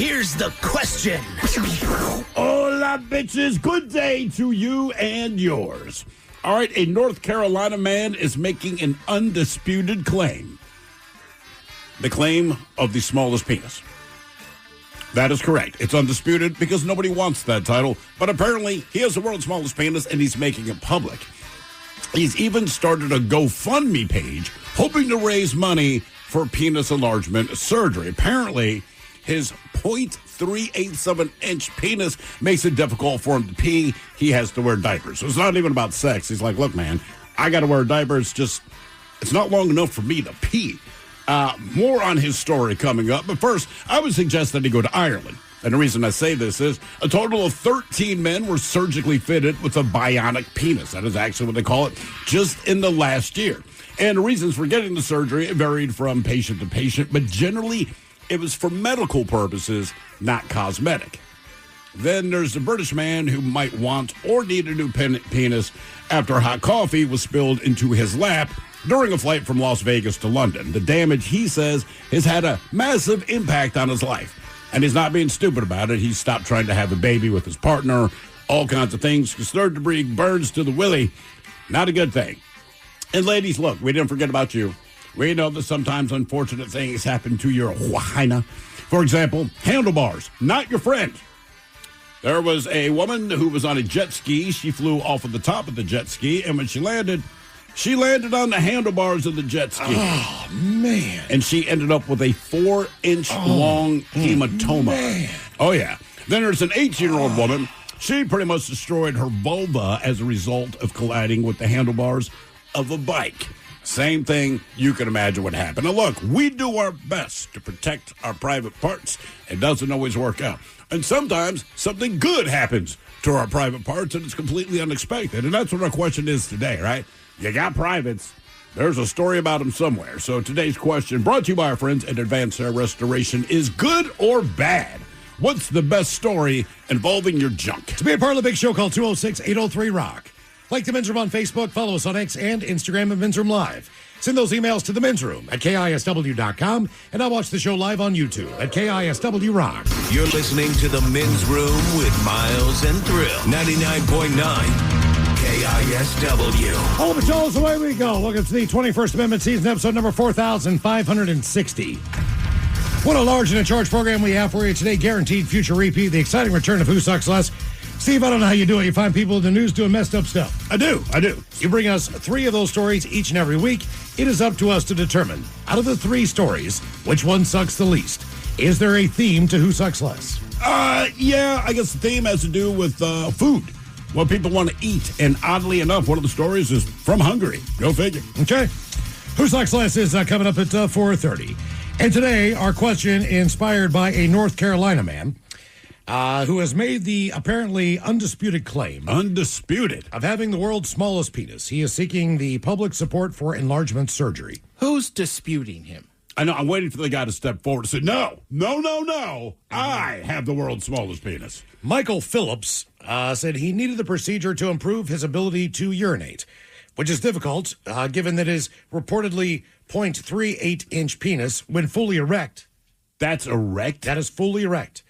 Here's the question. Hola, bitches. Good day to you and yours. All right, a North Carolina man is making an undisputed claim. The claim of the smallest penis. That is correct. It's undisputed because nobody wants that title. But apparently, he has the world's smallest penis, and he's making it public. He's even started a GoFundMe page hoping to raise money for penis enlargement surgery. Apparently, his 0.387-inch penis makes it difficult for him to pee. He has to wear diapers. So it's not even about sex. He's like, look, man, I got to wear diapers. It's not long enough for me to pee. More on his story coming up. But first, I would suggest that he go to Ireland. And the reason I say this is a total of 13 men were surgically fitted with a bionic penis. That is actually what they call it, just in the last year. And the reasons for getting the surgery varied from patient to patient, but generally it was for medical purposes, not cosmetic. Then there's the British man who might want or need a new penis after hot coffee was spilled into his lap during a flight from Las Vegas to London. The damage, he says, has had a massive impact on his life. And he's not being stupid about it. He stopped trying to have a baby with his partner, all kinds of things. Third degree burns to the willy. Not a good thing. And ladies, look, we didn't forget about you. We know that sometimes unfortunate things happen to your vagina. For example, handlebars, not your friend. There was a woman who was on a jet ski. She flew off of the top of the jet ski, and when she landed on the handlebars of the jet ski. Oh, man. And she ended up with a 4-inch long hematoma. Man. Oh, yeah. Then there's an 18-year-old woman. She pretty much destroyed her vulva as a result of colliding with the handlebars of a bike. Same thing, you can imagine what happened. Now, look, we do our best to protect our private parts. It doesn't always work out. And sometimes something good happens to our private parts, and it's completely unexpected. And that's what our question is today, right? You got privates. There's a story about them somewhere. So today's question, brought to you by our friends at Advanced Hair Restoration, is good or bad? What's the best story involving your junk? To be a part of the big show, call 206-803-ROCK. Like the Men's Room on Facebook, follow us on X and Instagram at Men's Room Live. Send those emails to the Men's Room at KISW.com, and I'll watch the show live on YouTube at KISW Rock. You're listening to the Men's Room with Miles and Thrill. 99.9 KISW. All the patrols, away we go. Welcome to the 21st Amendment season, episode number 4,560. What a large and in charge program we have for you today. Guaranteed future repeat. The exciting return of Who Sucks Less. Steve, I don't know how you do it. You find people in the news doing messed up stuff. I do. You bring us 3 of those stories each and every week. It is up to us to determine, out of the 3 stories, which one sucks the least. Is there a theme to Who Sucks Less? Yeah, I guess the theme has to do with food. What people want to eat. And oddly enough, one of the stories is from Hungary. Go figure. Okay. Who Sucks Less is coming up at 4:30. And today, our question inspired by a North Carolina man who has made the apparently undisputed claim. Undisputed. Of having the world's smallest penis. He is seeking the public support for enlargement surgery. Who's disputing him? I know. I'm waiting for the guy to step forward and say, no. I have the world's smallest penis. Michael Phillips said he needed the procedure to improve his ability to urinate, which is difficult given that his reportedly 0.38-inch penis, when fully erect. That's erect? That is fully erect.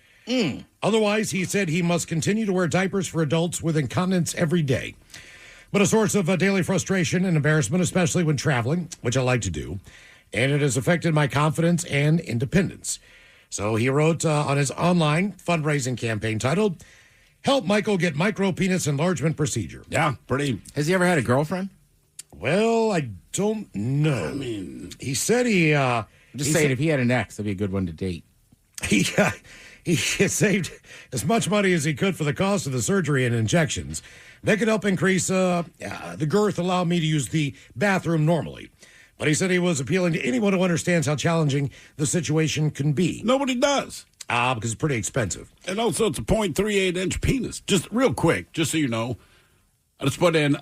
Otherwise, he said he must continue to wear diapers for adults with incontinence every day. But a source of daily frustration and embarrassment, especially when traveling, which I like to do, and it has affected my confidence and independence. So he wrote on his online fundraising campaign titled, Help Michael Get Micro Penis Enlargement Procedure. Yeah, pretty. Has he ever had a girlfriend? Well, I don't know. I mean, he said he... Just saying, if he had an ex, that'd be a good one to date. He saved as much money as he could for the cost of the surgery and injections. That could help increase the girth, allow me to use the bathroom normally. But he said he was appealing to anyone who understands how challenging the situation can be. Nobody does. Because it's pretty expensive. And also, it's a 0.38-inch penis. Just real quick, just so you know, I just put in,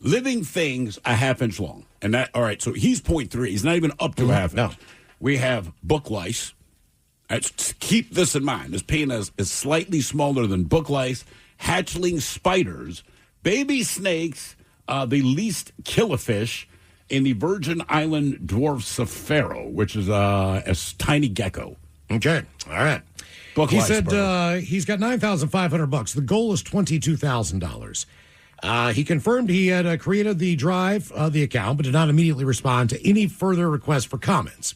living things a half-inch long. And that, all right, so he's 0.3. He's not even up to a half-inch. No. We have book lice. Keep this in mind. This penis is slightly smaller than book lice, hatchling spiders, baby snakes, the least killifish in the Virgin Island dwarf saffaro, which is a tiny gecko. Okay, all right. He said he's got $9,500. The goal is $22,000. He confirmed he had created the Drive, the account, but did not immediately respond to any further requests for comments.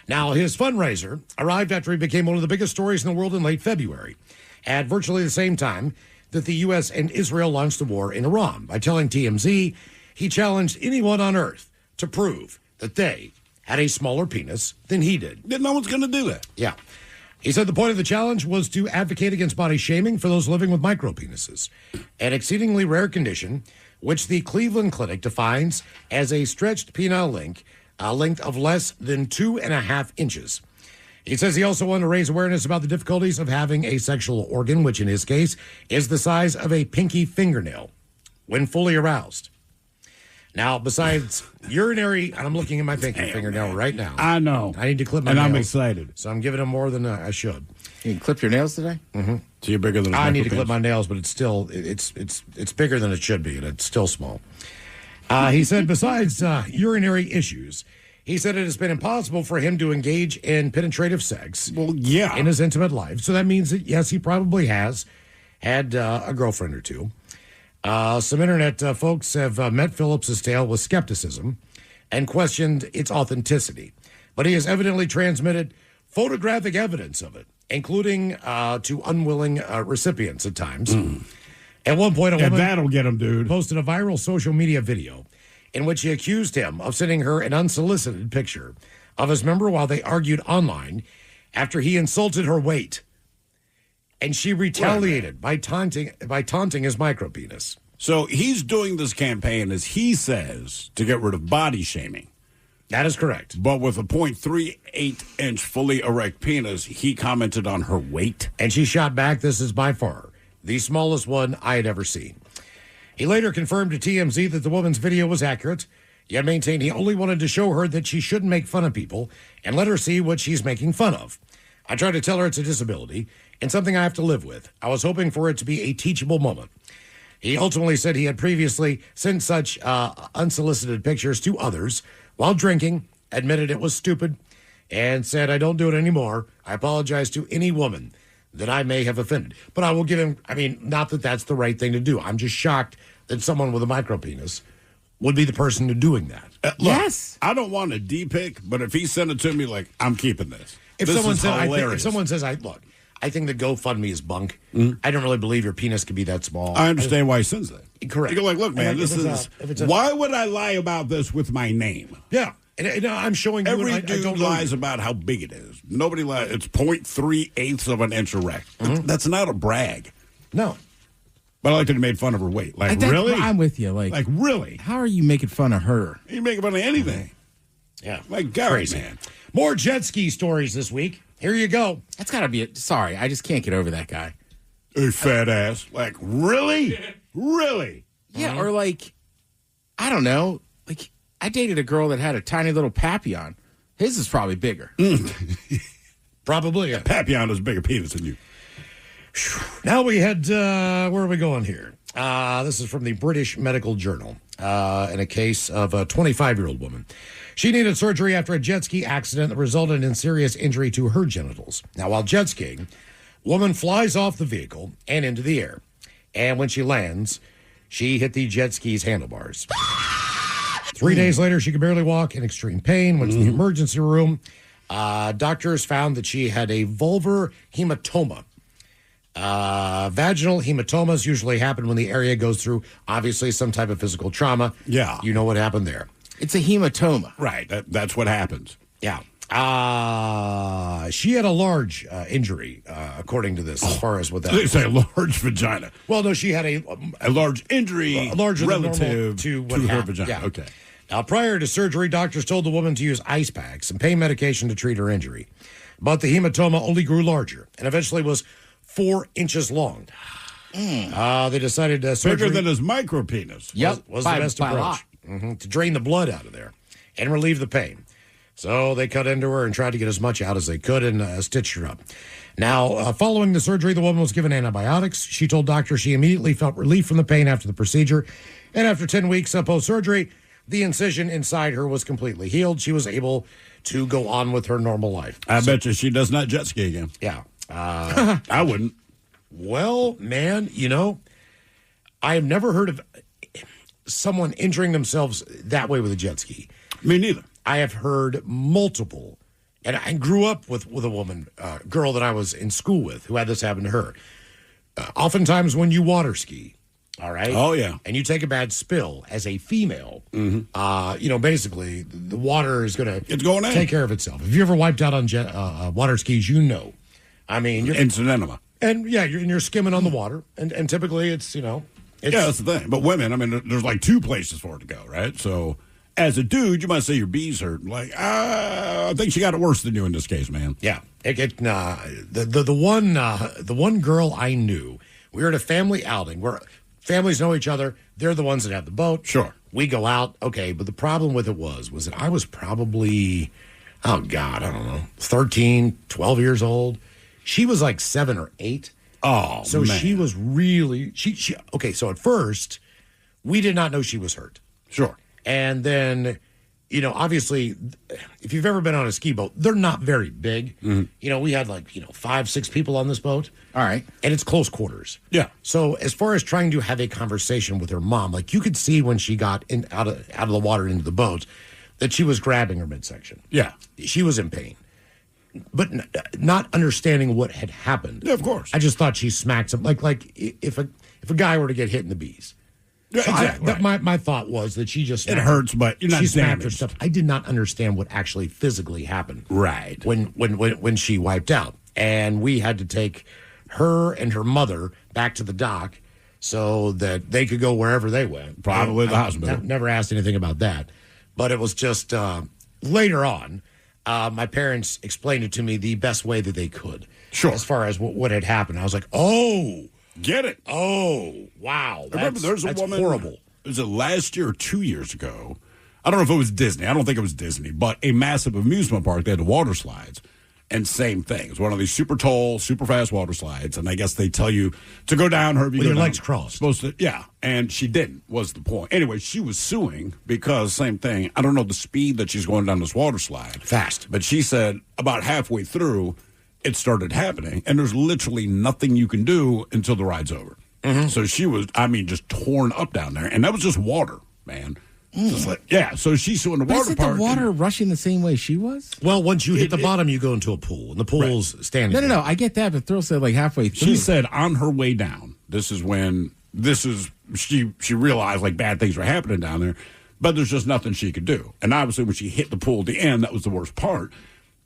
Now, his fundraiser arrived after he became one of the biggest stories in the world in late February, at virtually the same time that the U.S. and Israel launched the war in Iran. By telling TMZ, he challenged anyone on Earth to prove that they had a smaller penis than he did. No one's going to do that. Yeah. He said the point of the challenge was to advocate against body shaming for those living with micropenises, an exceedingly rare condition which the Cleveland Clinic defines as a stretched penile length of less than 2.5 inches. He says he also wanted to raise awareness about the difficulties of having a sexual organ, which in his case is the size of a pinky fingernail when fully aroused. Now, besides urinary, and I'm looking at my pinky fingernail right now. I know. I need to clip my nails. And I'm excited. So I'm giving him more than I should. You can clip your nails today? Mm-hmm. So you're bigger than I need to clip my nails, but it's still, it's bigger than it should be, and it's still small. He said besides urinary issues, he said it has been impossible for him to engage in penetrative sex in his intimate life. So that means that, yes, he probably has had a girlfriend or two. Some internet folks have met Phillips's tale with skepticism and questioned its authenticity. But he has evidently transmitted photographic evidence of it, including to unwilling recipients at times. At one point, a woman that'll get him, dude. posted a viral social media video in which he accused him of sending her an unsolicited picture of his member while they argued online after he insulted her weight. And she retaliated by taunting his micropenis. So he's doing this campaign, as he says, to get rid of body shaming. That is correct. But with a 0.38-inch fully erect penis, he commented on her weight. And she shot back, "This is by far the smallest one I had ever seen." He later confirmed to TMZ that the woman's video was accurate, yet maintained he only wanted to show her that she shouldn't make fun of people and let her see what she's making fun of. "I tried to tell her it's a disability and something I have to live with. I was hoping for it to be a teachable moment." He ultimately said he had previously sent such unsolicited pictures to others while drinking, admitted it was stupid, and said, "I don't do it anymore. I apologize to any woman that I may have offended." But I will give him, not that that's the right thing to do. I'm just shocked that someone with a micropenis would be the person doing that. Look, yes. I don't want a D-pic, but if he sent it to me, I'm keeping this. If someone says, I think the GoFundMe is bunk. I don't really believe your penis could be that small. I understand why he sends that. Correct. You're like, look, man, why would I lie about this with my name? Yeah. And I'm showing you. Every dude lies about how big it is. Nobody lies. It's 0.38 of an inch erect. That's not a brag. No. But I like that he made fun of her weight. Really? I'm with you. Really? How are you making fun of her? You making fun of anything. Yeah. My God, crazy, man. More jet ski stories this week. Here you go. That's got to be it. Sorry, I just can't get over that guy. A fat ass. Really? Really? Yeah, or I don't know. I dated a girl that had a tiny little papillon. His is probably bigger. Probably, yeah. Papillon is a bigger penis than you. Now we head, where are we going here? This is from the British Medical Journal, in a case of a 25-year-old woman. She needed surgery after a jet ski accident that resulted in serious injury to her genitals. Now, while jet skiing, woman flies off the vehicle and into the air. And when she lands, she hit the jet ski's handlebars. 3 days later, she could barely walk, in extreme pain, went to the emergency room. Doctors found that she had a vulvar hematoma. Vaginal hematomas usually happen when the area goes through, obviously, some type of physical trauma. Yeah. You know what happened there. It's a hematoma. Right. That's what happens. Yeah. She had a large injury, according to this, as far as what that They say a large vagina. Well, no, she had a large injury larger relative to her vagina. Yeah. Okay. Now, prior to surgery, doctors told the woman to use ice packs and pain medication to treat her injury. But the hematoma only grew larger and eventually was 4 inches long. They decided surgery... Bigger than his micropenis. Yep. Was the best approach. To drain the blood out of there and relieve the pain. So they cut into her and tried to get as much out as they could and stitched her up. Now, following the surgery, the woman was given antibiotics. She told doctors she immediately felt relief from the pain after the procedure. And after 10 weeks post-surgery, the incision inside her was completely healed. She was able to go on with her normal life. I bet you she does not jet ski again. Yeah. I wouldn't. Well, man, I have never heard of someone injuring themselves that way with a jet ski. Me neither. I have heard multiple, and I grew up with a woman, girl that I was in school with, who had this happen to her. Oftentimes when you water ski, all right? Oh, yeah. And you take a bad spill as a female, basically the water is going It's going in. take care of itself. If you ever wiped out on water skis, you know. I mean, you're Incidentally. and yeah, you're skimming on the water, and typically it's Yeah, that's the thing. But women, I mean, there's like two places for it to go, right? So as a dude, you might say your bees hurt. Like, I think she got it worse than you in this case, man. Yeah, the one girl I knew, we were at a family outing where families know each other. They're the ones that have the boat. Sure. We go out, okay, but the problem with it was that I was probably, oh God, I don't know, 13, 12 years old. She was like 7 or 8. Oh, so man. she was really, okay, so at first, we did not know she was hurt. Sure. And then, obviously, if you've ever been on a ski boat, they're not very big. Mm-hmm. We had 5, 6 people on this boat. All right. And it's close quarters. Yeah. So as far as trying to have a conversation with her mom, you could see when she got out of the water into the boat that she was grabbing her midsection. Yeah. She was in pain. But not understanding what had happened. Yeah, of course. I just thought she smacked him. Like if a guy were to get hit in the bees. Yeah, So exactly. my thought was that she just It hurts, but you're not she smacked her damaged. stuff. I did not understand what actually physically happened. Right. When she wiped out, and we had to take her and her mother back to the dock so that they could go wherever they went. Probably the I hospital. Never asked anything about that, but it was just later on. My parents explained it to me the best way that they could. Sure. As far as what had happened, I was like, oh. Get it. Oh, wow. I remember there's a that's woman. horrible. Was it last year or 2 years ago? I don't know if it was Disney. I don't think it was Disney, but a massive amusement park. They had the water slides. And same thing. It's one of these super tall, super fast water slides. And I guess they tell you to go down her. With your legs crossed. Supposed to, yeah. And she didn't, was the point. Anyway, she was suing because, same thing. I don't know the speed that she's going down this water slide. Fast. But she said about halfway through, it started happening. And there's literally nothing you can do until the ride's over. Mm-hmm. So she was, just torn up down there. And that was just water, man. Just so she's suing the water Is park. the water rushing the same way she was? Well, once you hit the bottom, you go into a pool, and the pool's standing. No. I get that, but Thrill said halfway through. She said on her way down, she realized bad things were happening down there, but there's just nothing she could do. And obviously when she hit the pool at the end, that was the worst part.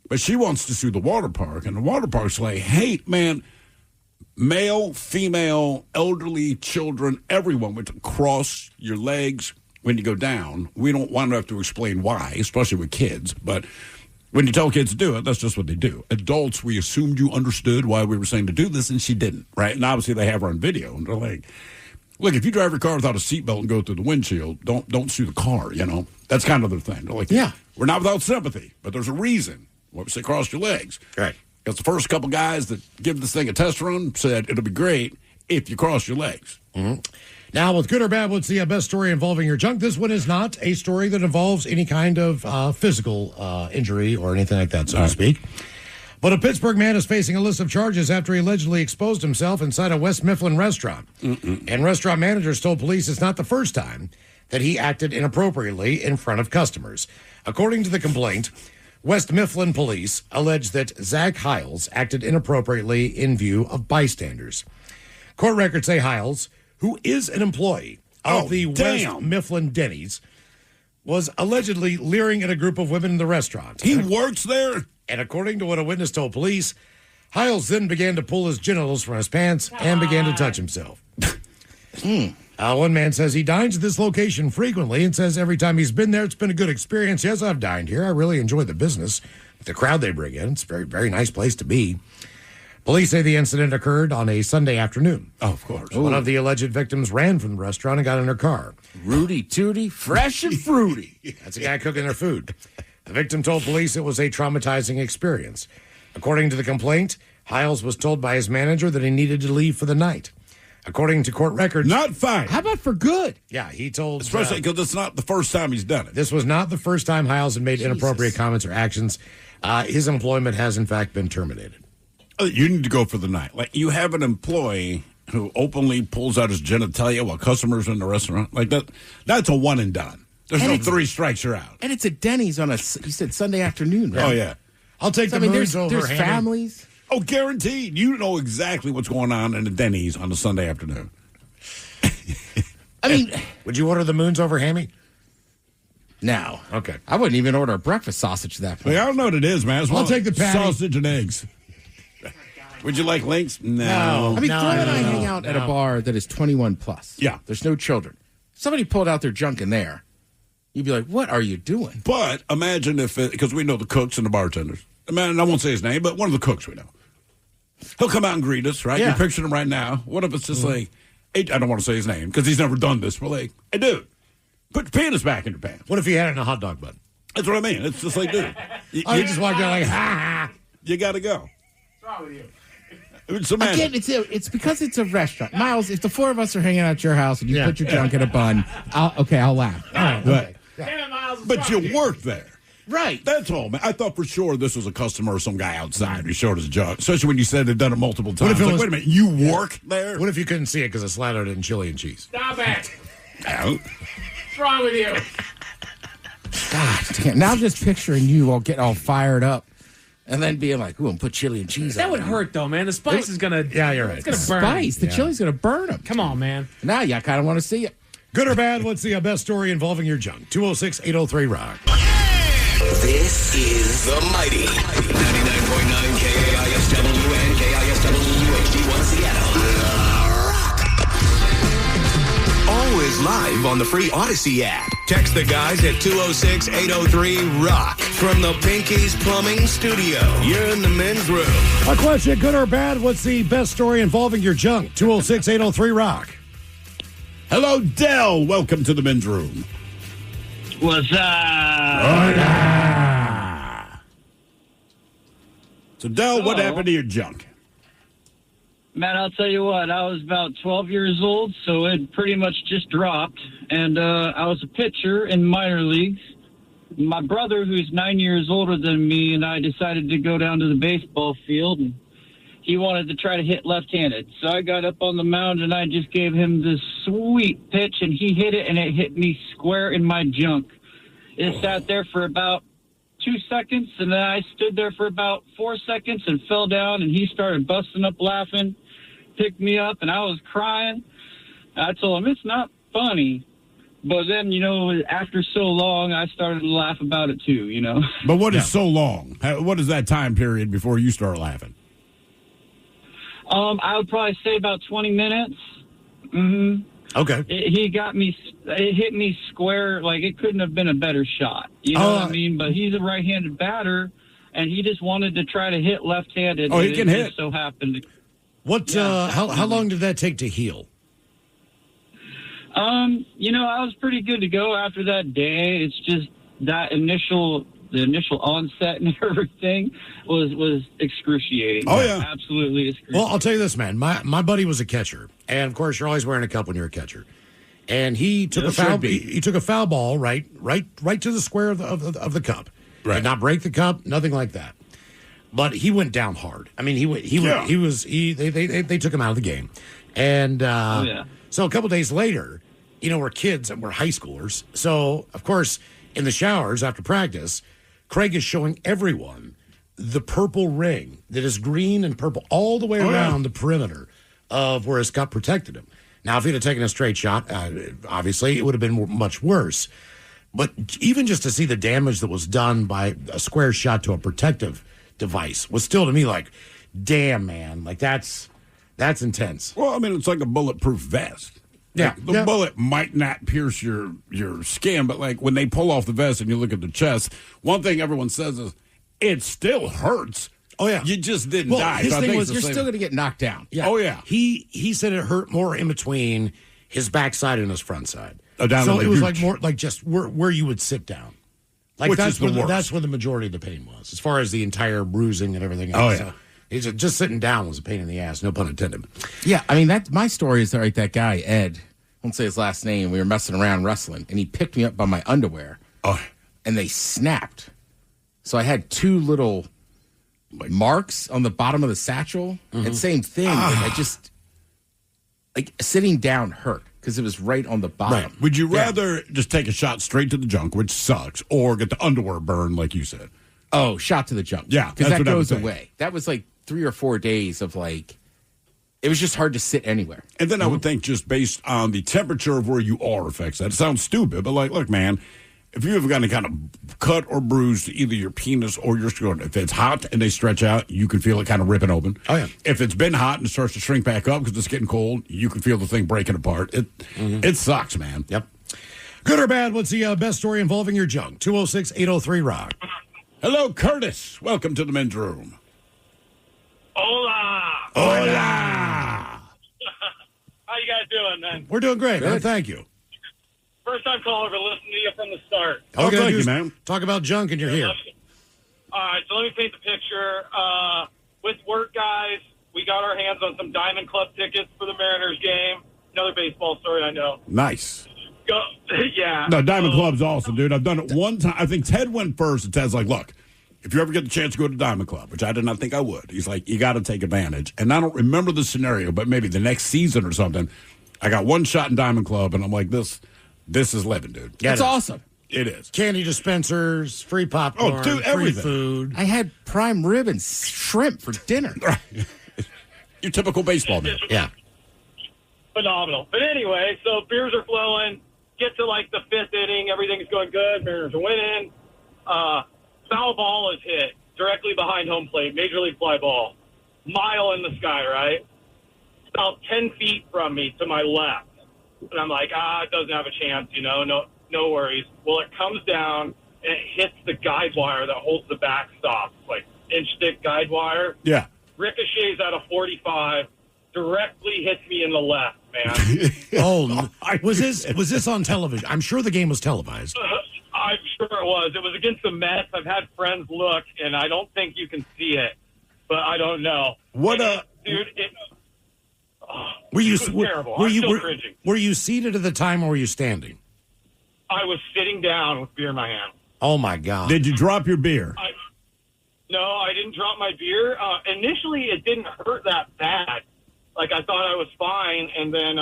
But she wants to sue the water park, and the water park's like, hey, man, male, female, elderly, children, everyone would cross your legs when you go down. We don't want to have to explain why, especially with kids. But when you tell kids to do it, that's just what they do. Adults, we assumed you understood why we were saying to do this, and she didn't, right? And obviously they have her on video, and they're like, look, if you drive your car without a seatbelt and go through the windshield, don't sue the car, That's kind of their thing. They're like, yeah, we're not without sympathy, but there's a reason why we say cross your legs. Right. Because the first couple guys that give this thing a test run said it'll be great if you cross your legs. Mm-hmm. Now, with good or bad, what's the best story involving your junk? This one is not a story that involves any kind of physical injury or anything like that, so to speak. But a Pittsburgh man is facing a list of charges after he allegedly exposed himself inside a West Mifflin restaurant. And restaurant managers told police it's not the first time that he acted inappropriately in front of customers. According to the complaint, West Mifflin police allege that Zach Hiles acted inappropriately in view of bystanders. Court records say Hiles, who is an employee of the West Mifflin Denny's, was allegedly leering at a group of women in the restaurant. He works there? And according to what a witness told police, Hiles then began to pull his genitals from his pants and began to touch himself. One man says he dines at this location frequently and says every time he's been there, it's been a good experience. Yes, I've dined here. I really enjoy the business. The crowd they bring in, it's a very, very nice place to be. Police say the incident occurred on a Sunday afternoon. Oh, of course. One of the alleged victims ran from the restaurant and got in her car. Rudy Tooty, fresh and fruity. That's a guy cooking their food. The victim told police it was a traumatizing experience. According to the complaint, Hiles was told by his manager that he needed to leave for the night. According to court records. Not fine. How about for good? Yeah, he told. Especially because it's not the first time he's done it. This was not the first time Hiles had made inappropriate comments or actions. His employment has, in fact, been terminated. You need to go for the night. Like, you have an employee who openly pulls out his genitalia while customers are in the restaurant. Like, that's a one and done. There's no 3 strikes, you're out. And it's at Denny's on you said Sunday afternoon, right? Oh, yeah. I'll take So, the moons there's over Hammy. families. Oh, guaranteed. You know exactly what's going on in the Denny's on a Sunday afternoon. I mean, Would you order the moons over Hammy? no. Okay. I wouldn't even order a breakfast sausage at that point. Like, I don't know what it is, man. I'll take the patty. Sausage and eggs. Would you like links? No. I mean, No, Thor and I no, hang out at a no. bar that is 21 plus. Yeah. There's no children. Somebody pulled out their junk in there. You'd be like, what are you doing? But imagine if, because we know the cooks and the bartenders. Man, I won't say his name, but one of the cooks we know. He'll come out and greet us, right? Yeah. You're picturing him right now. What if it's just like, hey, I don't want to say his name because he's never done this. We're like, hey, dude, put your penis back in your pants. What if he had it in a hot dog bun? That's what I mean. It's just like, dude, you, Oh, he just walked out like, ha ha. you got to go. What's wrong with you? It's a man. Again, it's because it's a restaurant. Miles, if the 4 of us are hanging out at your house and you put your junk in a bun, I'll laugh. All right, But, Damn it, Miles, but you work there. right. That's all, man. I thought for sure this was a customer or some guy outside who showed his junk, especially when you said they'd done it multiple times. if it Like, was- wait a minute, you work there? What if you couldn't see it because it slattered in chili and cheese? Stop it. Well, What's wrong with you? God damn. Now I'm just picturing you all getting all fired up and then being like, ooh, I'm put chili and cheese on That would it. hurt, though, man. The spice is going to... Yeah, you're right. It's going to burn. Spice. The chili's going to burn them. Come on, man. Now you kind of want to see it. Good or bad, what's the best story involving your junk? 206-803-ROCK. This is the Mighty 99.9 KISW and KISW HD1 Seattle. Always live on the free Odyssey app. Text the guys at 206-803-ROCK from the Pinky's Plumbing Studio. You're in the men's room. A question, good or bad, what's the best story involving your junk? 206-803-ROCK. hello, Dell. Welcome to the men's room. What's up? So, Dell, what Hello. happened to your junk? Man, I'll tell you what, I was about 12 years old, so it pretty much just dropped. And I was a pitcher in minor leagues. My brother, who's 9 years older than me, and I decided to go down to the baseball field. And he wanted to try to hit left-handed. So I got up on the mound, and I just gave him this sweet pitch, and he hit it, and it hit me square in my junk. It sat there for about 2 seconds, and then I stood there for about 4 seconds and fell down, and he started busting up laughing, picked me up, and I was crying. I told him, it's not funny. But then, after so long, I started to laugh about it too, But what is so long? What is that time period before you start laughing? I would probably say about 20 minutes. Mm-hmm. Okay. It hit me square, like it couldn't have been a better shot. You know what I mean? But he's a right-handed batter, and he just wanted to try to hit left-handed. Oh, he and can it hit. Just so happened to. What? How long did that take to heal? I was pretty good to go after that day. It's just that the initial onset and everything was excruciating. Oh, yeah. Absolutely excruciating. Well, I'll tell you this, man. My buddy was a catcher, and of course, you're always wearing a cup when you're a catcher. And he took a foul. He took a foul ball right to the square of the cup. Right. Did not break the cup, nothing like that. But he went down hard. I mean, they took him out of the game, and so a couple days later, we're kids and we're high schoolers. So of course, in the showers after practice, Craig is showing everyone the purple ring that is green and purple all the way around the perimeter of where his cup protected him. Now, if he'd have taken a straight shot, obviously it would have been much worse. But even just to see the damage that was done by a square shot to a protective device was still to me like, damn, man, like that's intense. Well, I mean, it's like a bulletproof vest. Yeah. Like, the bullet might not pierce your skin, but like when they pull off the vest and you look at the chest, one thing everyone says is it still hurts. Oh, yeah. You just didn't die. His So I thing think was, it's you're the same- still going to get knocked down. Yeah. Oh, yeah. He said it hurt more in between his backside and his front side. Oh, down so in the it was gooch. like more like just where you would sit down. Like Which that's is the where worst. that's where the majority of the pain was, as far as the entire bruising and everything else. Oh, yeah. So He's just sitting down was a pain in the ass, no pun intended. Yeah, I mean, my story is like that guy, Ed. I won't say his last name. We were messing around wrestling, and he picked me up by my underwear, and they snapped. So I had 2 little marks on the bottom of the satchel. And same thing. I just, like, sitting down hurt because it was right on the bottom. Right. Would you rather just take a shot straight to the junk, which sucks, or get the underwear burned, like you said? Oh, shot to the junk. Yeah, because that goes away. That was like 3 or 4 days of like, it was just hard to sit anywhere. And then I would think just based on the temperature of where you are affects that. It sounds stupid, but like, look, man, if you have got any kind of cut or bruise to either your penis or your scrotum, if it's hot and they stretch out, you can feel it kind of ripping open. Oh, yeah. If it's been hot and it starts to shrink back up because it's getting cold, you can feel the thing breaking apart. It sucks, man. Yep. Good or bad, what's the best story involving your junk? 206-803-ROCK. Hello, Curtis. Welcome to the men's room. Hola. Hola. How you guys doing, man? We're doing great, man. Thank you. First time caller, but listening to you from the start. All we gotta thank do you, is man. Talk about junk and you're here. All right, so let me paint the picture. With work, guys, we got our hands on some Diamond Club tickets for the Mariners game. Another baseball story, I know. Nice. Go, yeah. No, Diamond Club's awesome, dude. I've done it one time. I think Ted went first, and Ted's like, look, if you ever get the chance to go to Diamond Club, which I did not think I would, he's like, you got to take advantage. And I don't remember the scenario, but maybe the next season or something, I got one shot in Diamond Club, and I'm like, this is living, dude. Yeah, It's awesome. It is. Candy dispensers, free popcorn, dude, free everything. food. I had prime rib and shrimp for dinner. Your typical baseball man. Yeah. Phenomenal. But anyway, so beers are flowing. Get to like the 5th inning. Everything's going good. Mariners are winning. Foul ball is hit directly behind home plate. Major league fly ball. Mile in the sky, right? About 10 feet from me to my left. And I'm like, it doesn't have a chance, no worries. Well, it comes down and it hits the guide wire that holds the backstop, like inch-thick guide wire. Yeah. Ricochets out of 45, directly hits me in the left, man. Oh, was this on television? I'm sure the game was televised. I'm sure it was. It was against the Mets. I've had friends look, and I don't think you can see it, but I don't know. Dude, Were you it was terrible. I'm still cringing. Were you seated at the time or were you standing? I was sitting down with beer in my hand. Oh my God! Did you drop your beer? No, I didn't drop my beer. Initially, it didn't hurt that bad. Like, I thought I was fine, and then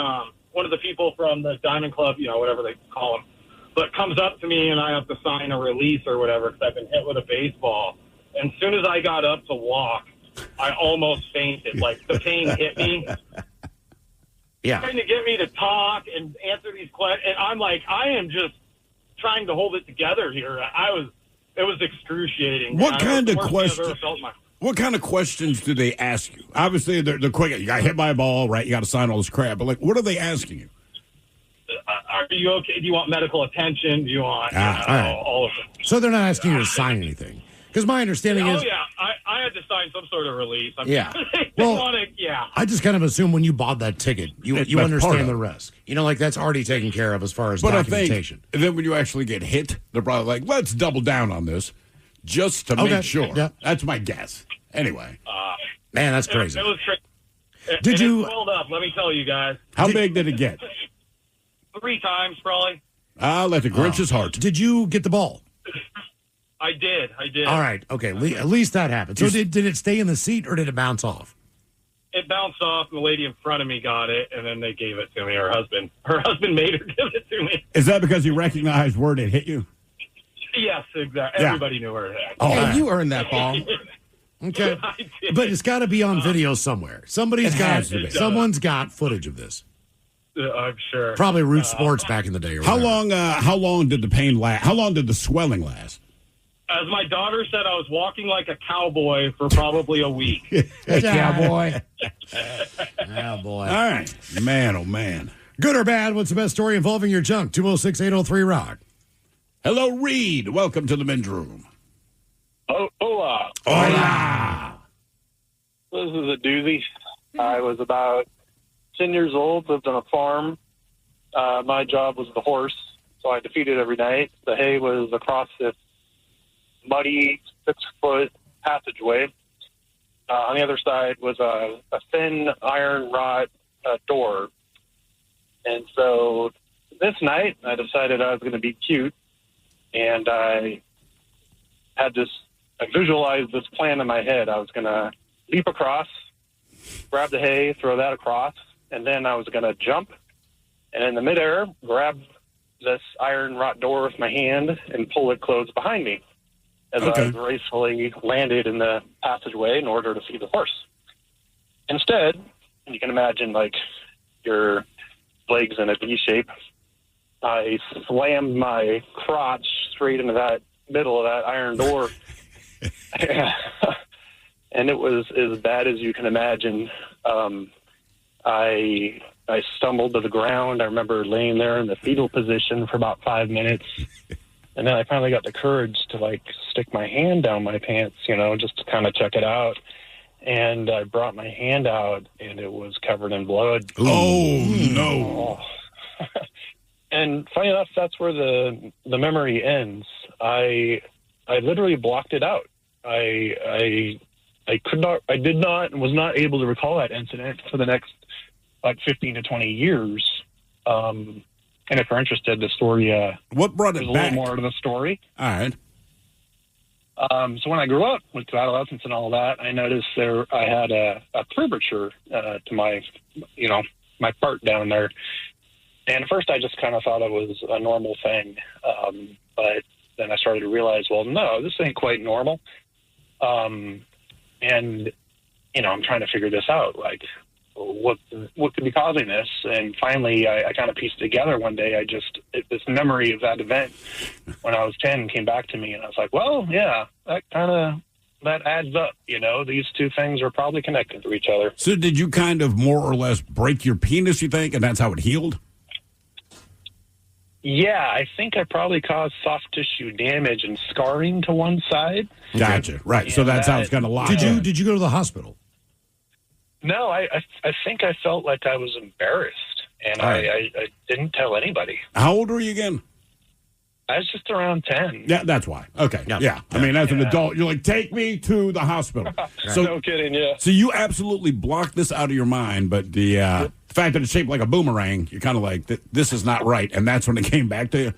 one of the people from the Diamond Club, whatever they call them, but comes up to me, and I have to sign a release or whatever because I've been hit with a baseball. And as soon as I got up to walk, I almost fainted. Like, the pain hit me. Yeah. Trying to get me to talk and answer these questions. And I'm like, I am just trying to hold it together here. It was excruciating. What kind of question? What kind of questions do they ask you? Obviously, they're quick. You got hit by a ball, right? You got to sign all this crap. But, like, what are they asking you? Are you okay? Do you want medical attention? Do you want all of it? So they're not asking you to sign anything. Because my understanding is... Oh, yeah. I had to sign some sort of release. Yeah. Yeah. I just kind of assume when you bought that ticket, you understand the risk. Like, that's already taken care of as far as documentation. I think, then when you actually get hit, they're probably like, let's double down on this just to make sure. Yeah. That's my guess. Anyway. Man, that's crazy. It was crazy. Did you... It swelled up, let me tell you guys. How big did it get? 3 times, probably. Like the Grinch's heart. Did you get the ball? I did. All right. Okay. At least that happened. So did it stay in the seat or did it bounce off? It bounced off, and the lady in front of me got it, and then they gave it to me. Her husband made her give it to me. Is that because you recognized where it hit you? Yes, exactly. Yeah. Everybody knew where it hit. Oh, Hey, you earned that ball. Okay. I did. But it's got to be on video somewhere. has to be. Someone's got footage of this. I'm sure. Probably Root Sports back in the day. Or How whatever. long? How long did the pain last? How long did the swelling last? As my daughter said, I was walking like a cowboy for probably a week. Hey, cowboy. Oh, boy. All right, man. Oh man. Good or bad, what's the best story involving your junk? 206-803-ROCK. Hello, Reed. Welcome to the men's room. Hola. Hola. This is a doozy. I was about 10 years old, lived on a farm. My job was the horse, so I had to feed it every night. The hay was across this muddy 6-foot passageway. On the other side was a thin iron rod door. And so this night, I decided I was going to be cute, and I visualized this plan in my head. I was going to leap across, grab the hay, throw that across, and then I was going to jump, and in the midair, grab this iron rod door with my hand and pull it closed behind me as I gracefully landed in the passageway in order to see the horse. Instead, you can imagine, like, your legs in a V shape, I slammed my crotch straight into that middle of that iron door. And it was as bad as you can imagine. I stumbled to the ground. I remember laying there in the fetal position for about 5 minutes. And then I finally got the courage to, like, stick my hand down my pants, just to kind of check it out. And I brought my hand out, and it was covered in blood. Oh, no. And funny enough, that's where the memory ends. I literally blocked it out. I was not able to recall that incident for the next, 15 to 20 years. And if you're interested, the story, what brought it there's back? a little more to the story. All right. So when I grew up, went to adolescence and all that, I noticed I had a curvature to my, my part down there. And at first I just kind of thought it was a normal thing. But then I started to realize, well, no, this ain't quite normal. And, I'm trying to figure this out. Like, what could be causing this? And finally, I kind of pieced it together one day. This memory of that event when I was 10 came back to me, and I was like, well, yeah, that adds up. These two things are probably connected to each other. So did you kind of more or less break your penis, you think, and that's how it healed? Yeah, I think I probably caused soft tissue damage and scarring to one side. Gotcha. Right. And so that's how it's going to lie. Did you go to the hospital? No, I think I felt like I was embarrassed, and I didn't tell anybody. How old were you again? I was just around 10. Yeah, that's why. Okay. Yeah. I mean, as an adult, you're like, take me to the hospital. So, no kidding, yeah. So you absolutely blocked this out of your mind, but the fact that it's shaped like a boomerang, you're kind of like, this is not right, and that's when it came back to you?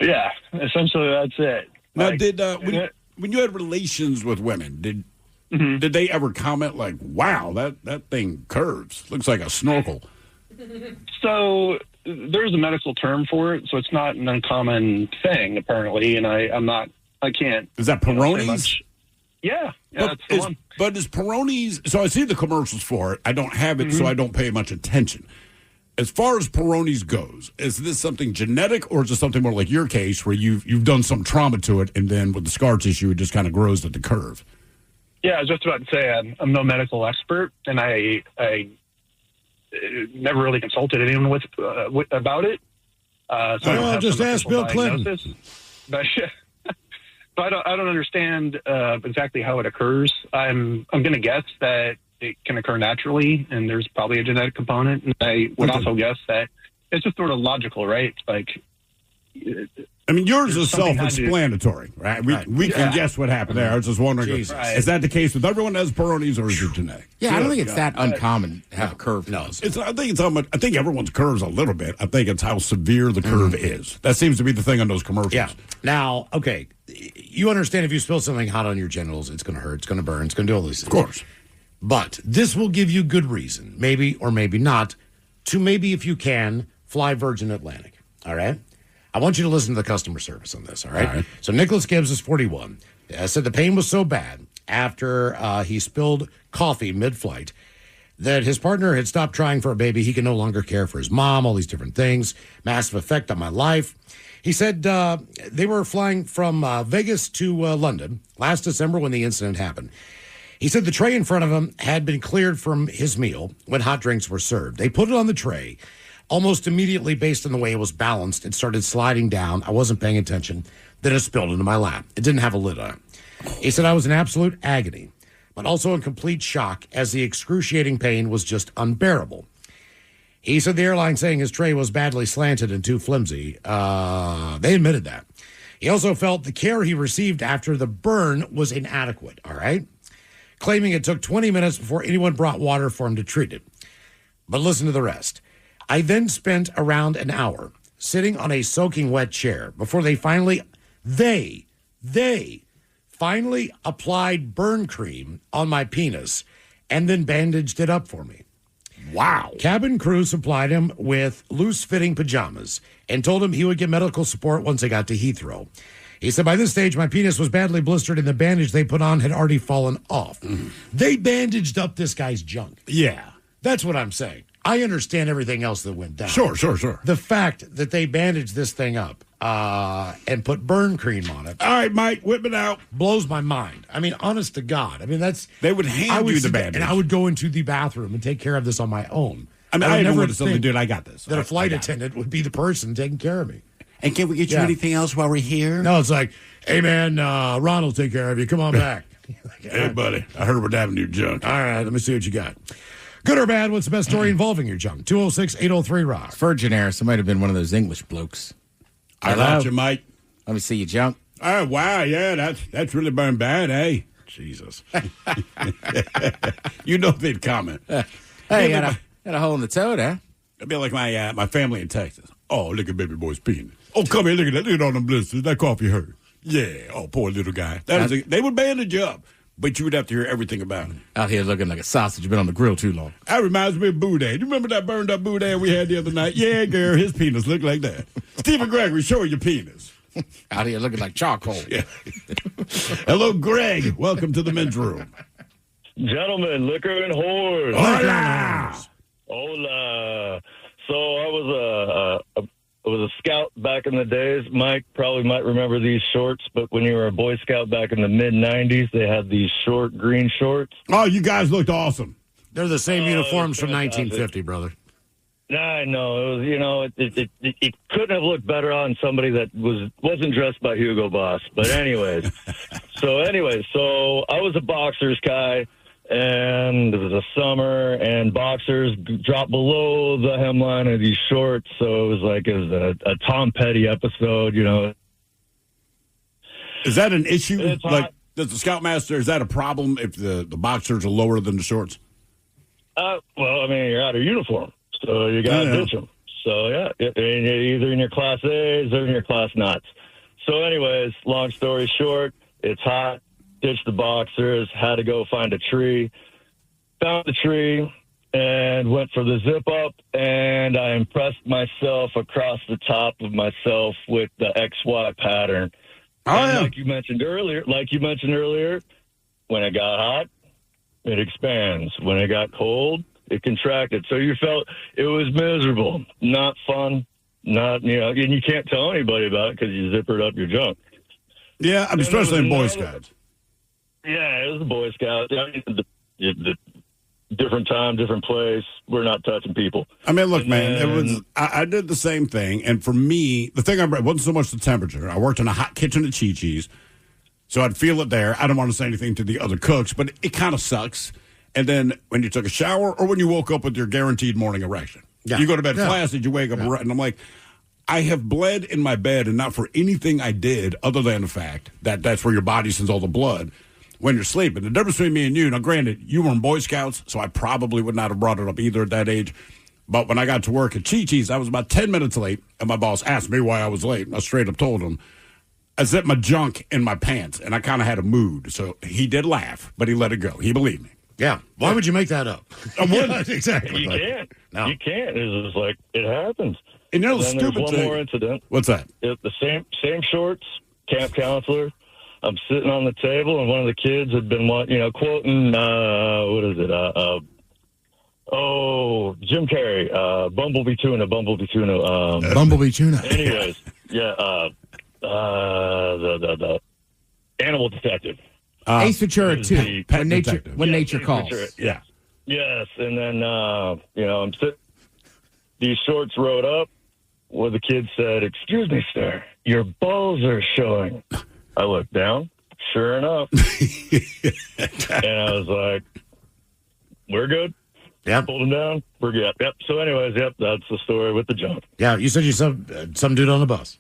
Yeah, essentially that's it. Now, when you had relations with women, did they ever comment like, wow, that thing curves, looks like a snorkel? So there's a medical term for it, so it's not an uncommon thing, apparently, and I can't. Is that Peroni's? Yeah, that's the one. But is Peroni's, so I see the commercials for it. I don't have it, so I don't pay much attention. As far as Peroni's goes, is this something genetic, or is it something more like your case where you've done some trauma to it, and then with the scar tissue, it just kind of grows at the curve? Yeah, I was just about to say I'm no medical expert, and I never really consulted anyone about it. So just ask Bill Clinton. But I don't understand exactly how it occurs. I'm going to guess that it can occur naturally, and there's probably a genetic component. And I would also guess that it's just sort of logical, right? Like, I mean, yours is self-explanatory, right? We can guess what happened there. I was just wondering, is that the case with everyone that has Peroni's, or is it genetic? Yeah, I don't think it's that uncommon to have a curve. No, I think everyone's curves a little bit. I think it's how severe the curve is. That seems to be the thing on those commercials. Yeah. Now, okay, you understand if you spill something hot on your genitals, it's going to hurt, it's going to burn, it's going to do all these things. Of course. But this will give you good reason, maybe or maybe not, to maybe, if you can, fly Virgin Atlantic. All right? I want you to listen to the customer service on this, all right? So Nicholas Gibbs is 41. Said the pain was so bad after he spilled coffee mid-flight that his partner had stopped trying for a baby. He can no longer care for his mom, all these different things. Massive effect on my life. He said they were flying from Vegas to London last December when the incident happened. He said the tray in front of him had been cleared from his meal when hot drinks were served. They put it on the tray. Almost immediately, based on the way it was balanced, it started sliding down. I wasn't paying attention. Then it spilled into my lap. It didn't have a lid on it. He said I was in absolute agony, but also in complete shock as the excruciating pain was just unbearable. He said the airline saying his tray was badly slanted and too flimsy. They admitted that. He also felt the care he received after the burn was inadequate, all right? claiming it took 20 minutes before anyone brought water for him to treat it. But listen to the rest. I then spent around an hour sitting on a soaking wet chair before they finally applied burn cream on my penis and then bandaged it up for me. Wow. Cabin crew supplied him with loose-fitting pajamas and told him he would get medical support once they got to Heathrow. He said, by this stage, my penis was badly blistered and the bandage they put on had already fallen off. They bandaged up this guy's junk. Yeah. That's what I'm saying. I understand everything else that went down. Sure. The fact that they bandaged this thing up and put burn cream on it. All right, Mike, whip it out. Blows my mind. I mean, honest to God. I mean, They would hand you the bandage. And I would go into the bathroom and take care of this on my own. I mean, I never would have said, dude, I got this. That a flight attendant would be the person taking care of me. And can we get you anything else while we're here? No, it's like, hey, man, Ron will take care of you. Come on back. Hey, buddy, I heard we're having your junk. All right, let me see what you got. Good or bad, what's the best story involving your junk? 206-803-ROCK. Virgin Air, so it might have been one of those English blokes. I got you, Mike. Let me see your junk. Oh, wow, yeah, that's really burned bad, eh? Jesus. You know they'd comment. Hey, got a hole in the toad, huh? It'd be like my family in Texas. Oh, look at baby boy's penis. Oh, come here, look at that. Look at all them blisters. That coffee hurt. Yeah. Oh, poor little guy. They would bandage up, but you would have to hear everything about it. Out here looking like a sausage been on the grill too long. That reminds me of Boudin. Do you remember that burned up Boudin we had the other night? Yeah, girl, his penis looked like that. Stephen Gregory, show your penis. Out here looking like charcoal. Yeah. Hello, Greg. Welcome to the men's room. Gentlemen, liquor and whores. Hola. Hola. So I was a scout back in the days. Mike probably might remember these shorts, but when you were a Boy Scout back in the mid-'90s, they had these short green shorts. Oh, you guys looked awesome. They're the same uniforms from 1950, brother. I know. It was, it couldn't have looked better on somebody that wasn't dressed by Hugo Boss. But anyways, so I was a boxers guy. And it was a summer, and boxers dropped below the hemline of these shorts, so it was a Tom Petty episode, you know. Is that an issue? Like, does the Scoutmaster, is that a problem if the boxers are lower than the shorts? Well, I mean, you're out of uniform, so you got to ditch them. So, yeah, either in your Class A's or in your Class Nuts. So, anyways, long story short, it's hot. Ditched the boxers, had to go find a tree, found the tree, and went for the zip up, and I impressed myself across the top of myself with the XY pattern. And like you mentioned earlier, when it got hot, it expands. When it got cold, it contracted. So you felt it was miserable, not fun, and you can't tell anybody about it because you zippered up your junk. Yeah, especially in Boy Scouts. Yeah, it was a Boy Scout. I mean, the different time, different place. We're not touching people. I mean, look, man, I did the same thing. And for me, the thing wasn't so much the temperature. I worked in a hot kitchen at Chi-Chi's, so I'd feel it there. I don't want to say anything to the other cooks, but it kind of sucks. And then when you took a shower or when you woke up with your guaranteed morning erection. Yeah. You go to bed flaccid, you wake up, and I'm like, I have bled in my bed, and not for anything I did other than the fact that that's where your body sends all the blood when you're sleeping. The difference between me and you, now granted, you were in Boy Scouts, so I probably would not have brought it up either at that age. But when I got to work at Chi-Chi's, I was about 10 minutes late, and my boss asked me why I was late. I straight up told him, I zipped my junk in my pants, and I kind of had a mood. So he did laugh, but he let it go. He believed me. Yeah. Why would you make that up? I wouldn't. Yeah, exactly. You can't. No. You can't. It's just like, it happens. And you know the then stupid there's one thing. more incident. What's that? The same shorts, camp counselor. I'm sitting on the table, and one of the kids had been, quoting, what is it? Jim Carrey, Bumblebee Tuna. Bumblebee Tuna. Anyways, yeah, the Animal Detective. Ace Ventura 2, when nature calls. Ventura. Yeah. Yes, and then, I'm sitting, these shorts rode up, where the kid said, "Excuse me, sir, your balls are showing." I looked down, sure enough, and I was like, "We're good." Yeah. Pulled him down. We're good. Yep. So anyways, that's the story with the junk. Yeah, you said you saw some dude on the bus.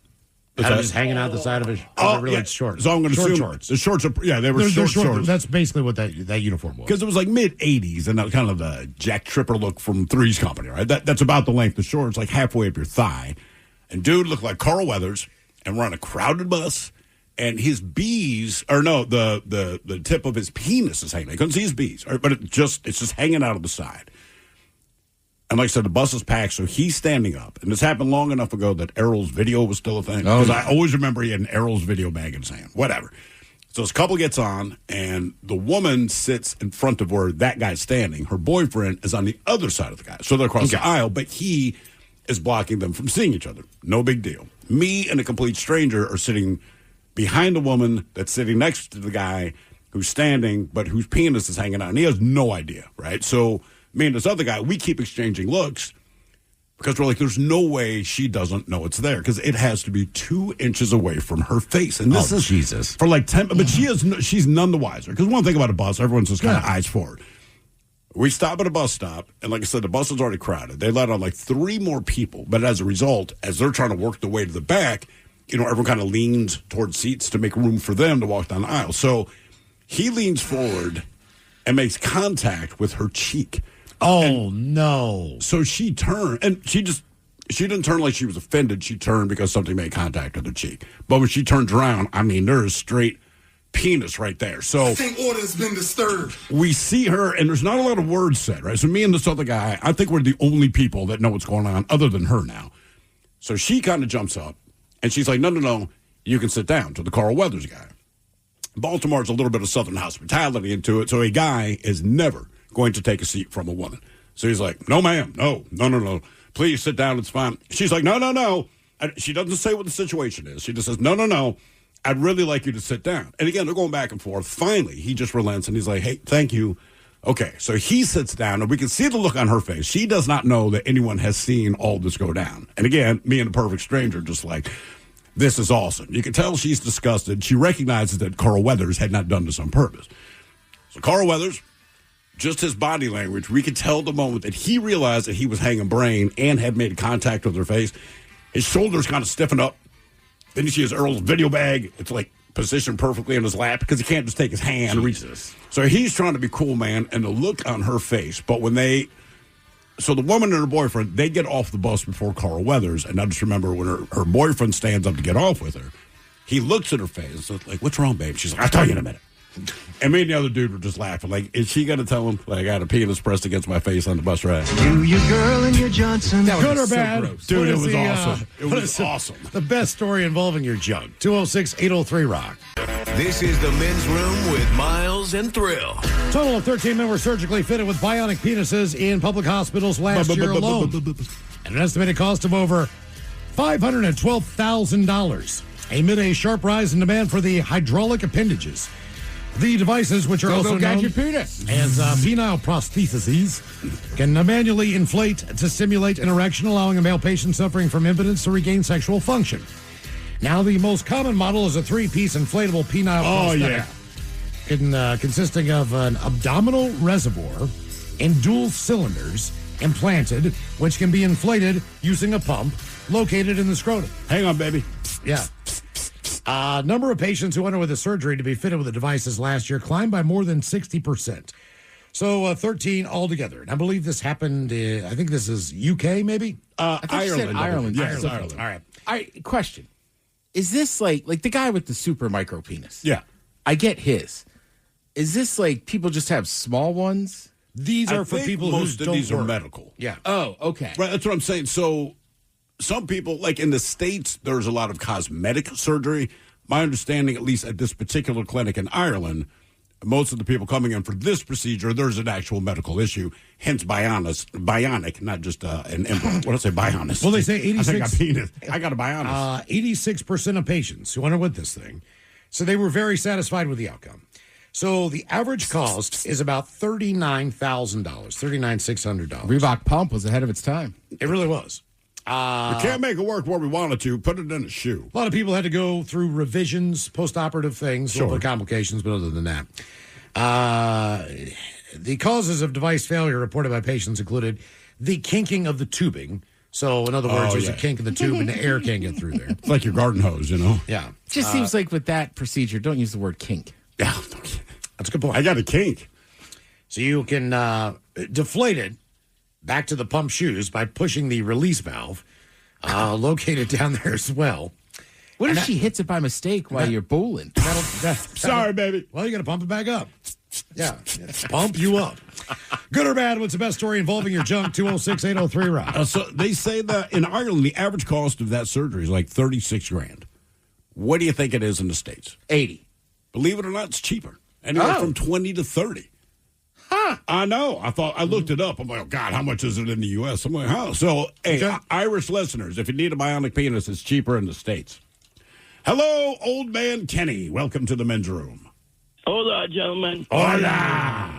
Had him just hanging out the side of his. It's short. So I'm going to assume shorts. The shorts are they were short shorts. That's basically what that uniform was. Because it was like mid '80s and that kind of the Jack Tripper look from Three's Company, right? That's about the length of shorts, like halfway up your thigh. And dude looked like Carl Weathers, and we're on a crowded bus, and his bees, or no, the tip of his penis is hanging. I couldn't see his bees, but it's just hanging out of the side. And like I said, the bus is packed, so he's standing up. And this happened long enough ago that Errol's video was still a thing. Because I always remember he had an Errol's video bag in his hand. Whatever. So this couple gets on, and the woman sits in front of where that guy's standing. Her boyfriend is on the other side of the guy. So they're across the aisle, but he is blocking them from seeing each other. No big deal. Me and a complete stranger are sitting behind a woman that's sitting next to the guy who's standing, but whose penis is hanging out. And he has no idea, right? So me and this other guy, we keep exchanging looks because we're like, there's no way she doesn't know it's there because it has to be 2 inches away from her face. And this is Jesus for like 10, but she's none the wiser. Because one thing about a bus, everyone's just kind of eyes forward. We stop at a bus stop, and like I said, the bus is already crowded. They let on like 3 more people, but as a result, as they're trying to work their way to the back, everyone kind of leans towards seats to make room for them to walk down the aisle. So he leans forward and makes contact with her cheek. Oh, no. So she turned, and she didn't turn like she was offended. She turned because something made contact with her cheek. But when she turns around, there is straight penis right there. So I think order has been disturbed. We see her, and there's not a lot of words said, right? So me and this other guy, I think we're the only people that know what's going on other than her now. So she kind of jumps up, and she's like, no, you can sit down, to the Carl Weathers guy. Baltimore's a little bit of Southern hospitality into it, so a guy is never going to take a seat from a woman. So he's like, no, ma'am, no. Please sit down, it's fine. She's like, no. She doesn't say what the situation is. She just says, no. I'd really like you to sit down. And again, they're going back and forth. Finally, he just relents, and he's like, hey, thank you. Okay, so he sits down, and we can see the look on her face. She does not know that anyone has seen all this go down. And again, me and a perfect stranger just like, this is awesome. You can tell she's disgusted. She recognizes that Carl Weathers had not done this on purpose. So Carl Weathers, just his body language, we could tell the moment that he realized that he was hanging brain and had made contact with her face. His shoulders kind of stiffened up. Then you see his Earl's video bag. It's like positioned perfectly in his lap because he can't just take his hand. Jesus. So he's trying to be cool, man, and the look on her face. But so the woman and her boyfriend, they get off the bus before Carl Weathers. And I just remember when her boyfriend stands up to get off with her, he looks at her face. It's like, what's wrong, babe? She's like, I'll tell you in a minute. And me and the other dude were just laughing. Like, is she going to tell him, like, I got a penis pressed against my face on the bus ride? You girl and your Johnson. Good or bad? Dude, it was awesome. It was awesome. The best story involving your junk. 206-803-ROCK. This is the Men's Room with Miles and Thrill. Total of 13 men were surgically fitted with bionic penises in public hospitals last year alone. At an estimated cost of over $512,000. Amid a sharp rise in demand for the hydraulic appendages. The devices, which are also known as penile prostheses, can manually inflate to stimulate an erection, allowing a male patient suffering from impotence to regain sexual function. Now, the most common model is a 3-piece inflatable penile prosthetic. Consisting of an abdominal reservoir and dual cylinders implanted, which can be inflated using a pump located in the scrotum. Hang on, baby. Yeah. Number of patients who underwent the surgery to be fitted with the devices last year climbed by more than 60%. So 13 altogether. And I believe this happened, I think this is UK, maybe? Ireland. Yes, Ireland. All right. Question. Is this like the guy with the super micro penis? Yeah. I get his. Is this like people just have small ones? These are for people who most of these are medical. Yeah. Oh, okay. Right, that's what I'm saying. So some people, like in the States, there's a lot of cosmetic surgery. My understanding, at least at this particular clinic in Ireland, most of the people coming in for this procedure, there's an actual medical issue, hence bionic, not just an implant. What did I say, bionic? Well, they say 86. I got a bionic. 86% of patients who underwent this thing, so they were very satisfied with the outcome. So the average cost is about $39,000, $39,600. Reebok pump was ahead of its time. It really was. We can't make it work where we wanted to. Put it in a shoe. A lot of people had to go through revisions, post-operative things, a little bit of complications, but other than that. The causes of device failure reported by patients included the kinking of the tubing, So, in other words, Oh, there's a yeah. kink in the tube and the air can't get through there. It's like your garden hose, you know? Yeah. It just seems like with that procedure, don't use the word kink. Yeah. That's a good point. I got a kink. So you can deflate it back to the pump shoes by pushing the release valve located down there as well. What if she hits it by mistake while you're bowling? Sorry, baby. Well, you got to pump it back up. Yeah. Pump you up. Good or bad, what's the best story involving your junk? 206-803-ROCK. So they say that in Ireland, the average cost of that surgery is like 36 grand. What do you think it is in the States? 80. Believe it or not, it's cheaper. Anywhere from 20 to 30. Huh. I know. I looked it up. I'm like, oh, God, how much is it in the U.S.? I'm like, how? So, hey, Okay. Irish listeners, if you need a bionic penis, it's cheaper in the States. Hello, old man Kenny. Welcome to the men's room. Hola, gentlemen. Hola.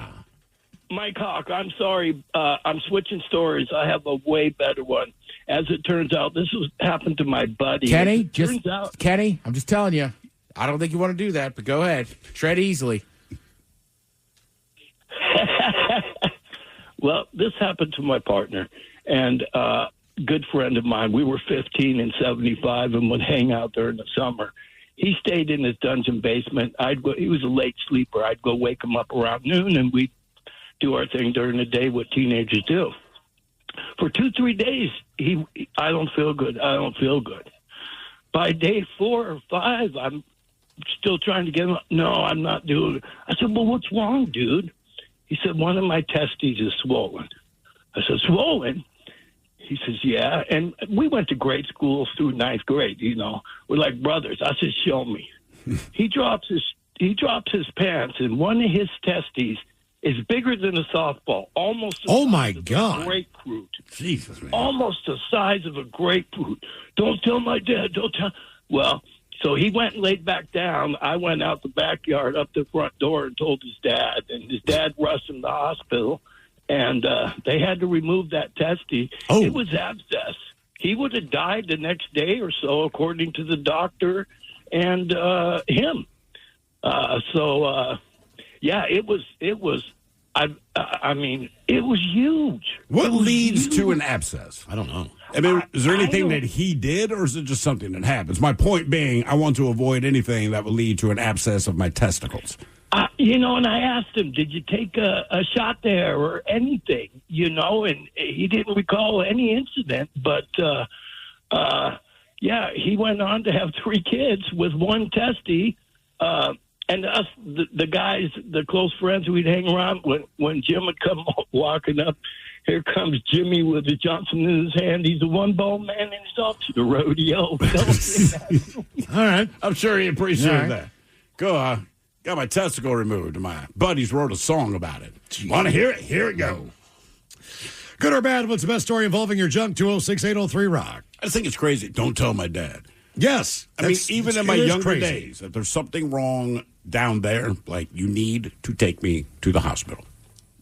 Mike Hawk, I'm sorry. I'm switching stories. I have a way better one. As it turns out, this happened to my buddy. Kenny, Turns out, Kenny, I'm just telling you. I don't think you want to do that, but go ahead. Tread easily. well, this happened to my partner and good friend of mine. We were 15 and 75 and would hang out there in the summer. He stayed in his dungeon basement. He was a late sleeper. I'd go wake him up around noon, and we'd do our thing during the day, what teenagers do. For 2-3 days, I don't feel good. I don't feel good. By day 4 or 5, I'm still trying to get him. No, I'm not doing it. I said, well, what's wrong, dude? He said, one of my testes is swollen. I said, swollen? He says, yeah. And we went to grade schools through 9th grade, you know. We're like brothers. I said, show me. He drops his pants, and one of his testes is bigger than a softball, almost the size of a grapefruit. Jesus, man. Almost the size of a grapefruit. Don't tell my dad. Don't tell. Well, so he went and laid back down. I went out the backyard, up the front door, and told his dad. And his dad rushed him to the hospital, and they had to remove that testy. Oh. It was abscess. He would have died the next day or so, according to the doctor and him. Yeah, it was. I mean, it was huge. What leads to an abscess? I don't know. I mean, is there anything that he did, or is it just something that happens? My point being, I want to avoid anything that would lead to an abscess of my testicles. And I asked him, did you take a shot there or anything? And he didn't recall any incident. But, yeah, he went on to have 3 kids with one testy. And us, the guys, the close friends we'd hang around, when Jim would come walking up, here comes Jimmy with a Johnson in his hand. He's a one-ball man and he's off to the rodeo. All right. I'm sure he appreciated that. Got my testicle removed, and my buddies wrote a song about it. Want to hear it? Here it goes. Good or bad, what's the best story involving your junk? 206-803-ROCK. I just think it's crazy. Don't tell my dad. Yes. I mean, even in my younger days, if there's something wrong down there, like, you need to take me to the hospital.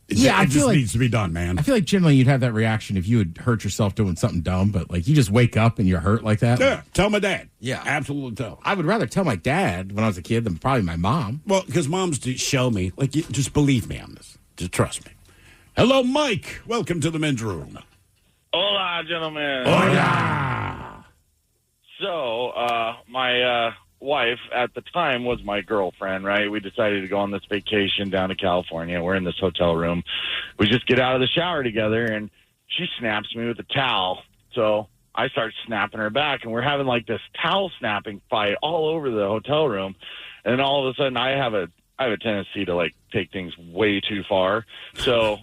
It just needs to be done, man. I feel like generally you'd have that reaction if you had hurt yourself doing something dumb, but like you just wake up and you're hurt like that. Yeah, tell my dad. Yeah. Absolutely tell. I would rather tell my dad when I was a kid than probably my mom. Well, because moms do show me, like, just believe me on this. Just trust me. Hello, Mike. Welcome to the men's room. Hola, gentlemen. Hola. So, my wife at the time was my girlfriend, right? We decided to go on this vacation down to California. We're in this hotel room. We just get out of the shower together, and she snaps me with a towel. So I start snapping her back, and we're having like this towel snapping fight all over the hotel room. And then all of a sudden, I have a tendency to like take things way too far. So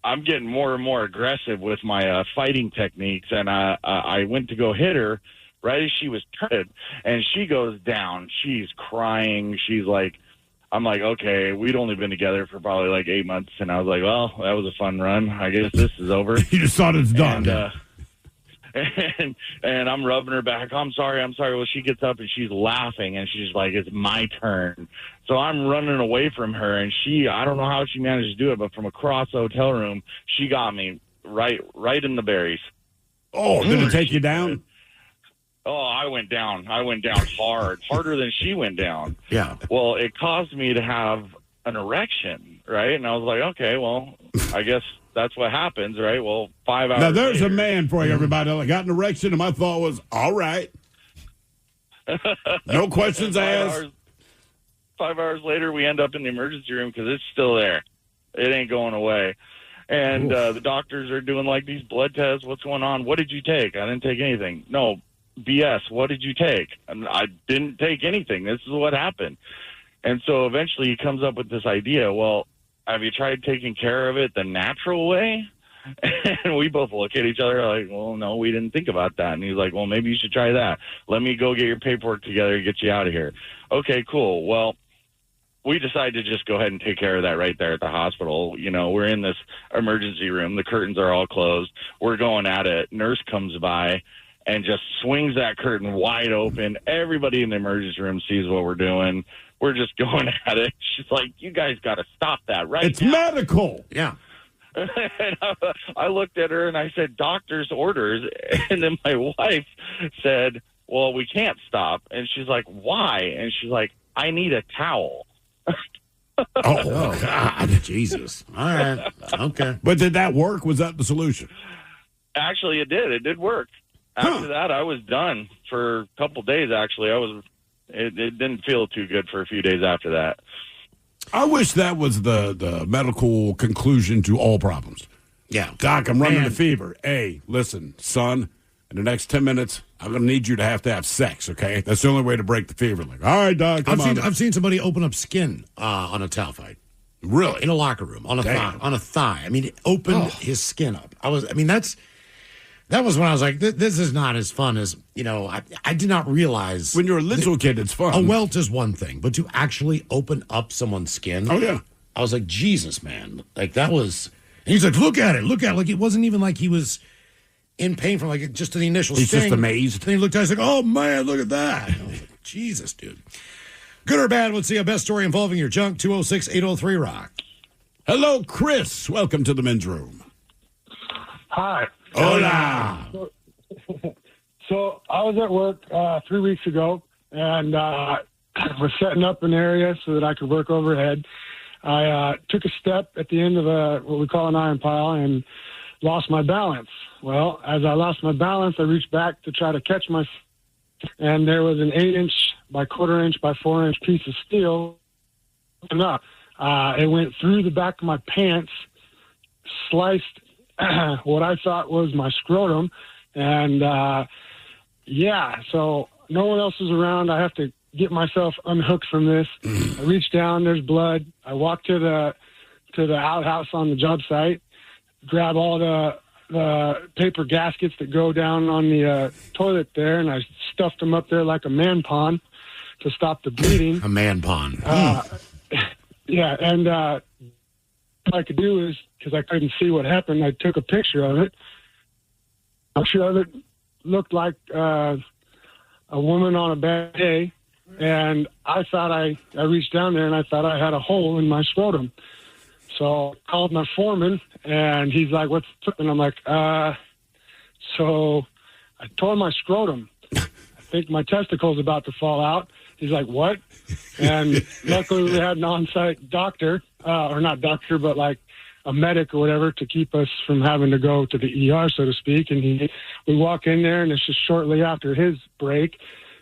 I'm getting more and more aggressive with my fighting techniques, and I went to go hit her right as she was turned, and she goes down. She's crying. She's like, I'm like, okay, we'd only been together for probably like 8 months, and I was like, well, that was a fun run. I guess this is over. You just thought it's done. And I'm rubbing her back. I'm sorry. Well, she gets up and she's laughing, and she's like, it's my turn. So I'm running away from her, and I don't know how she managed to do it, but from across the hotel room, she got me right in the berries. Oh, did it take you down? Oh, I went down hard, harder than she went down. Yeah. Well, it caused me to have an erection. right? And I was like, okay, well, I guess that's what happens, right? Well, 5 hours Now, there's later, a man for you, everybody. I got an erection, and my thought was, all right. No questions asked. 5 hours later, we end up in the emergency room because it's still there. It ain't going away. And the doctors are doing like these blood tests. What's going on? What did you take? I didn't take anything. No, BS. What did you take? And I didn't take anything. This is what happened. And so eventually he comes up with this idea. Well, have you tried taking care of it the natural way? And we both look at each other like, well, no, we didn't think about that. And he's like, well, maybe you should try that. Let me go get your paperwork together and get you out of here. Okay, cool. Well, we decided to just go ahead and take care of that right there at the hospital. You know, we're in this emergency room. The curtains are all closed. We're going at it. Nurse comes by and just swings that curtain wide open. Everybody in the emergency room sees what we're doing. We're just going at it. She's like, you guys got to stop that right It's now. medical. Yeah. And I looked at her and I said, doctor's orders. And then my wife said, well, we can't stop. And she's like, why? And she's like, I need a towel. Oh, God. Jesus. All right. Okay. But did that work? Was that the solution? Actually, it did. It did work. After that, I was done for a couple days, actually. It didn't feel too good for a few days after that. I wish that was the medical conclusion to all problems. Yeah. Doc, I'm running a fever. Hey, listen, son, in the next 10 minutes, I'm going to need you to have sex, okay? That's the only way to break the fever. Like, all right, Doc, come on. I've seen somebody open up skin on a towel fight. Really? In a locker room, on a thigh. I mean, it opened his skin up. That was when I was like, this is not as fun as, I did not realize. When you're a little kid, it's fun. A welt is one thing, but to actually open up someone's skin. Oh, yeah. I was like, Jesus, man. Like, that was. And he's like, look at it. Like, it wasn't even like he was in pain from, like, just the initial He's sting. just amazed. Then he looked at us like, oh, man, look at that. I was like, Jesus, dude. Good or bad, let's see a best story involving your junk. 206-803-ROCK. Hello, Chris. Welcome to the men's room. Hi. Hola. So I was at work 3 weeks ago and was setting up an area so that I could work overhead. I took a step at the end of what we call an iron pile and lost my balance. Well, as I lost my balance, I reached back to try to catch myself, and there was an 8-inch by quarter-inch by 4-inch piece of steel. It went through the back of my pants, sliced what I thought was my scrotum, and so no one else was around. I have to get myself unhooked from this. I reach down, there's blood. I walk to the outhouse on the job site, grab all the paper gaskets that go down on the toilet there, and I stuffed them up there like a man pond to stop the bleeding. A man pond. Yeah, and what I could do is, because I couldn't see what happened, I took a picture of it. A picture of it looked like a woman on a bad day, and I thought I reached down there and I thought I had a hole in my scrotum. So I called my foreman, and he's like, what's up? And I'm like, so I tore my scrotum. I think my testicle's about to fall out. He's like, what? And luckily we had an on-site doctor, or not doctor, but like a medic or whatever, to keep us from having to go to the ER, so to speak. And we walk in there, and it's just shortly after his break.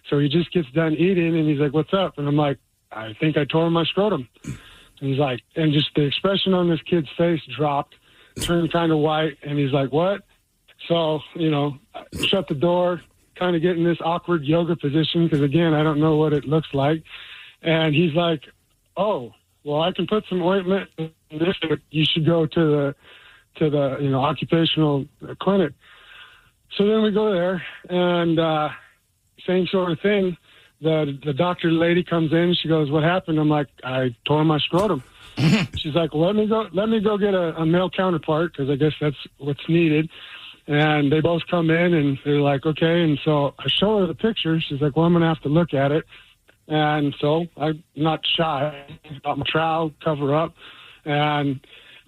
So he just gets done eating, and he's like, what's up? And I'm like, I think I tore my scrotum. And he's like, and just the expression on this kid's face dropped, turned kind of white, and he's like, what? So, shut the door, kind of get in this awkward yoga position, because, again, I don't know what it looks like. And he's like, oh, well, I can put some ointment in this, but you should go to the occupational clinic. So then we go there, and same sort of thing. The doctor lady comes in. She goes, what happened? I'm like, I tore my scrotum. She's like, well, let me go get a male counterpart, because I guess that's what's needed. And they both come in, and they're like, okay. And so I show her the picture. She's like, well, I'm going to have to look at it. And so I'm not shy. Got my trowel, cover up, and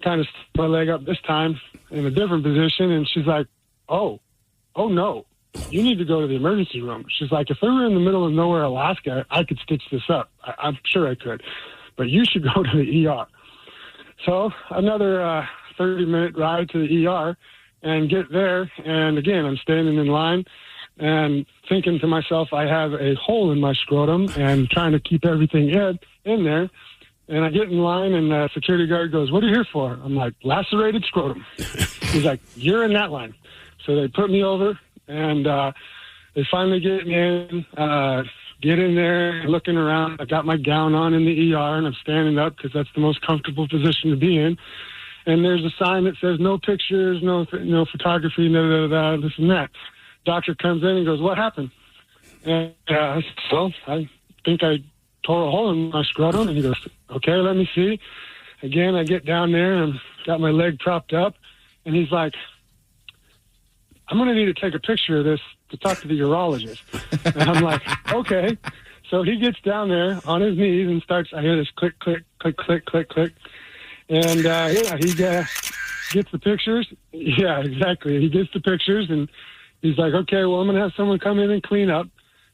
kind of stick my leg up this time in a different position. And she's like, oh no, you need to go to the emergency room. She's like, if we were in the middle of nowhere, Alaska, I could stitch this up. I'm sure I could. But you should go to the ER. So another 30-minute ride to the ER and get there. And again, I'm standing in line and thinking to myself, I have a hole in my scrotum and trying to keep everything in there. And I get in line and the security guard goes, "What are you here for?" I'm like, "Lacerated scrotum." He's like, "You're in that line." So they put me over and they finally get me in, get in there, looking around. I got my gown on in the ER and I'm standing up because that's the most comfortable position to be in. And there's a sign that says no pictures, no photography, this and that. Doctor comes in and goes, "What happened?" And so I think I tore a hole in my scrotum. And he goes, "Okay, let me see." Again, I get down there and got my leg propped up. And he's like, "I'm going to need to take a picture of this to talk to the urologist." And I'm like, "Okay." So he gets down there on his knees and starts, I hear this click, click, click, click, click, click. And, he gets the pictures. Yeah, exactly. He gets the pictures and he's like, "Okay, well, I'm going to have someone come in and clean up."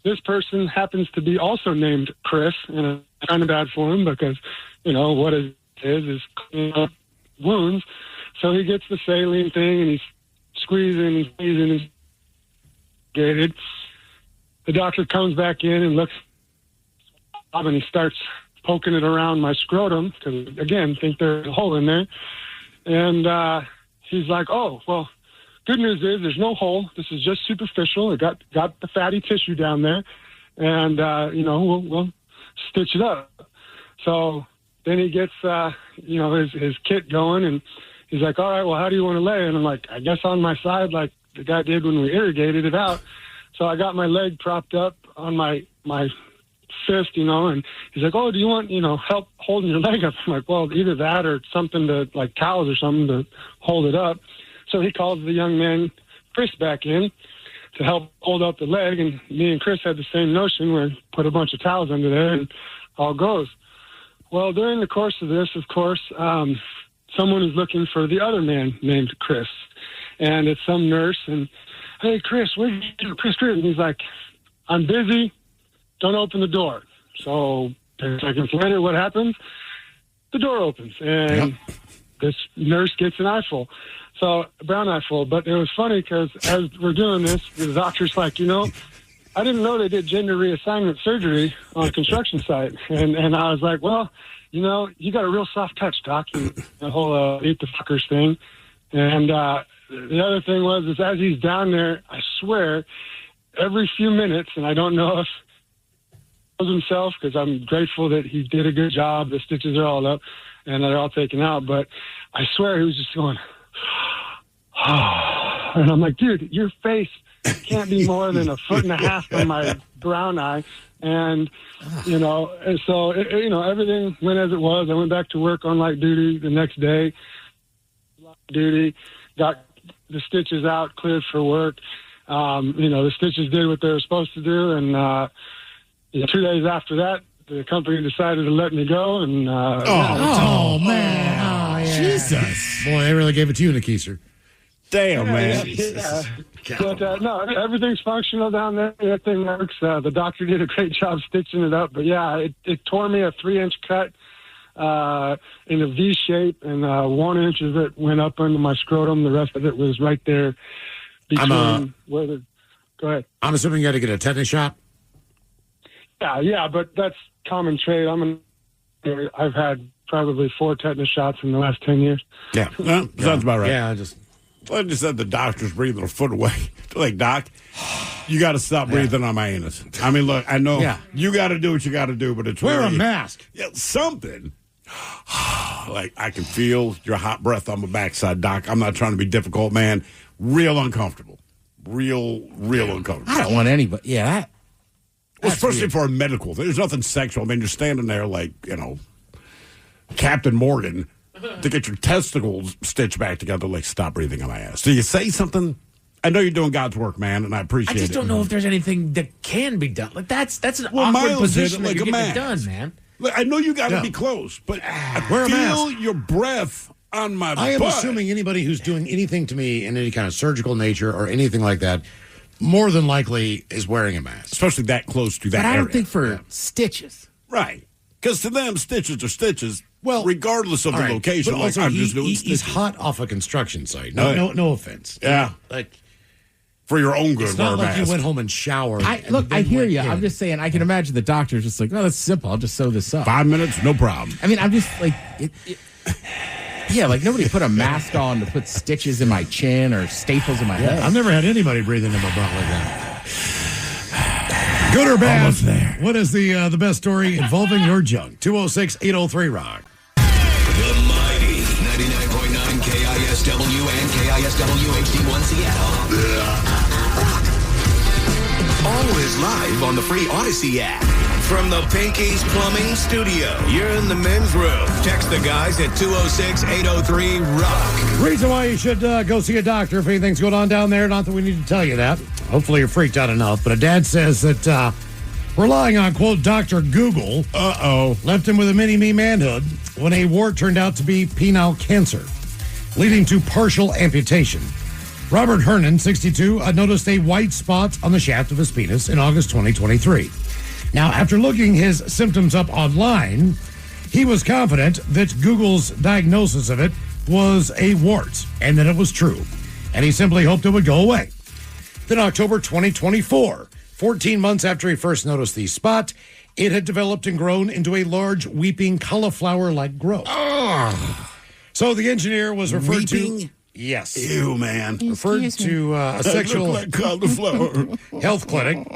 This person happens to be also named Chris, and I'm kind of bad for him because, what it is cleaning up wounds. So he gets the saline thing and he's squeezing and squeezing and gated. The doctor comes back in and looks and he starts poking it around my scrotum because, again, think there's a hole in there. And he's like, "Oh, well, good news is there's no hole. This is just superficial. It got the fatty tissue down there, and we'll stitch it up." So then he gets his kit going, and he's like, "All right, well, how do you want to lay?" And I'm like, "I guess on my side, like the guy did when we irrigated it out." So I got my leg propped up on my fist, and he's like, "Oh, do you want help holding your leg up?" I'm like, "Well, either that or something to like towels or something to hold it up." So he calls the young man, Chris, back in to help hold up the leg. And me and Chris had the same notion where put a bunch of towels under there and all goes. Well, during the course of this, of course, someone is looking for the other man named Chris. And it's some nurse. And, "Hey, Chris, where'd you do Chris?" And he's like, "I'm busy. Don't open the door." So 10 seconds later, what happens? The door opens. And this nurse gets an eyeful. So, a brown eyeful. But it was funny because as we're doing this, the doctor's like, "I didn't know they did gender reassignment surgery on a construction site." And I was like, "Well, you got a real soft touch, Doc." And the whole eat the fuckers thing. And the other thing is as he's down there, I swear, every few minutes, and I don't know if he knows himself because I'm grateful that he did a good job. The stitches are all up and they're all taken out. But I swear he was just going, and I'm like, "Dude, your face can't be more than a foot and a half from my brown eye." And, and so, everything went as it was. I went back to work on light duty the next day. Got the stitches out, cleared for work. The stitches did what they were supposed to do. And 2 days after that, the company decided to let me go. And man. Oh, yeah. Jesus. Boy, they really gave it to you, Nikeiser. Damn, man. Yeah. But, no, everything's functional down there. Everything works. The doctor did a great job stitching it up. But, yeah, it tore me a 3-inch cut in a V shape, and 1 inch of it went up under my scrotum. The rest of it was right there between where the... Go ahead. I'm assuming you had to get a tetanus shot? Yeah, but that's common trade. I've had probably 4 tetanus shots in the last 10 years. Yeah, well, sounds about right. Yeah, I just said the doctor's breathing a foot away. Like, "Doc, you got to stop breathing on my anus." I mean, look, I know you got to do what you got to do, but it's wear really, a mask. Yeah, something. Like, I can feel your hot breath on my backside, Doc. I'm not trying to be difficult, man. Real uncomfortable. Real uncomfortable. I don't want anybody. Yeah, well, especially weird. For a medical. There's nothing sexual. I mean, you're standing there like, Captain Morgan to get your testicles stitched back together. Like, "Stop breathing on my ass." Do you say something? I know you're doing God's work, man, and I appreciate it. I just don't know if there's anything that can be done. Like, that's an awkward position like that a get done, man. Look, I know you got to be close, but I feel your breath on my butt. I am assuming anybody who's doing anything to me in any kind of surgical nature or anything like that more than likely is wearing a mask. Especially that close to that but I area. don't think for stitches. Right. Because to them, stitches are stitches, Well, regardless of the all right, location. but Like, also I'm he- just doing he's stitches. hot off a construction site. No offense. Yeah. Like, for your own good, it's not wear a like you mask. went home and showered. I hear you. I'm just saying, I can imagine the doctor's just like, oh, that's simple. I'll just sew this up. 5 minutes, no problem. I mean, I'm just like, yeah, like nobody put a mask on to put stitches in my chin or staples in my head. I've never had anybody breathe into my butt like that. Good or bad? Almost there. What is the best story involving your junk? 206-803-ROCK. The mighty 99.9 KISW and KISW HD1 Seattle. Always live on the free Odyssey app. From the Pinky's Plumbing Studio, you're in the men's room. Text the guys at 206-803-ROCK. Reason why you should go see a doctor if anything's going on down there. Not that we need to tell you that. Hopefully you're freaked out enough. But a dad says that relying on, quote, Dr. Google, left him with a mini-me manhood when a wart turned out to be penile cancer, leading to partial amputation. Robert Hernan, 62, noticed a white spot on the shaft of his penis in August 2023. Now, after looking his symptoms up online, he was confident that Google's diagnosis of it was a wart and that it was true, and he simply hoped it would go away. Then October 2024, 14 months after he first noticed the spot, it had developed and grown into a large weeping cauliflower-like growth. So the engineer was referred to... Yes. Ew, man. Referred to a sexual look like cauliflower. health clinic.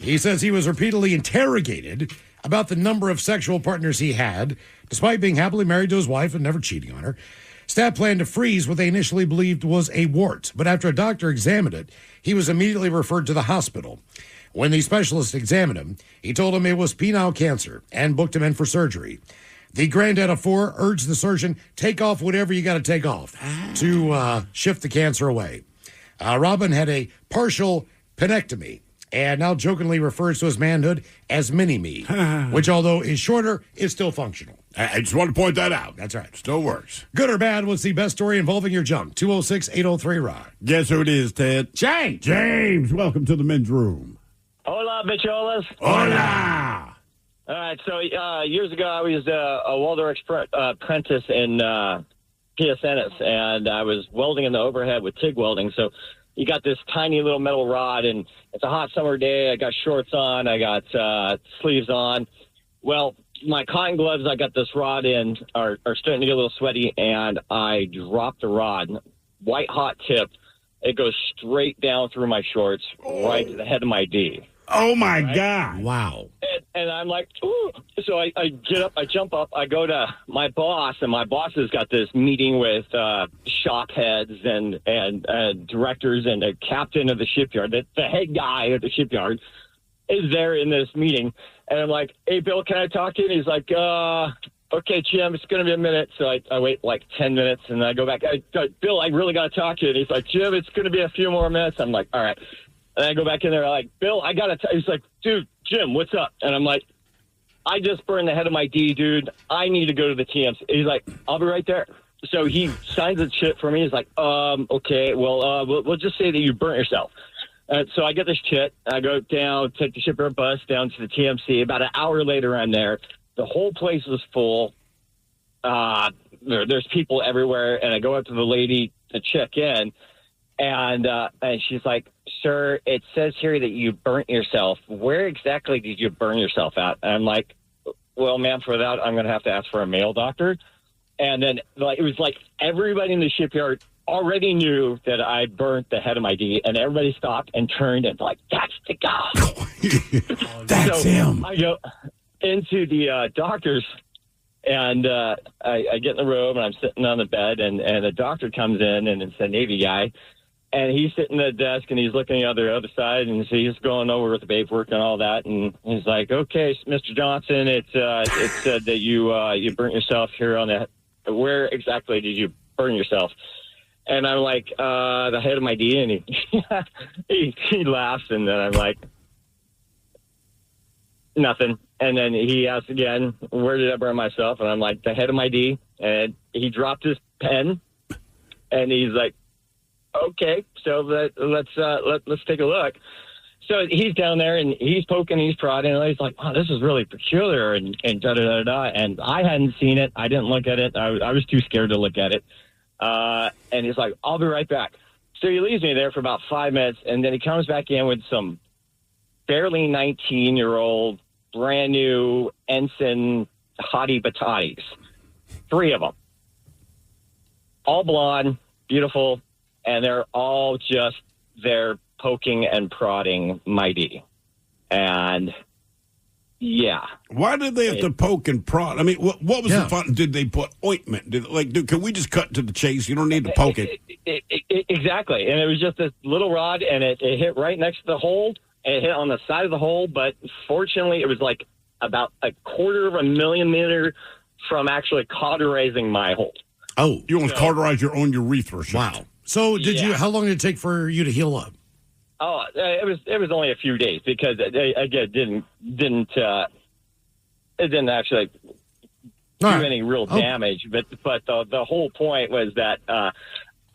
He says he was repeatedly interrogated about the number of sexual partners he had, despite being happily married to his wife and never cheating on her. Staff planned to freeze what they initially believed was a wart, but after a doctor examined it, he was immediately referred to the hospital. When the specialist examined him, he told him it was penile cancer and booked him in for surgery. The granddad of four urged the surgeon, take off whatever you got to take off to shift the cancer away. Robin had a partial penectomy and now jokingly refers to his manhood as mini-me, which, although is shorter, is still functional. I just want to point that out. That's right. Still works. Good or bad, what's the best story involving your junk? 206-803-ROCK. Guess who it is, Ted? James! James, welcome to the men's room. Hola, bicholas. Hola! All right, so years ago I was a welder apprentice in PSNS, and I was welding in the overhead with TIG welding. So you got this tiny little metal rod, and it's a hot summer day. I got shorts on. I got sleeves on. Well, my cotton gloves I got this rod in are starting to get a little sweaty, and I dropped the rod. White hot tip. It goes straight down through my shorts, right to the head of my D. Oh, my God. Wow. And I'm like, ooh. So I get up, I jump up, I go to my boss, and my boss has got this meeting with shop heads and directors and the captain of the shipyard. The head guy at the shipyard is there in this meeting. And I'm like, hey, Bill, can I talk to you? And he's like, okay, Jim, it's going to be a minute. So I wait like 10 minutes, and I go back. Bill, I really got to talk to you. And he's like, Jim, it's going to be a few more minutes. I'm like, all right. And I go back in there, I'm like, Bill, I got to he's like, dude, Jim, what's up? And I'm like, I just burned the head of my D, dude. I need to go to the TMC. He's like, I'll be right there. So he signs the shit for me. He's like, okay, well, we'll just say that you burnt yourself. So I get this shit. I go down, take the shipyard bus down to the TMC. About an hour later, I'm there. The whole place was full. There's people everywhere. And I go up to the lady to check in. And she's like, sir, it says here that you burnt yourself. Where exactly did you burn yourself at? And I'm like, well, ma'am, for that, I'm going to have to ask for a male doctor. And then it was like everybody in the shipyard already knew that I burnt the head of my D, and everybody stopped and turned and like, that's the guy. That's him. I go into the doctor's, and I get in the room, and I'm sitting on the bed, and the doctor comes in, and it's a Navy guy. And he's sitting at the desk, and he's looking at the other side, and so he's going over with the paperwork and all that. And he's like, "Okay, Mr. Johnson, it said that you burnt yourself here on the. Where exactly did you burn yourself?" And I'm like, "The head of my D." And he laughs, and then I'm like, "Nothing." And then he asks again, "Where did I burn myself?" And I'm like, "The head of my D." And he dropped his pen, and he's like, okay, so let's take a look. So he's down there and he's poking, he's prodding, and he's like, "Oh, this is really peculiar," and da da da da. And I hadn't seen it. I didn't look at it. I was too scared to look at it. And he's like, "I'll be right back." So he leaves me there for about 5 minutes, and then he comes back in with some barely 19-year-old, brand new ensign hottie batatis. 3 of them. All blonde, beautiful, and they're all just there poking and prodding mighty. And, yeah. Why did they have to poke and prod? I mean, what was the fun? Did they put ointment? Can we just cut to the chase? You don't need to poke it. Exactly. And it was just this little rod, and it hit right next to the hole. It hit on the side of the hole, but fortunately it was like about a quarter of a millimeter from actually cauterizing my hole. Oh, you almost cauterize your own urethra. Wow. So how long did it take for you to heal up? Oh, it was only a few days because it didn't actually do any real damage. But the whole point was that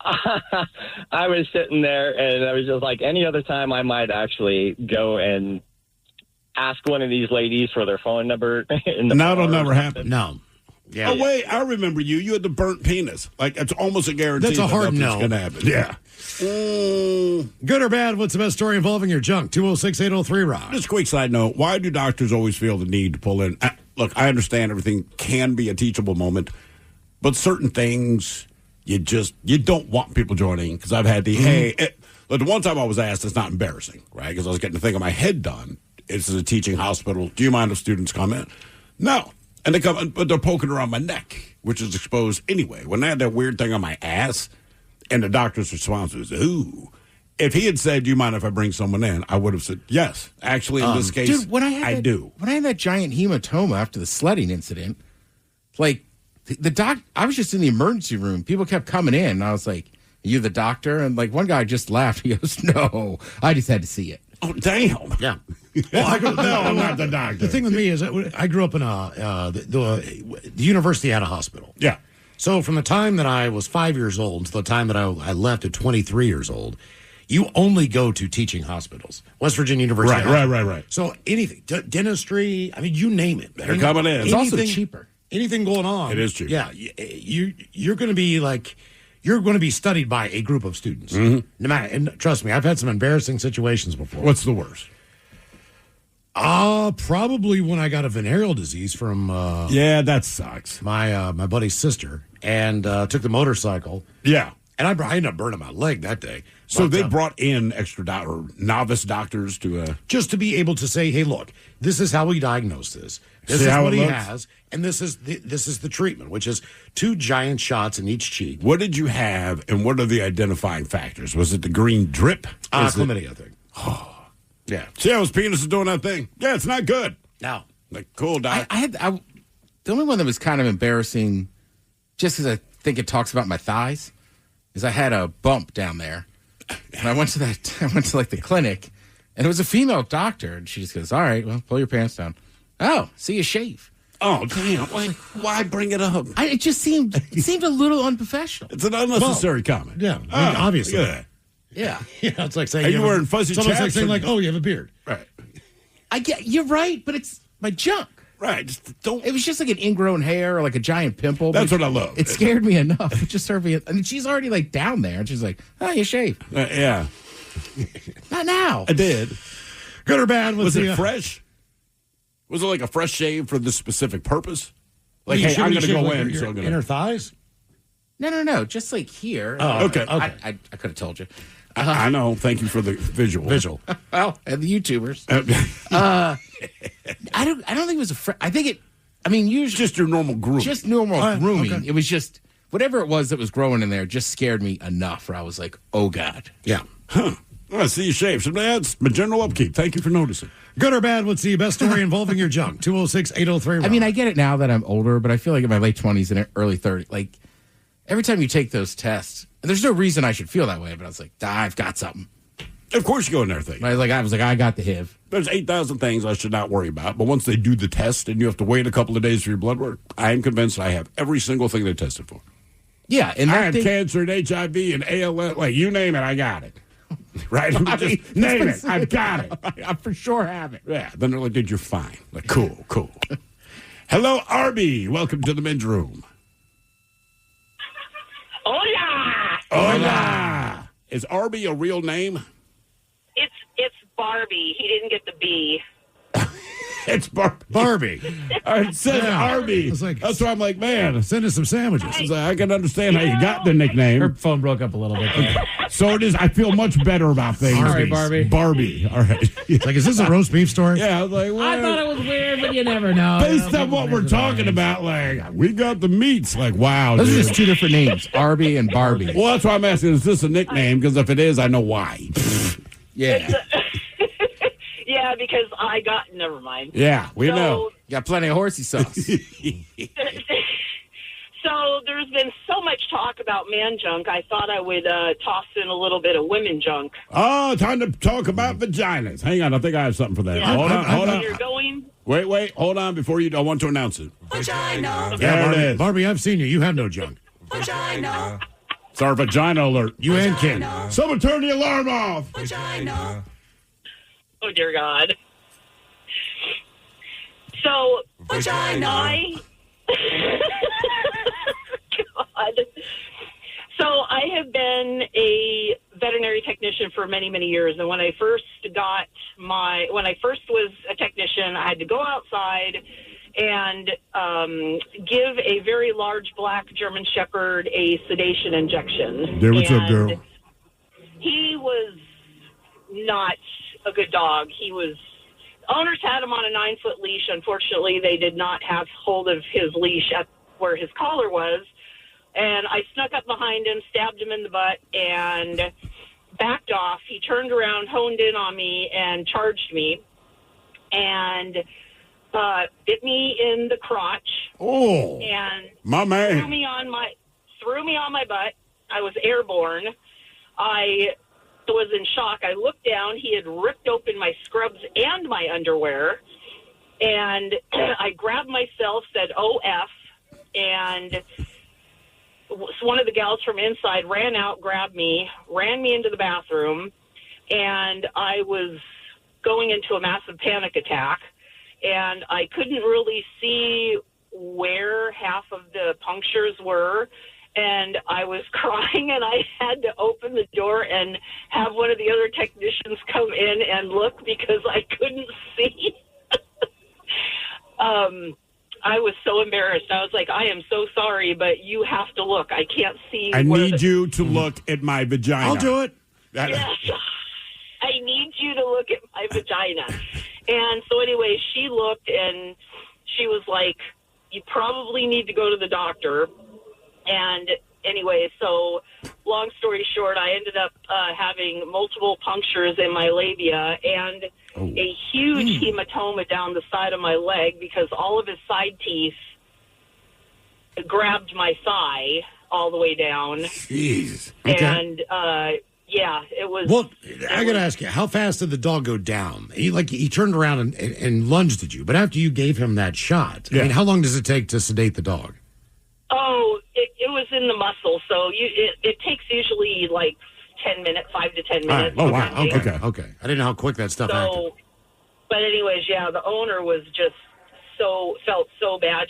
I was sitting there and I was just like, any other time I might actually go and ask one of these ladies for their phone number. That'll never happen. No. Yeah. Oh, wait, I remember you. You had the burnt penis. Like, it's almost a guarantee. That's a hard no. Going to happen. Yeah. Good or bad, what's the best story involving your junk? 206-803-ROCK. Just a quick side note. Why do doctors always feel the need to pull in? Look, I understand everything can be a teachable moment, but certain things you don't want people joining. Because I've had the one time I was asked, it's not embarrassing, right? Because I was getting the thing on my head done. This is a teaching hospital. Do you mind if students come in? No. And they come, but they're poking around my neck, which is exposed anyway. When I had that weird thing on my ass, and the doctor's response was, "Ooh." If he had said, "Do you mind if I bring someone in?" I would have said, "Yes." Actually, in this case, dude, I do. When I had that giant hematoma after the sledding incident, like I was just in the emergency room. People kept coming in, and I was like, "Are you the doctor?" And like one guy just laughed. He goes, "No, I just had to see it." Oh, damn. Yeah. Well, I'm not the doctor. The thing with me is that I grew up in the university had a hospital. Yeah. So from the time that I was 5 years old to the time that I left at 23 years old, you only go to teaching hospitals. West Virginia University. Right. So anything, dentistry, I mean, you name it. They're coming in. It's also cheaper. Anything going on. It is cheaper. Yeah. You're going to be like... You're going to be studied by a group of students. Mm-hmm. No matter, and trust me, I've had some embarrassing situations before. What's the worst? Probably when I got a venereal disease from yeah, that sucks. My buddy's sister, and took the motorcycle. Yeah, and I ended up burning my leg that day. So they brought in extra novice doctors to just to be able to say, "Hey, look, this is how we diagnose this. This is what he has, and this is the treatment, which is 2 giant shots in each cheek." What did you have, and what are the identifying factors? Was it the green drip? Chlamydia, I think. Oh, yeah. See how his penis is doing that thing? Yeah, it's not good. No. Like, cool, doc. The only one that was kind of embarrassing, just because I think it talks about my thighs, is I had a bump down there. And I went to the clinic, and it was a female doctor, and she just goes, "All right, well, pull your pants down." Oh, see you shave. Oh, damn. Why bring it up? It just seemed a little unprofessional. It's an unnecessary comment. Yeah, obviously. Yeah. It's like saying, are you wearing fuzzy chaps? Someone's like saying, like, "Oh, you have a beard." Right. You're right, but it's my junk. Right. Just don't. It was just like an ingrown hair or like a giant pimple. That's what I love. It scared me enough. It just served me. And she's already like down there, and she's like, "Oh, you shave." Yeah. Not now. I did. Good or bad? Was it fresh? Was it like a fresh shave for this specific purpose? Like, hey, I'm going to go in. Your inner thighs? No. Just like here. Oh, okay. I could have told you. I know. Thank you for the visual. Well, and the YouTubers. I don't think it was I think it. I mean, usually just your normal grooming. Just normal grooming. Okay. It was just whatever it was that was growing in there. Just scared me enough. Where I was like, "Oh God." Yeah. Huh. I see you shave. So that's my general upkeep. Thank you for noticing. Good or bad? What's the best story involving your junk? 206-803. I mean, I get it now that I'm older, but I feel like in my late 20s and early 30s, like every time you take those tests, and there's no reason I should feel that way, but I was like, I've got something. Of course you go in there thinking. I was like, I got the HIV. There's 8,000 things I should not worry about, but once they do the test and you have to wait a couple of days for your blood work, I am convinced I have every single thing they tested for. Yeah, and I have cancer and HIV and ALS, like you name it, I got it. right? Just name it. I've got it. I for sure have it. Yeah. Then they're like, dude, you're fine. Like, cool. Hello, Arby. Welcome to the men's room. Hola! Hola. Is Arby a real name? It's Barbie. He didn't get the B. It's Barbie. It says Arby. That's why I'm like, man, send us some sandwiches. I can understand how you got the nickname. Her phone broke up a little bit there. So it is. I feel much better about things. Sorry, Barbie. Barbie. All right. It's like, is this a roast beef story? Yeah, I was like, well, I thought it was weird, but you never know. based on what we're talking about, like, we got the meats. Like, wow. Those are dude. just two different names, Arby and Barbie. Well, that's why I'm asking, is this a nickname? Because if it is, I know why. Yeah. Yeah, because I got, never mind. Yeah, we So- know. You got plenty of horsey sauce. So there's been so much talk about man junk, I thought I would toss in a little bit of women junk. Oh, time to talk about vaginas. Hang on, I think I have something for that. Yeah. Hold on. You're going... Wait, hold on before you. I want to announce it. Vagina. There Barbie, it is. Barbie, I've seen you. You have no junk. Vagina. It's our vagina alert. You and Ken. Someone turn the alarm off. Vagina. Oh, dear God. So, Vagina. God. So I have been a veterinary technician for many, many years. And when I first was a technician, I had to go outside and give a very large black German Shepherd a sedation injection. There, what's up, And girl? He was not a good dog. Owners had him on a 9-foot leash. Unfortunately, they did not have hold of his leash at where his collar was. And I snuck up behind him, stabbed him in the butt, and backed off. He turned around, honed in on me, and charged me, and bit me in the crotch. Oh, and my man. threw me on my butt. I was airborne. I was in shock. I looked down. He had ripped open my scrubs and my underwear, and I grabbed myself, said "OF," and one of the gals from inside ran out, grabbed me, ran me into the bathroom, and I was going into a massive panic attack, and I couldn't really see where half of the punctures were, and I was crying, and I had to open the door and have one of the other technicians come in and look because I couldn't see. I was so embarrassed. I was like, I am so sorry, but you have to look. I can't see. I need you to look at my vagina. I'll do it. Yes. I need you to look at my vagina. And so anyway, she looked and she was like, you probably need to go to the doctor. And anyway, so long story short, I ended up having multiple punctures in my labia and a huge hematoma down the side of my leg because all of his side teeth grabbed my thigh all the way down. Jeez. Okay. And, yeah, it was... Well, I got to ask you, how fast did the dog go down? He turned around and lunged at you, but after you gave him that shot, I mean, how long does it take to sedate the dog? Oh, it was in the muscle, so it takes usually like 10 minutes, 5 to 10 minutes. Oh, wow. Okay. I didn't know how quick that stuff acted. So, but anyways, yeah, the owner was just felt so bad.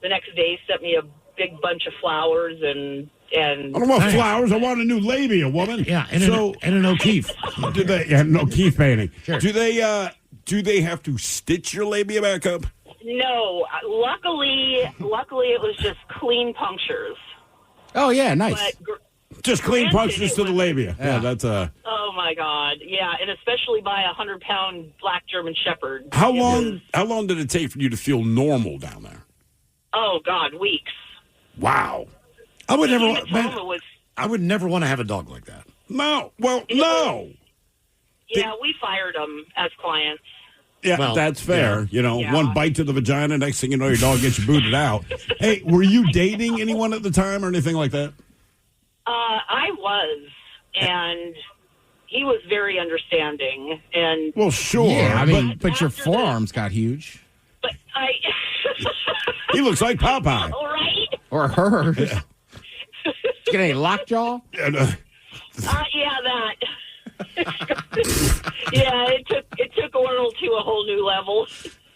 The next day sent me a big bunch of flowers and I don't want flowers. I want a new labia, woman. Yeah, and an O'Keefe. An O'Keefe painting. Sure. Do they have to stitch your labia back up? No, luckily it was just clean punctures. Oh, yeah, nice. Just clean Granted, punctures it to the was- labia. Yeah, that's Oh my God, yeah, and especially by a 100-pound black German Shepherd. How long did it take for you to feel normal down there? Oh God, weeks. Wow. I would The never. hematoma was- I would never want to have a dog like that. No. Well, no. Yeah, we fired them as clients. Yeah, Well, that's fair. yeah. You know, Yeah. one bite to the vagina, next thing you know, your dog gets you booted out. Hey, were you dating anyone at the time or anything like that? I was, and he was very understanding. And Well, sure. Yeah, I mean, but your after forearms got huge. but I. He looks like Popeye. All right. Or her. Did you get any lockjaw? And, Yeah, that. Yeah, it took oral to a whole new level.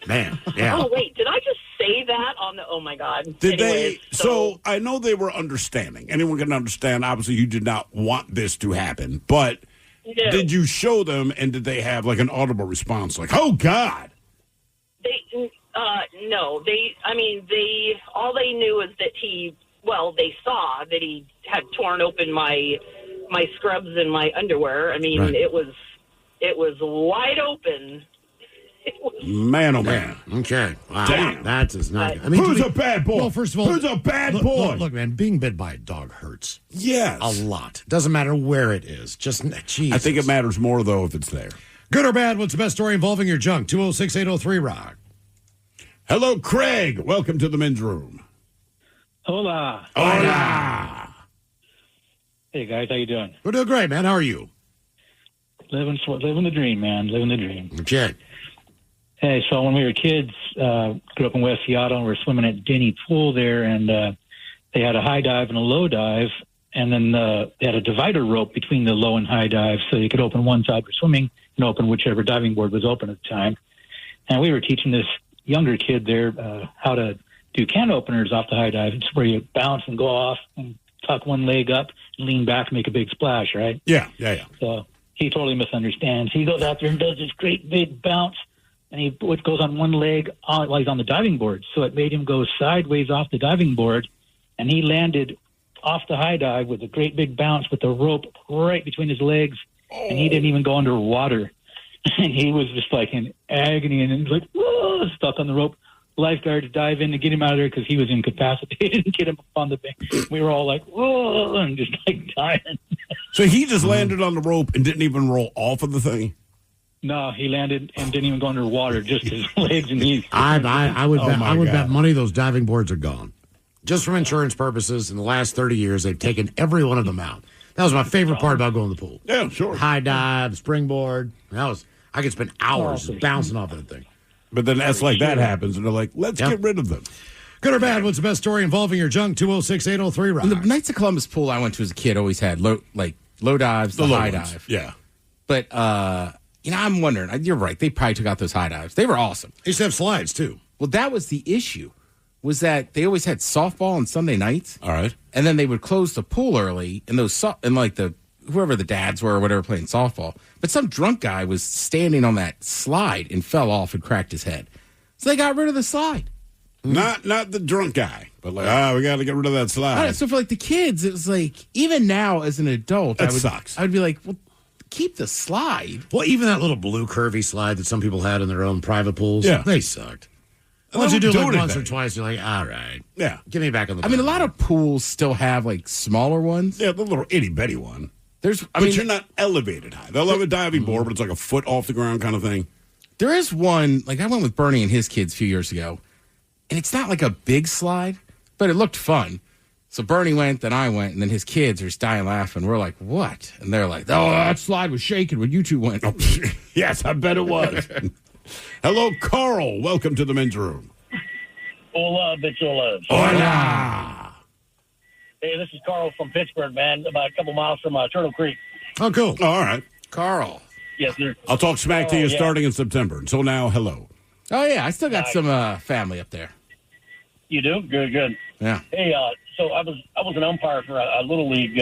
Man, yeah. Oh wait, did I just say that on the? Oh my God! Did Anyways, they? So I know they were understanding. Anyone can understand. Obviously, you did not want this to happen, but No. did you show them? And did they have like an audible response, like "Oh God"? No, all they knew is that they saw that he had torn open my scrubs and my underwear. I mean, Right. it was wide open. Man, oh man. Okay. Wow. Damn. That is not good. Who's a bad boy? Well, first of all, who's a bad look, boy? Look, man, being bit by a dog hurts. Yes. A lot. Doesn't matter where it is. Just, Jesus. I think it matters more, though, if it's there. Good or bad, what's the best story involving your junk? 206-803-ROCK. Hello, Craig. Welcome to the men's room. Hola. Hola. Hey, guys. How you doing? We're doing great, man. How are you? Living the dream, man. Living the dream. Okay. Hey, so when we were kids, grew up in West Seattle, and we were swimming at Denny Pool there, and they had a high dive and a low dive, and then they had a divider rope between the low and high dive, so you could open one side for swimming and open whichever diving board was open at the time. And we were teaching this younger kid there how to do can openers off the high dive. It's where you bounce and go off and tuck one leg up and lean back and make a big splash, right? Yeah. So he totally misunderstands. He goes out there and does this great big bounce, and he goes on one leg while he's on the diving board. So it made him go sideways off the diving board, and he landed off the high dive with a great big bounce with the rope right between his legs, and he didn't even go underwater. And he was just like in agony, and he was like, whoa, stuck on the rope. Lifeguards dive in to get him out of there because he was incapacitated and get him up on the bank. We were all like, whoa, and just like dying. So he just landed on the rope and didn't even roll off of the thing? No, he landed and didn't even go underwater, just his legs and knees. I would bet, I would God. bet money those diving boards are gone. Just from insurance purposes, in the last 30 years, they've taken every one of them out. That was my favorite part about going to the pool. Yeah, sure. High dive, springboard. I could spend hours bouncing off that thing. But then that's like that happens, and they're like, let's get rid of them. Good or bad, what's the best story involving your junk? 206-803-ROCK. The Knights of Columbus pool I went to as a kid always had low dives, the low high ones. dive. Yeah. But, I'm wondering, you're right, they probably took out those high dives. They were awesome. They used to have slides, too. Well, that was the issue, was that they always had softball on Sunday nights. All right. And then they would close the pool early, and whoever the dads were or whatever playing softball. But some drunk guy was standing on that slide and fell off and cracked his head. So they got rid of the slide. Not the drunk guy, but we got to get rid of that slide. So for like the kids, it was like, even now as an adult, That sucks. I would be like, well, keep the slide. Well, even that little blue curvy slide that some people had in their own private pools, Yeah. they sucked. Well, Once they you do don't it do once or anything. twice, you're like, all right. Yeah. Get me back on the I mean, a lot of pools still have like smaller ones. Yeah, the little itty bitty one. But you're not elevated high. They'll have a diving board, but it's like a foot off the ground kind of thing. There is one, like I went with Bernie and his kids a few years ago, and it's not like a big slide, but it looked fun. So Bernie went, then I went, and then his kids are just dying laughing. We're like, what? And they're like, oh, that slide was shaking when you two went. Oh, yes, I bet it was. Hello, Carl. Welcome to the men's room. Hola, bicholas. Hola. Hey, this is Carl from Pittsburgh, man, about a couple miles from Turtle Creek. Oh, cool. All right. Carl. Yes, sir. I'll talk smack to you yeah. starting in September. Until now, hello. Oh, yeah, I still got some family up there. You do? Good, good. Yeah. Hey, so I was an umpire for a little league,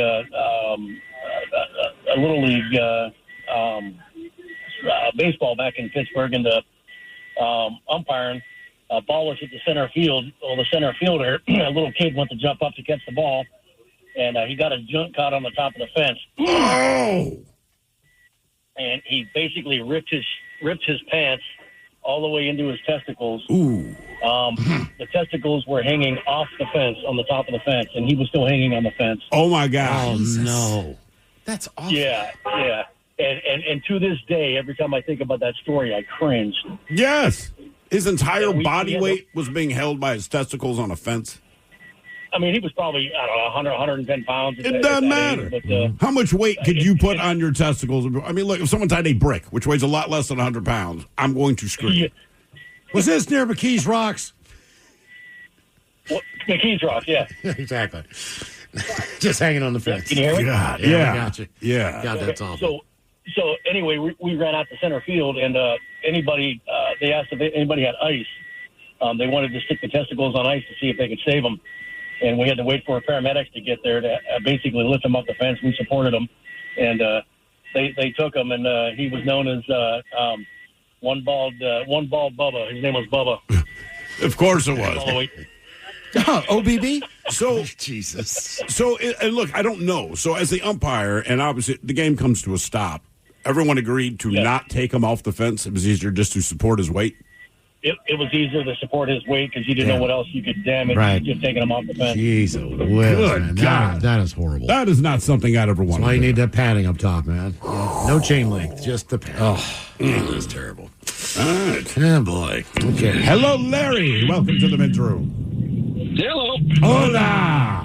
baseball back in Pittsburgh, and umpiring. Ball was at the center field. Well, the center fielder, a little kid went to jump up to catch the ball, and he got his junk caught on the top of the fence. Oh! And he basically ripped his pants all the way into his testicles. Ooh. The testicles were hanging off the fence on the top of the fence, and he was still hanging on the fence. Oh, my God. Oh, no. That's awful. Yeah. And to this day, every time I think about that story, I cringe. Yes. His entire Yeah, body weight was being held by his testicles on a fence. I mean, he was probably, I don't know, 100, 110 pounds. It doesn't matter. How much weight could you put on your testicles? I mean, look, if someone tied a brick, which weighs a lot less than 100 pounds, I'm going to scream. Was this near McKees Rocks? McKees Rocks, yeah. Exactly. Just hanging on the fence. Can you hear me? God, Yeah. I got you. Yeah. God, that's awful. So anyway, we ran out to center field, and they asked if anybody had ice. They wanted to stick the testicles on ice to see if they could save them. And we had to wait for paramedics to get there to basically lift them up the fence. We supported them, and they took him, and he was known as One Bald Bubba. His name was Bubba. Of course it was. OBB? So Jesus. So, and look, I don't know. So as the umpire, and obviously the game comes to a stop, everyone agreed to not take him off the fence. It was easier just to support his weight. It was easier to support his weight because you didn't know what else you could damage just taking him off the fence. Jeez, Good God. That is horrible. That is not something I'd ever want That's why to you do. need that padding up top, man. No chain link, just the padding. That's terrible. All right. Oh, boy. Okay. Hello, Larry. Welcome to the men's room. Hello. Hola.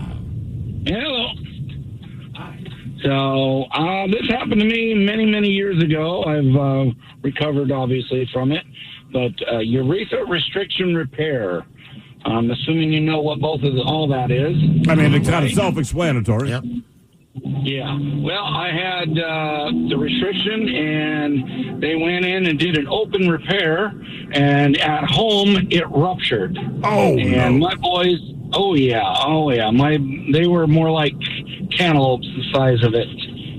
Hello. So this happened to me many, many years ago. I've recovered, obviously, from it. But urethra restriction repair. I'm assuming you know what all that is. I mean, it's kind of self-explanatory. Yep. Yeah. Well, I had the restriction, and they went in and did an open repair, and at home it ruptured. Oh, and no. my boys, they were more like cantaloupes the size of it.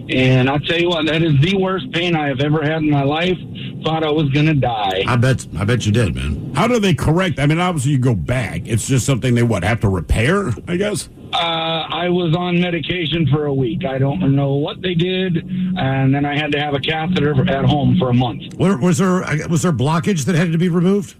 And I'll tell you what, that is the worst pain I have ever had in my life. Thought I was going to die. I bet you did, man. How do they correct? I mean, obviously you go back. It's just something they have to repair, I guess? I was on medication for a week. I don't know what they did, and then I had to have a catheter at home for a month. Was there blockage that had to be removed?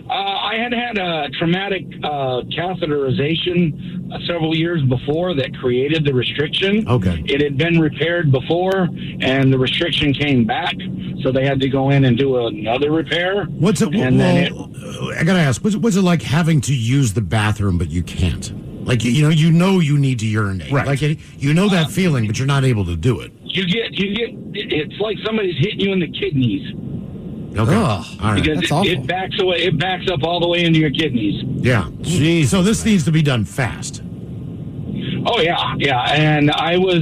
I had a traumatic catheterization several years before that created the restriction. Okay. It had been repaired before, and the restriction came back, so they had to go in and do another repair. What's it? I gotta ask. What's it like having to use the bathroom but you can't? Like you know you need to urinate. Right. Like you know that feeling, but you're not able to do it. You get. It's like somebody's hitting you in the kidneys. Okay. All right. Because it backs away. It backs up all the way into your kidneys. Yeah. Jeez. So this needs to be done fast. Oh yeah. And I was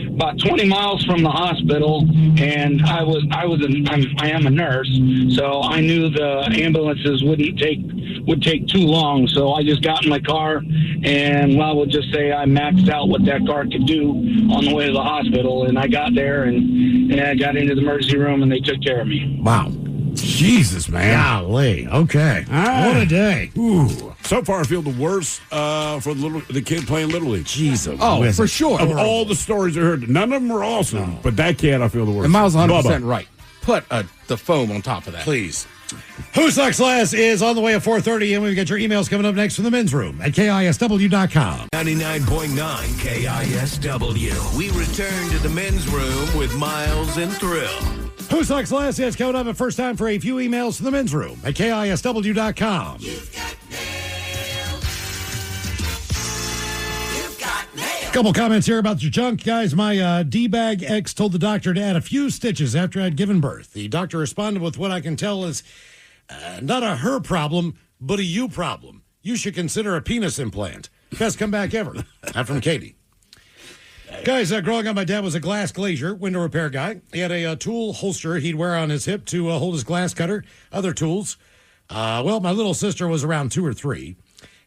about 20 miles from the hospital, and I am a nurse, so I knew the ambulances would take too long. So I just got in my car, and we'll just say I maxed out what that car could do on the way to the hospital, and I got there and I got into the emergency room, and they took care of me. Wow. Jesus, man. Golly. Okay. What a day. Ooh. So far, I feel the worst for the kid playing Little League. Jesus. Oh, for sure. Of all the stories I heard, none of them were awesome, but that kid, I feel the worst. And Miles 100% Bubba. right. Put the foam on top of that. Please. Who Sucks Last is on the way at 4:30, and we've got your emails coming up next from the men's room at KISW.com. 99.9 KISW. We return to the men's room with Miles and Thrill. Who Sucks Last is coming up at first time for a few emails from the men's room at KISW.com. Couple comments here about your junk, guys. My D-bag ex told the doctor to add a few stitches after I'd given birth. The doctor responded with what I can tell is not a her problem, but a you problem. You should consider a penis implant. Best comeback ever. That from Katie. Guys, growing up, my dad was a glass glazier, window repair guy. He had a tool holster he'd wear on his hip to hold his glass cutter, other tools. My little sister was around 2 or 3.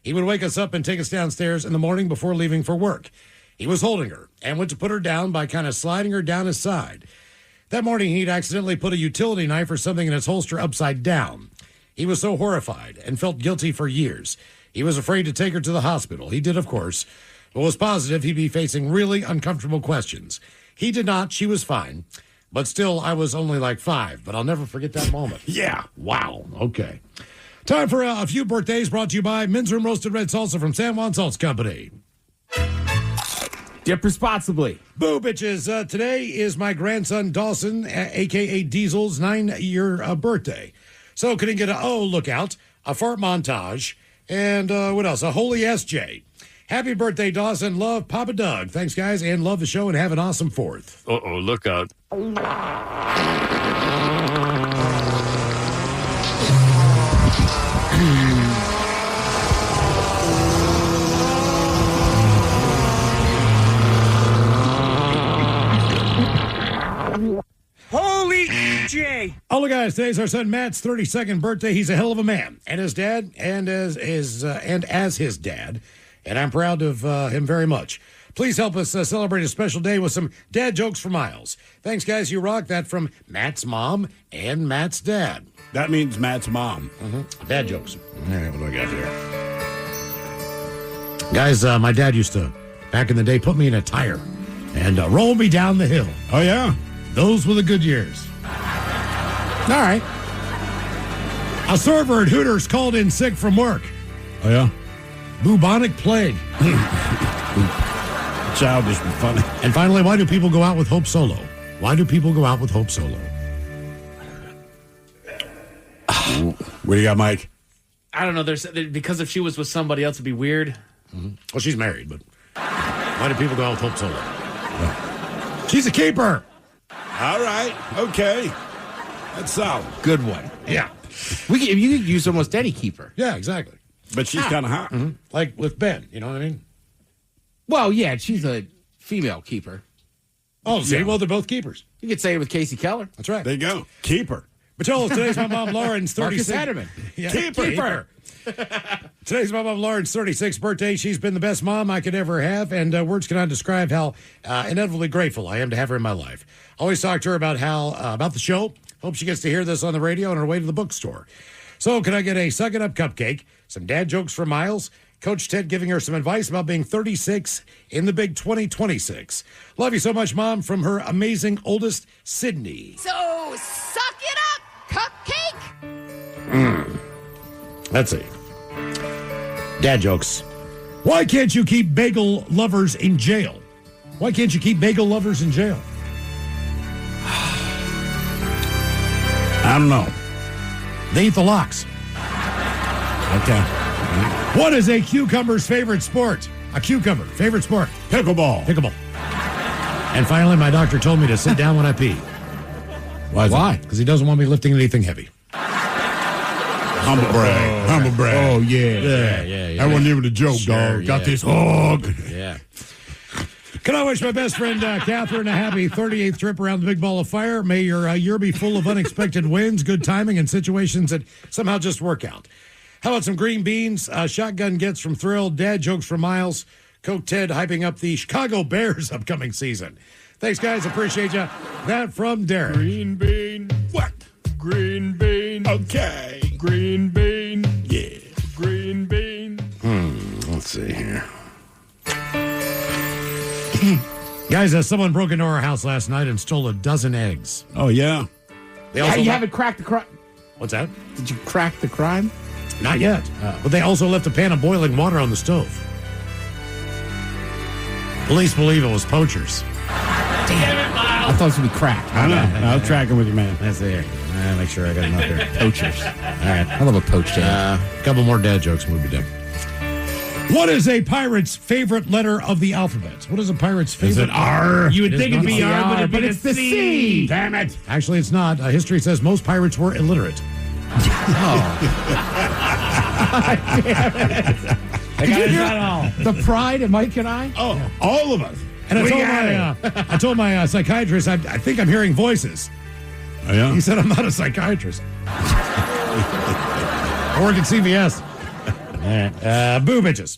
He would wake us up and take us downstairs in the morning before leaving for work. He was holding her and went to put her down by kind of sliding her down his side. That morning, he'd accidentally put a utility knife or something in his holster upside down. He was so horrified and felt guilty for years. He was afraid to take her to the hospital. He did, of course, but was positive he'd be facing really uncomfortable questions. He did not. She was fine. But still, I was only like 5, but I'll never forget that moment. Yeah. Wow. Okay. Time for a few birthdays brought to you by Men's Room Roasted Red Salsa from San Juan Salts Company. Dip responsibly. Boo, bitches. Today is my grandson Dawson, a.k.a. Diesel's 9-year birthday. So can he get look out, a fart montage, and what else? A holy SJ. Happy birthday, Dawson. Love, Papa Doug. Thanks, guys, and love the show, and have an awesome 4th. Uh-oh, look out. birthday. Oh, look, guys, today's our son Matt's 32nd birthday. He's a hell of a man, and his dad, and as his dad, and I'm proud of him very much. Please help us celebrate a special day with some dad jokes for Miles. Thanks, guys. You rock. That from Matt's mom and Matt's dad. That means Matt's mom. Mm-hmm. Dad jokes. All right, what do I got here? Guys, my dad used to, back in the day, put me in a tire and roll me down the hill. Oh, yeah? Those were the good years. All right. A server at Hooters called in sick from work. Oh, yeah? Bubonic plague. Childish but funny. And finally, why do people go out with Hope Solo? Why do people go out with Hope Solo? What do you got, Mike? I don't know. There's because if she was with somebody else, it'd be weird. Mm-hmm. Well, she's married, but why do people go out with Hope Solo? She's a keeper. All right. Okay. That's solid. Good one. Yeah. You could use almost any keeper. Yeah, exactly. But she's kind of hot. Mm-hmm. Like with Ben, you know what I mean? Well, yeah, she's a female keeper. Oh, see, well, they're both keepers. You could say it with Casey Keller. That's right. There you go. Keeper. Pacholos, today's my mom Lauren's 36th. Marcus Hatterman. Yeah, Keeper. Today's my mom Lauren's 36th birthday. She's been the best mom I could ever have, and words cannot describe how inevitably grateful I am to have her in my life. Always talk to her about about the show. Hope she gets to hear this on the radio on her way to the bookstore. So, can I get a Suck It Up cupcake, some dad jokes for Miles, Coach Ted giving her some advice about being 36 in the big 2026. Love you so much, Mom, from her amazing oldest, Sydney. So, suck it up, cupcake. Let's see. Dad jokes. Why can't you keep bagel lovers in jail? Why can't you keep bagel lovers in jail? I don't know. They eat the locks. Okay. What is a cucumber's favorite sport? A cucumber, favorite sport? Pickleball. Pickleball. And finally, my doctor told me to sit down when I pee. Why? Because he doesn't want me lifting anything heavy. Humble brag. Humble brag. Oh, yeah. That wasn't even a joke, Sure, dog. Got yeah. this hog. Yeah. Can I wish my best friend Catherine a happy 38th trip around the big ball of fire? May your year be full of unexpected wins, good timing, and situations that somehow just work out. How about some green beans? Shotgun gets from Thrill. Dad jokes from Miles. Coach Ted hyping up the Chicago Bears upcoming season. Thanks, guys. Appreciate you. That from Derek. Green bean. What? Green bean. Okay. Green bean. Yeah. Green bean. Let's see here. Guys, someone broke into our house last night and stole a dozen eggs. Oh, yeah. They also You haven't cracked the crime. What's that? Did you crack the crime? Not yet. But they also left a pan of boiling water on the stove. Police believe it was poachers. I thought it was going to be cracked. I know. I was tracking with you, man. That's it. Make sure I got enough here. Poachers. All right. I love a poached egg. A couple more dad jokes and we'll be done. What is a pirate's favorite letter of the alphabet? What is a pirate's favorite? Is it R? You would It think is it'd be not R, but it's the C. Damn it. Actually, it's not. History says most pirates were illiterate. Did you hear the pride in Mike and I? Oh, all of us. And We got I told my psychiatrist, I think I'm hearing voices. Oh, yeah? He said I'm not a psychiatrist. I work at CVS. Boo bitches.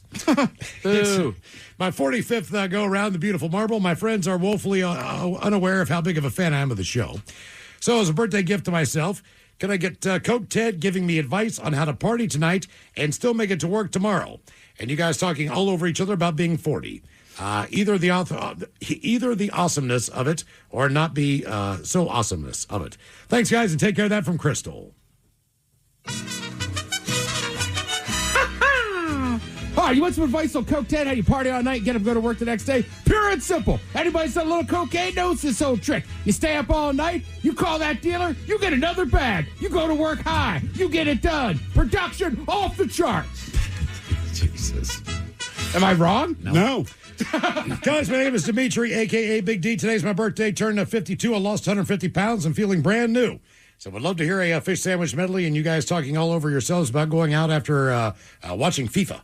Boo. My 45th go around the beautiful marble. My friends are woefully unaware of how big of a fan I am of the show. So as a birthday gift to myself, can I get Coach Ted giving me advice on how to party tonight and still make it to work tomorrow? And you guys talking all over each other about being 40. Either the awesomeness of it or not be so awesomeness of it. Thanks, guys, and take care of that from Crystal. All right, you want some advice on Coke 10? How you party all night, get up, go to work the next day? Pure and simple. Anybody done a little cocaine knows this old trick. You stay up all night, you call that dealer, you get another bag. You go to work high, you get it done. Production off the charts. Jesus. Am I wrong? No. Guys, my name is Dimitri, a.k.a. Big D. Today's my birthday. Turned 52. I lost 150 pounds. I'm feeling brand new. So would love to hear a fish sandwich medley and you guys talking all over yourselves about going out after watching FIFA.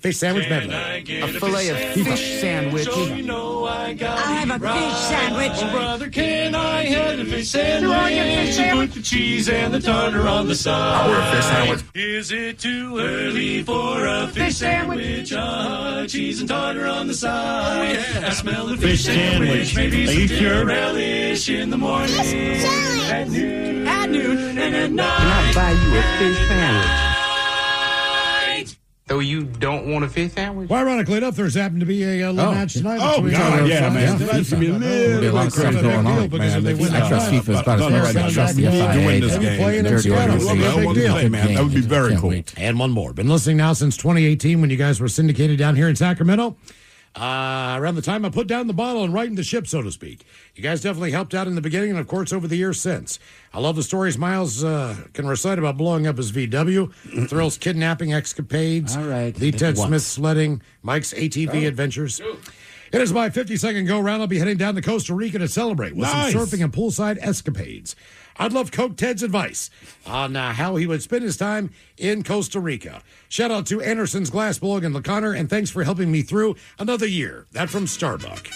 Fish sandwich medley. A fillet of fish sandwich. I'll have a fish sandwich. Oh, brother, can I have a fish sandwich? Put the cheese and the tartar on the side. I order a fish sandwich. Is it too early for a fish sandwich? Cheese and tartar on the side. I smell the fish sandwich. Maybe some relish in the morning. At noon. And at night. Can I buy you a fish sandwich? So you don't want a fish sandwich? Well, ironically enough, there's happened to be a little match tonight. Oh, God, yeah, man. That's going to be a little bit crazy going on, man. I trust FIFA as about as much as I trust the FIA. That would be very cool. And one more. Been listening now since 2018 when you guys were syndicated down here in Sacramento. Around the time I put down the bottle and righted the ship, so to speak. You guys definitely helped out in the beginning and, of course, over the years since. I love the stories Miles can recite about blowing up his VW, Thrill's kidnapping escapades, the Ted Smith sledding, Mike's ATV adventures. It is my 50-second go-round. I'll be heading down to Costa Rica to celebrate with some surfing and poolside escapades. I'd love Coke Ted's advice on how he would spend his time in Costa Rica. Shout out to Anderson's Glass Blog and LeConnor, and thanks for helping me through another year. That from Starbuck.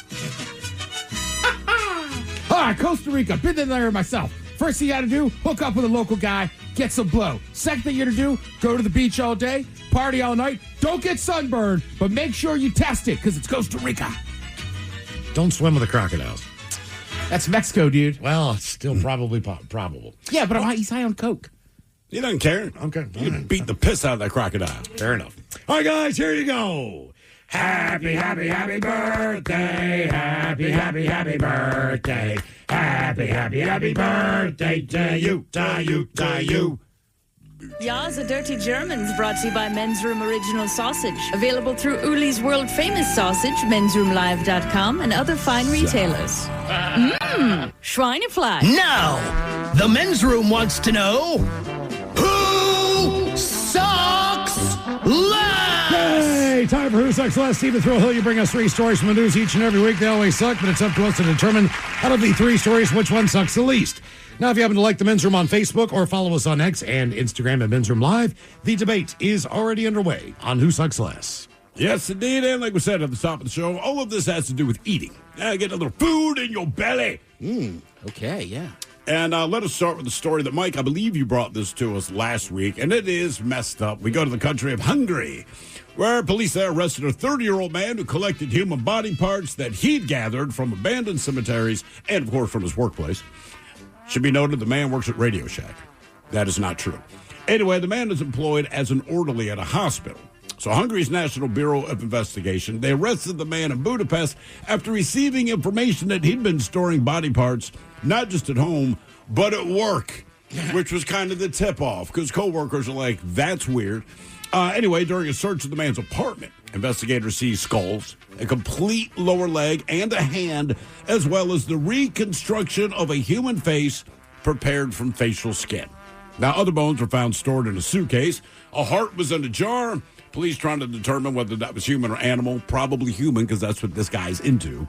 All right, Costa Rica. Been there myself. First thing you got to do, hook up with a local guy, get some blow. Second thing you got to do, go to the beach all day, party all night. Don't get sunburned, but make sure you test it because it's Costa Rica. Don't swim with the crocodiles. That's Mexico, dude. Well, it's still probably probable. Yeah, but he's high on Coke. He doesn't care. Okay. You can beat the piss out of that crocodile. Fair enough. All right, guys, here you go. Happy, happy, happy birthday. Happy, happy, happy birthday. Happy, happy, happy birthday to you, to you, to you. Ya's a Dirty Germans brought to you by Men's Room Original Sausage. Available through Uli's World Famous Sausage, mensroomlive.com, and other fine retailers. Schweinefleisch. Now, the men's room wants to know who sucks less? Hey, time for Who Sucks Less. Stephen Thrill Hill, you bring us 3 stories from the news each and every week. They always suck, but it's up to us to determine out of the 3 stories which one sucks the least. Now, if you happen to like the Men's Room on Facebook or follow us on X and Instagram at Men's Room Live, the debate is already underway on Who Sucks Less. Yes, indeed. And like we said at the top of the show, all of this has to do with eating. Get a little food in your belly. Okay, yeah. And let us start with the story that, Mike, I believe you brought this to us last week, and it is messed up. We go to the country of Hungary, where police there arrested a 30-year-old man who collected human body parts that he'd gathered from abandoned cemeteries and, of course, from his workplace. Should be noted, the man works at Radio Shack. That is not true. Anyway, the man is employed as an orderly at a hospital. So Hungary's National Bureau of Investigation, they arrested the man in Budapest after receiving information that he'd been storing body parts, not just at home, but at work, which was kind of the tip-off, because coworkers are like, that's weird. Anyway, during a search of the man's apartment, investigators seized skulls, a complete lower leg, and a hand, as well as the reconstruction of a human face prepared from facial skin. Now, other bones were found stored in a suitcase. A heart was in a jar. Police trying to determine whether that was human or animal. Probably human, because that's what this guy's into.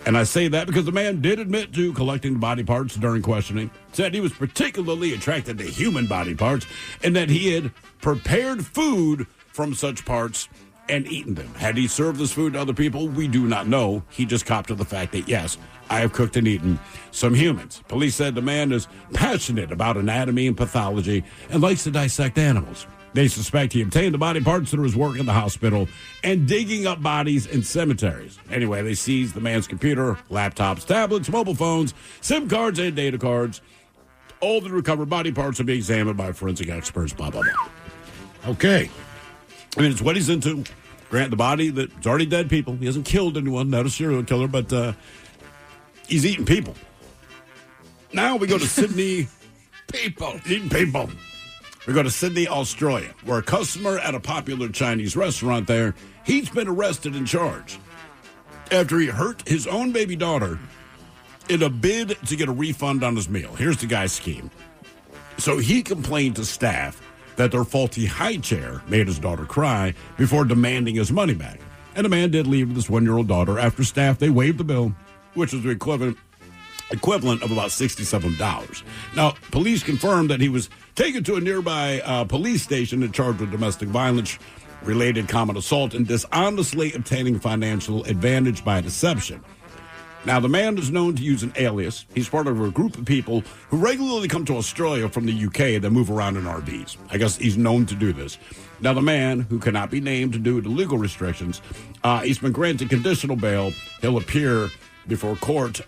And I say that because the man did admit to collecting body parts during questioning. Said he was particularly attracted to human body parts and that he had prepared food from such parts and eaten them. Had he served this food to other people? We do not know. He just copped to the fact that, yes, I have cooked and eaten some humans. Police said the man is passionate about anatomy and pathology and likes to dissect animals. They suspect he obtained the body parts through his work in the hospital and digging up bodies in cemeteries. Anyway, they seized the man's computer, laptops, tablets, mobile phones, SIM cards, and data cards. All the recovered body parts will be examined by forensic experts, blah, blah, blah. Okay. I mean, it's what he's into. Grant the body that's already dead people. He hasn't killed anyone, not a serial killer, but he's eating people. Now we go to Sydney. Eating people. We go to Sydney, Australia, where a customer at a popular Chinese restaurant there, he's been arrested and charged after he hurt his own baby daughter in a bid to get a refund on his meal. Here's the guy's scheme. So he complained to staff that their faulty high chair made his daughter cry before demanding his money back. And the man did leave with his 1-year-old daughter. After staff, they waived the bill, which was the equivalent of about $67. Now, police confirmed that he was taken to a nearby police station and charged with domestic violence. related common assault and dishonestly obtaining financial advantage by deception. Now, the man is known to use an alias. He's part of a group of people who regularly come to Australia from the UK that move around in RVs. I guess he's known to do this. Now, the man, who cannot be named due to legal restrictions, he's been granted conditional bail. He'll appear before court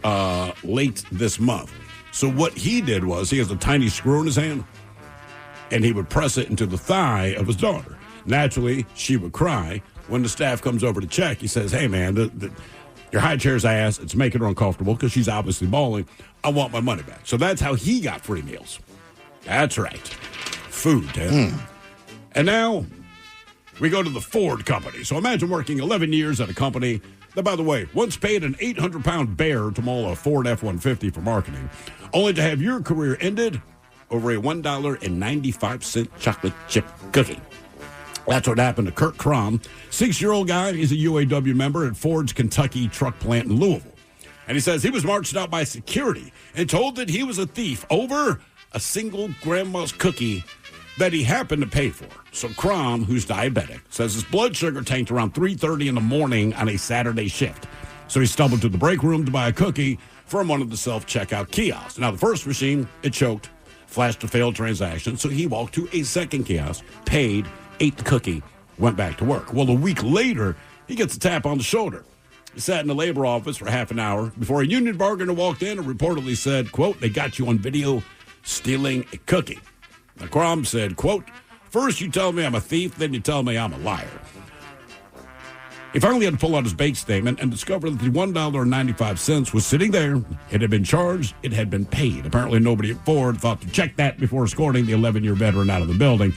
late this month. So what he did was he has a tiny screw in his hand, and he would press it into the thigh of his daughter. Naturally, she would cry. When the staff comes over to check, he says, hey, man, your high chair's ass, it's making her uncomfortable because she's obviously bawling. I want my money back. So that's how he got free meals. That's right. Food, Ted. And now we go to the Ford company. So imagine working 11 years at a company that, by the way, once paid an 800-pound bear to maul a Ford F-150 for marketing, only to have your career ended over a $1.95 chocolate chip cookie. That's what happened to Kurt Crom, 6-year-old guy. He's a UAW member at Ford's Kentucky truck plant in Louisville. And he says he was marched out by security and told that he was a thief over a single grandma's cookie that he happened to pay for. So Crom, who's diabetic, says his blood sugar tanked around 3:30 in the morning on a Saturday shift. So he stumbled to the break room to buy a cookie from one of the self-checkout kiosks. Now, the first machine, it choked, flashed a failed transaction. So he walked to a second kiosk, paid, ate the cookie, went back to work. Well, a week later, he gets a tap on the shoulder. He sat in the labor office for half an hour before a union bargainer walked in and reportedly said, quote, they got you on video stealing a cookie. Now, Crom said, quote, first you tell me I'm a thief, then you tell me I'm a liar. He finally had to pull out his bank statement and discover that the $1.95 was sitting there. It had been charged. It had been paid. Apparently nobody at Ford thought to check that before escorting the 11-year veteran out of the building.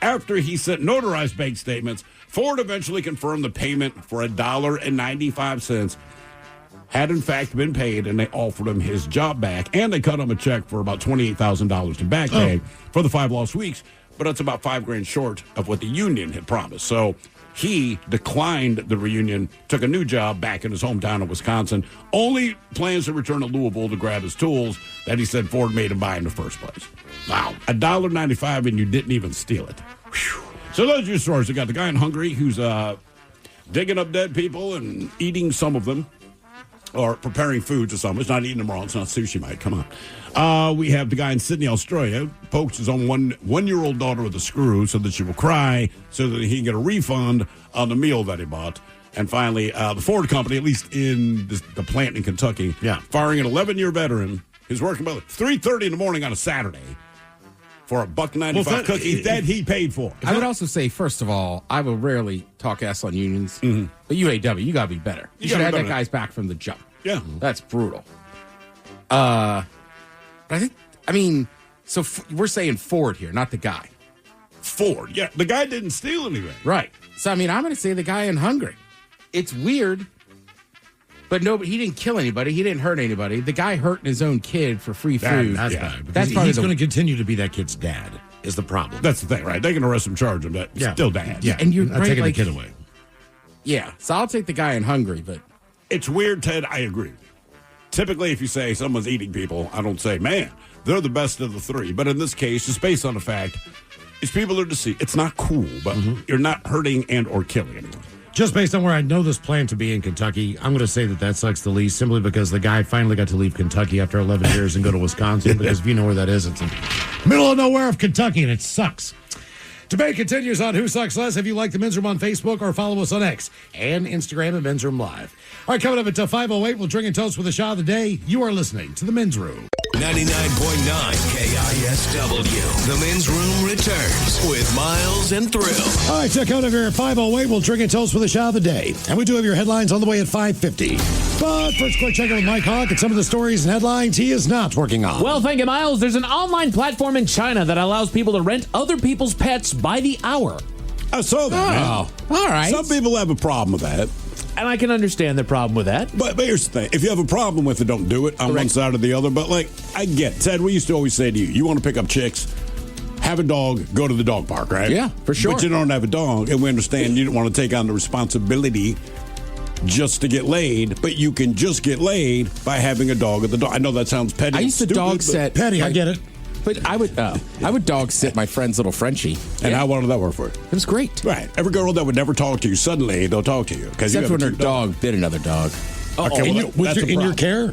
After he sent notarized bank statements, Ford eventually confirmed the payment for $1.95 had in fact been paid, and they offered him his job back, and they cut him a check for about $28,000 to back pay for the 5 lost weeks, but that's about $5,000 short of what the union had promised. So he declined the reunion, took a new job back in his hometown of Wisconsin, only plans to return to Louisville to grab his tools that he said Ford made him buy in the first place. Wow, $1.95 and you didn't even steal it. Whew. So those are your stories. We got the guy in Hungary who's digging up dead people and eating some of them, or preparing food to some. It's not eating them raw. It's not sushi, mate. Come on. We have the guy in Sydney, Australia, pokes his own one-year-old daughter with a screw so that she will cry so that he can get a refund on the meal that he bought. And finally, the Ford company, at least in the plant in Kentucky, firing an 11-year veteran who's working by 3:30 in the morning on a Saturday for a $1.95 cookie that he paid for. I would also say, first of all, I will rarely talk ass on unions, but UAW, you got to be better. You should have had that guy's back from the jump. Yeah. That's brutal. But so we're saying Ford here, not the guy. Ford, yeah. The guy didn't steal anything. Right. So, I'm going to say the guy in Hungary. It's weird, but he didn't kill anybody. He didn't hurt anybody. The guy hurting his own kid for free food. That's bad. That's probably he's going to continue to be that kid's dad is the problem. That's the thing, right? They can arrest him, charge him, but still dad. Yeah, and you're not taking the kid away. Yeah, so I'll take the guy in Hungary, but... It's weird, Ted. I agree. Typically, if you say someone's eating people, I don't say, man, they're the best of the three. But in this case, just based on the fact, it's people are deceived. It's not cool, but you're not hurting and or killing anyone. Just based on where I know this plant to be in Kentucky, I'm going to say that sucks the least, simply because the guy finally got to leave Kentucky after 11 years and go to Wisconsin, because if you know where that is, it's in the middle of nowhere of Kentucky, and it sucks. Debate continues on Who Sucks Less. If you like the Men's Room on Facebook or follow us on X and Instagram at Men's Room Live. All right, coming up at 5:08, we'll drink and toast with the shot of the day. You are listening to the Men's Room. 99.9 KISW. The Men's Room returns with Miles and Thrill. All right, so coming up here at 5:08, we'll drink and toast with the shot of the day. And we do have your headlines on the way at 5:50. But first, quick check in with Mike Hawk and some of the stories and headlines he is not working on. Well, thank you, Miles. There's an online platform in China that allows people to rent other people's pets by the hour. I saw that, man. All right. Some people have a problem with that. And I can understand the problem with that. But here's the thing. If you have a problem with it, don't do it on one side or the other. But, I get it. Ted, we used to always say to you want to pick up chicks, have a dog, go to the dog park, right? Yeah, for sure. But you don't have a dog, and we understand you don't want to take on the responsibility just to get laid, but you can just get laid by having a dog at the dog. I know that sounds petty. I used to dog set. Petty, I get it. But I would dog sit my friend's little Frenchie. And how well did that work for you? It was great. Right. Every girl that would never talk to you, suddenly they'll talk to you. Except when her dog bit another dog. Okay, Was in your care?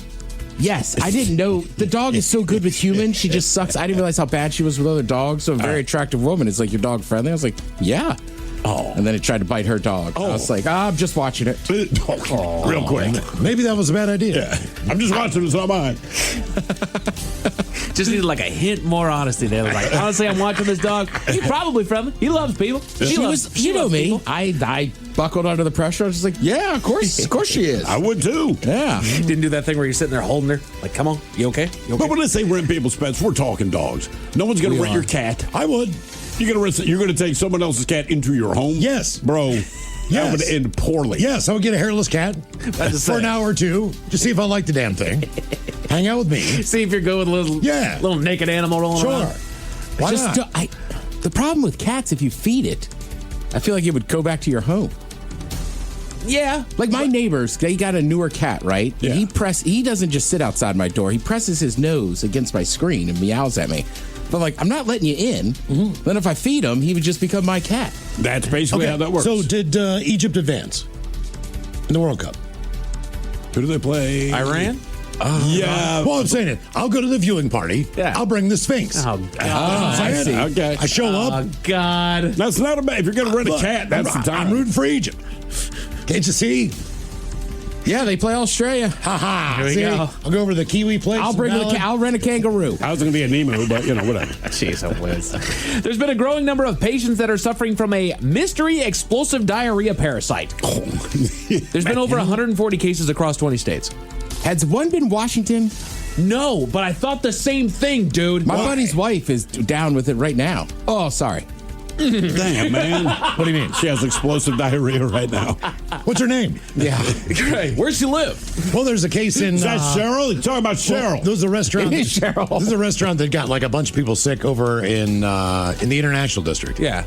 Yes, I didn't know. The dog is so good with humans. She just sucks. I didn't realize how bad she was with other dogs. So a very attractive woman is like, your dog friendly? I was like, yeah. Oh. And then it tried to bite her dog. I was like, I'm just watching it. Real quick. Maybe that was a bad idea. Yeah. I'm just watching. It's not mine. Just needed like a hint more honesty there. Like, honestly, I'm watching this dog. He's probably friendly. He loves people. She loves me. People. I buckled under the pressure. I was just like, yeah, of course she is. I would too. Yeah. Didn't do that thing where you're sitting there holding her. Like, come on, you okay? You okay? But when I say rent people's pets, we're talking dogs. No one's going to rent your cat. I would. You're going to take someone else's cat into your home? Yes. Bro. That would end poorly. Yes, I would get a hairless cat for an hour or two to see if I like the damn thing. Hang out with me. See if you're good with a little naked animal rolling around. Why not? The problem with cats, if you feed it, I feel like it would go back to your home. Yeah. Like my neighbors, they got a newer cat, right? Yeah. He doesn't just sit outside my door. He presses his nose against my screen and meows at me. But like, I'm not letting you in. Mm-hmm. Then if I feed him, he would just become my cat. That's basically how that works. So did Egypt advance in the World Cup? Who do they play? Iran? Yeah. Well, I'm saying it. I'll go to the viewing party. Yeah. I'll bring the Sphinx. Oh, God. I see. Okay. I show up. Oh, God. That's not a bad. If you're going to rent a cat, that's the time. I'm rooting for Egypt. Can't you see? Yeah, they play Australia. Here we See? go. I'll go over to the Kiwi place. I'll rent a kangaroo. I was going to be an emu, but whatever. Jeez, I'm whiz. There's been a growing number of patients that are suffering from a mystery explosive diarrhea parasite. There's been over 140 cases across 20 states. Has one been Washington? No, but I thought the same thing, dude. My buddy's wife is down with it right now. Oh, sorry. Damn, man. What do you mean? She has explosive diarrhea right now. What's her name? Yeah. Great. Where's she live? Well, there's a case in... Is that Cheryl? You're talking about Cheryl. Well, there's a restaurant. It is Cheryl. This is a restaurant that got like a bunch of people sick over in the International District. Yeah.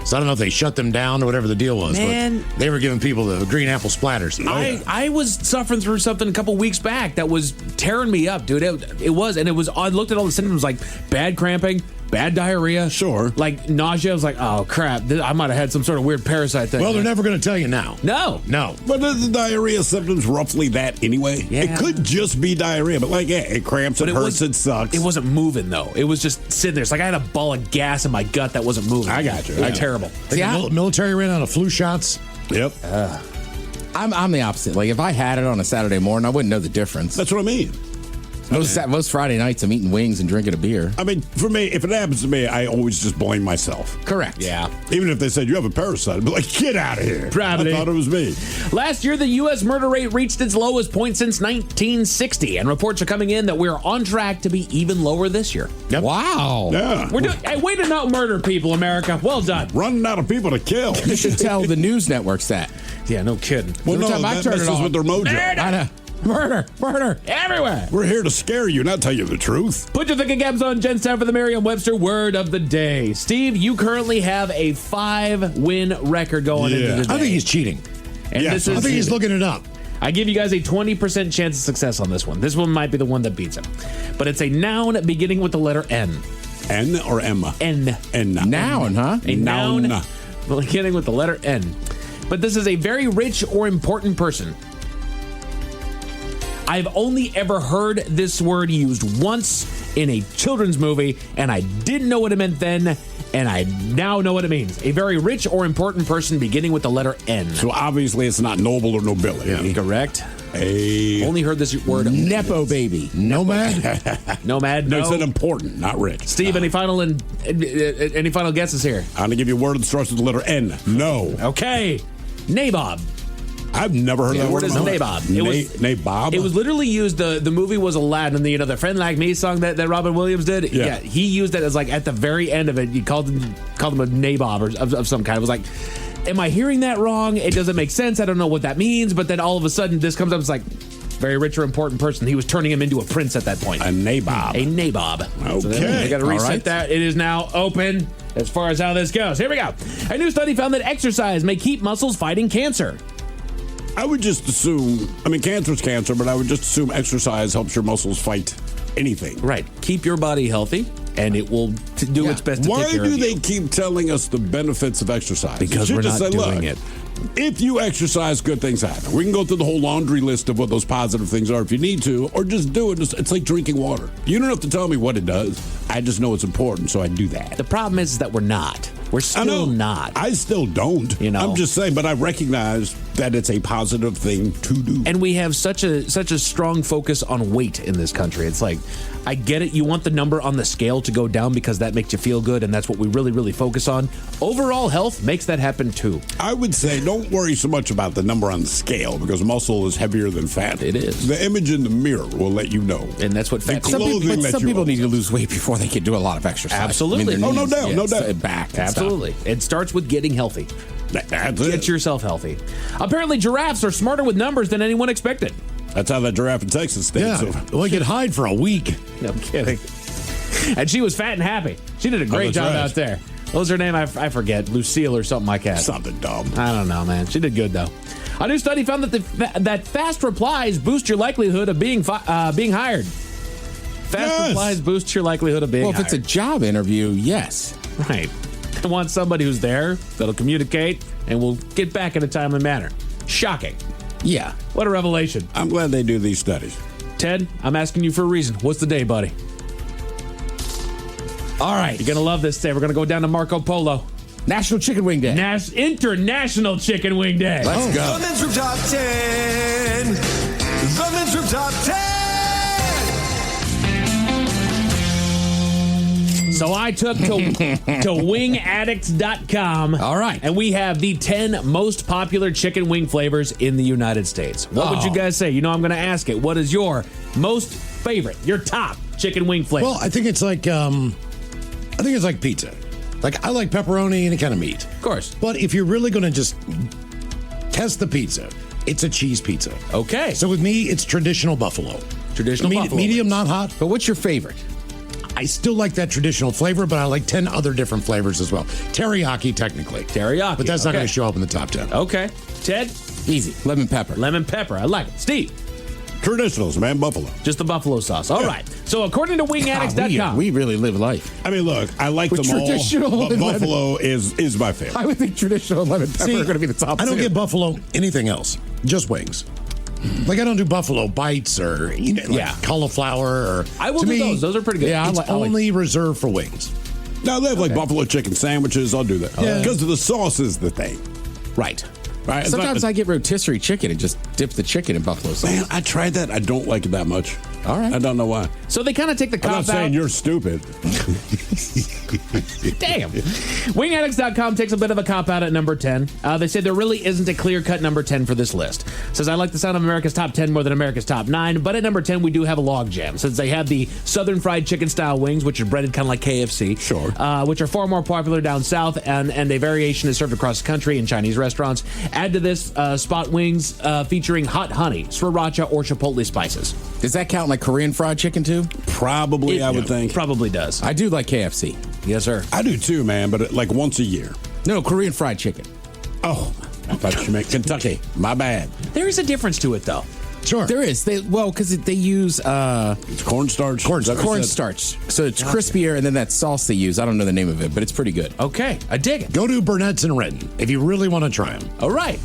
So I don't know if they shut them down or whatever the deal was. Man. But they were giving people the green apple splatters. I was suffering through something a couple weeks back that was tearing me up, dude. It was. I looked at all the symptoms like bad cramping, bad diarrhea. Sure. Like nausea. I was like, oh, crap. I might have had some sort of weird parasite thing. Well, they're never going to tell you now. No. But the diarrhea symptoms roughly that anyway? Yeah. It could just be diarrhea, but it cramps, it hurts, it sucks. It wasn't moving, though. It was just sitting there. It's like I had a ball of gas in my gut that wasn't moving. I got you. It was terrible. The military ran out of flu shots. Yep. I'm the opposite. Like, if I had it on a Saturday morning, I wouldn't know the difference. That's what I mean. Most Friday nights, I'm eating wings and drinking a beer. I mean, for me, if it happens to me, I always just blame myself. Correct. Yeah. Even if they said, you have a parasite, I'd be like, get out of here. Probably. I thought it was me. Last year, the U.S. murder rate reached its lowest point since 1960, and reports are coming in that we're on track to be even lower this year. Yep. Wow. Yeah. We're doing. Hey, way to not murder people, America. Well done. Running out of people to kill. You should tell the news networks that. Yeah, no kidding. Well, no, time I that turn it messes on. with their mojo. I know. Murder everywhere. We're here to scare you, not tell you the truth. Put your thinking caps on. Jen's time for the Merriam-Webster word of the day. Steve, you currently have a 5-win record going into the day. I think he's cheating. And I think he's looking it up. I give you guys a 20% chance of success on this one. This one might be the one that beats him. But it's a noun beginning with the letter N. N or M? N. Noun, huh? A noun beginning with the letter N. But this is a very rich or important person. I've only ever heard this word used once in a children's movie, and I didn't know what it meant then, and I now know what it means. A very rich or important person beginning with the letter N. So obviously it's not noble or nobility. Yeah. Correct. Only heard this word. Nepo baby. Nomad? Nomad, No, no. it said important, not rich. Steve, any final guesses here? I'm going to give you a word that starts with the letter N. No. Okay. Nabob. I've never heard that word. What is nabob? Nabob? It was literally used. The movie was Aladdin. The Friend Like Me song that Robin Williams did. Yeah. He used it as like at the very end of it. He called him a nabob or of some kind. It was like, am I hearing that wrong? It doesn't make sense. I don't know what that means. But then all of a sudden this comes up. It's like very rich or important person. He was turning him into a prince at that point. A nabob. A nabob. Okay. So I got to reset right. that. It is now open as far as how this goes. Here we go. A new study found that exercise may keep muscles fighting cancer. I would just assume, cancer's cancer, but I would just assume exercise helps your muscles fight anything. Right. Keep your body healthy. and it will do its best to Why take care do of you. they keep telling us the benefits of exercise? Because You we're should not just say, doing look, it. If you exercise, good things happen. We can go through the whole laundry list of what those positive things are if you need to, or just do it. It's like drinking water. You don't have to tell me what it does. I just know it's important, so I do that. The problem is that we're not. We're still not. I still don't. You know? I'm just saying, but I recognize that it's a positive thing to do. And we have such a strong focus on weight in this country. It's like, I get it. You want the number on the scale to go down because that makes you feel good, and that's what we really, really focus on. Overall health makes that happen too. I would say don't worry so much about the number on the scale because muscle is heavier than fat. It is. The image in the mirror will let you know. And that's what fat Some people people need to lose weight before they can do a lot of exercise. Absolutely. I mean, no doubt, no doubt. Back. and Absolutely. It starts with getting healthy. That's Get it. yourself healthy. Apparently, giraffes are smarter with numbers than anyone expected. That's how that giraffe in Texas stayed. Yeah, So. well, I could hide for a week. No kidding. And she was fat and happy. She did a great that's job right. out there. What was her name? I forget. Lucille or something like that. Something dumb. I don't know, man. She did good, though. A new study found that fast replies boost your likelihood of being hired. Fast replies boost your likelihood of being Well, if hired. it's a job interview, yes. Right. I want somebody who's there, that'll communicate, and will get back in a timely manner. Shocking. Yeah. What a revelation. I'm glad they do these studies. Ted, I'm asking you for a reason. What's the day, buddy? All right. You're going to love this day. We're going to go down to Marco Polo. National Chicken Wing Day. International Chicken Wing Day. Let's go. The Men's Room Top 10. The Men's Room Top 10. So I took to wingaddicts.com. All right. And we have the 10 most popular chicken wing flavors in the United States. What would you guys say? You know I'm going to ask it. What is your most favorite, your top chicken wing flavor? Well, I think it's like pizza. Like, I like pepperoni, any kind of meat. Of course. But if you're really going to just test the pizza, it's a cheese pizza. Okay. So with me, it's traditional buffalo. Traditional buffalo Medium, wings. not hot. But what's your favorite? I still like that traditional flavor, but I like 10 other different flavors as well. Teriyaki, technically. Teriyaki. But that's not okay. going to show up in the top 10. Okay. Ted? Easy. Lemon pepper. Lemon pepper. I like it. Steve? Traditionals, man, buffalo. Just the buffalo sauce. All right. So according to wingaddicts.com. We really live life. I mean, look, I like With them all, traditional but and buffalo is my favorite. I would think traditional and lemon pepper are going to be the top I don't two. get buffalo anything else. Just wings. Like, I don't do buffalo bites or cauliflower or. I will to do me, those. Those are pretty good. Yeah, it's only reserved for wings. Now they have like buffalo chicken sandwiches. I'll do that because the sauce is the thing. Right. Right. It's Sometimes not- I get rotisserie chicken and just dip the chicken in buffalo sauce. Man, I tried that. I don't like it that much. All right. I don't know why. So they kind of take the I'm cop not out. saying you're stupid. Damn. Wingaddicts.com takes a bit of a cop out at number 10. They say there really isn't a clear-cut number 10 for this list. Says, I like the sound of America's top 10 more than America's top 9, but at number 10, we do have a logjam, since they have the Southern Fried Chicken-style wings, which are breaded kind of like KFC. Sure. Which are far more popular down south, and a variation is served across the country in Chinese restaurants. Add to this spot wings featuring hot honey, sriracha, or chipotle spices. Does that count like Korean fried chicken too? Probably, I would think. Probably does. I do like KFC. Yes, sir. I do too, man, but like once a year. No, Korean fried chicken. Oh, I thought you meant Kentucky. My bad. There is a difference to it, though. Sure. There is. Because they use It's cornstarch. cornstarch. So it's crispier, and then that sauce they use. I don't know the name of it, but it's pretty good. Okay, I dig it. Go to Burnett's and Renton if you really want to try them. All right.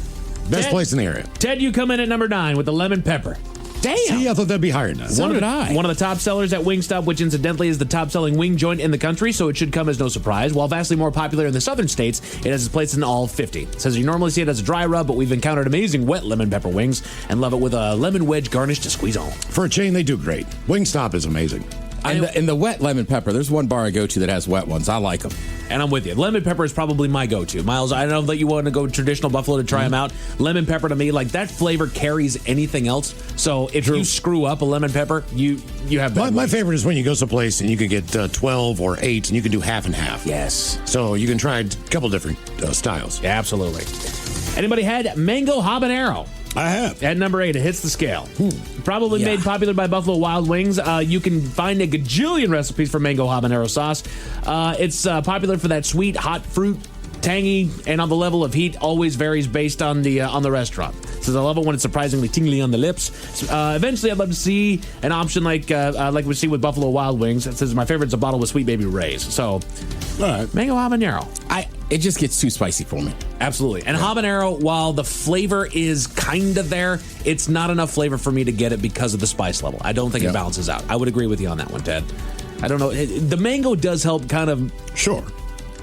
Best Ted- place in the area. Ted, you come in at number 9 with the lemon pepper. Damn. See, I thought that'd be higher than that. So did I. One of the top sellers at Wingstop, which incidentally is the top-selling wing joint in the country, so it should come as no surprise. While vastly more popular in the southern states, it has its place in all 50. It says you normally see it as a dry rub, but we've encountered amazing wet lemon pepper wings and love it with a lemon wedge garnish to squeeze on. For a chain, they do great. Wingstop is amazing. And the wet lemon pepper, there's one bar I go to that has wet ones. I like them. And I'm with you. Lemon pepper is probably my go-to. Miles, I don't know that you want to go traditional buffalo to try them out. Lemon pepper to me, like that flavor carries anything else. So if you screw up a lemon pepper, you have bad My wings. favorite is when you go someplace and you can get 12 or 8 and you can do half and half. Yes. So you can try a couple different styles. Yeah, absolutely. Anybody had mango habanero? I have. At number 8, it hits the scale. Probably made popular by Buffalo Wild Wings. You can find a gajillion recipes for mango habanero sauce. It's popular for that sweet, hot fruit, tangy, and on the level of heat always varies based on the restaurant. Says, I love it when it's surprisingly tingly on the lips. Eventually, I'd love to see an option like we see with Buffalo Wild Wings. It says, my favorite's a bottle with Sweet Baby Ray's. So, mango habanero. It just gets too spicy for me. Absolutely. And habanero, while the flavor is kind of there, it's not enough flavor for me to get it because of the spice level. I don't think it balances out. I would agree with you on that one, Ted. I don't know. The mango does help kind of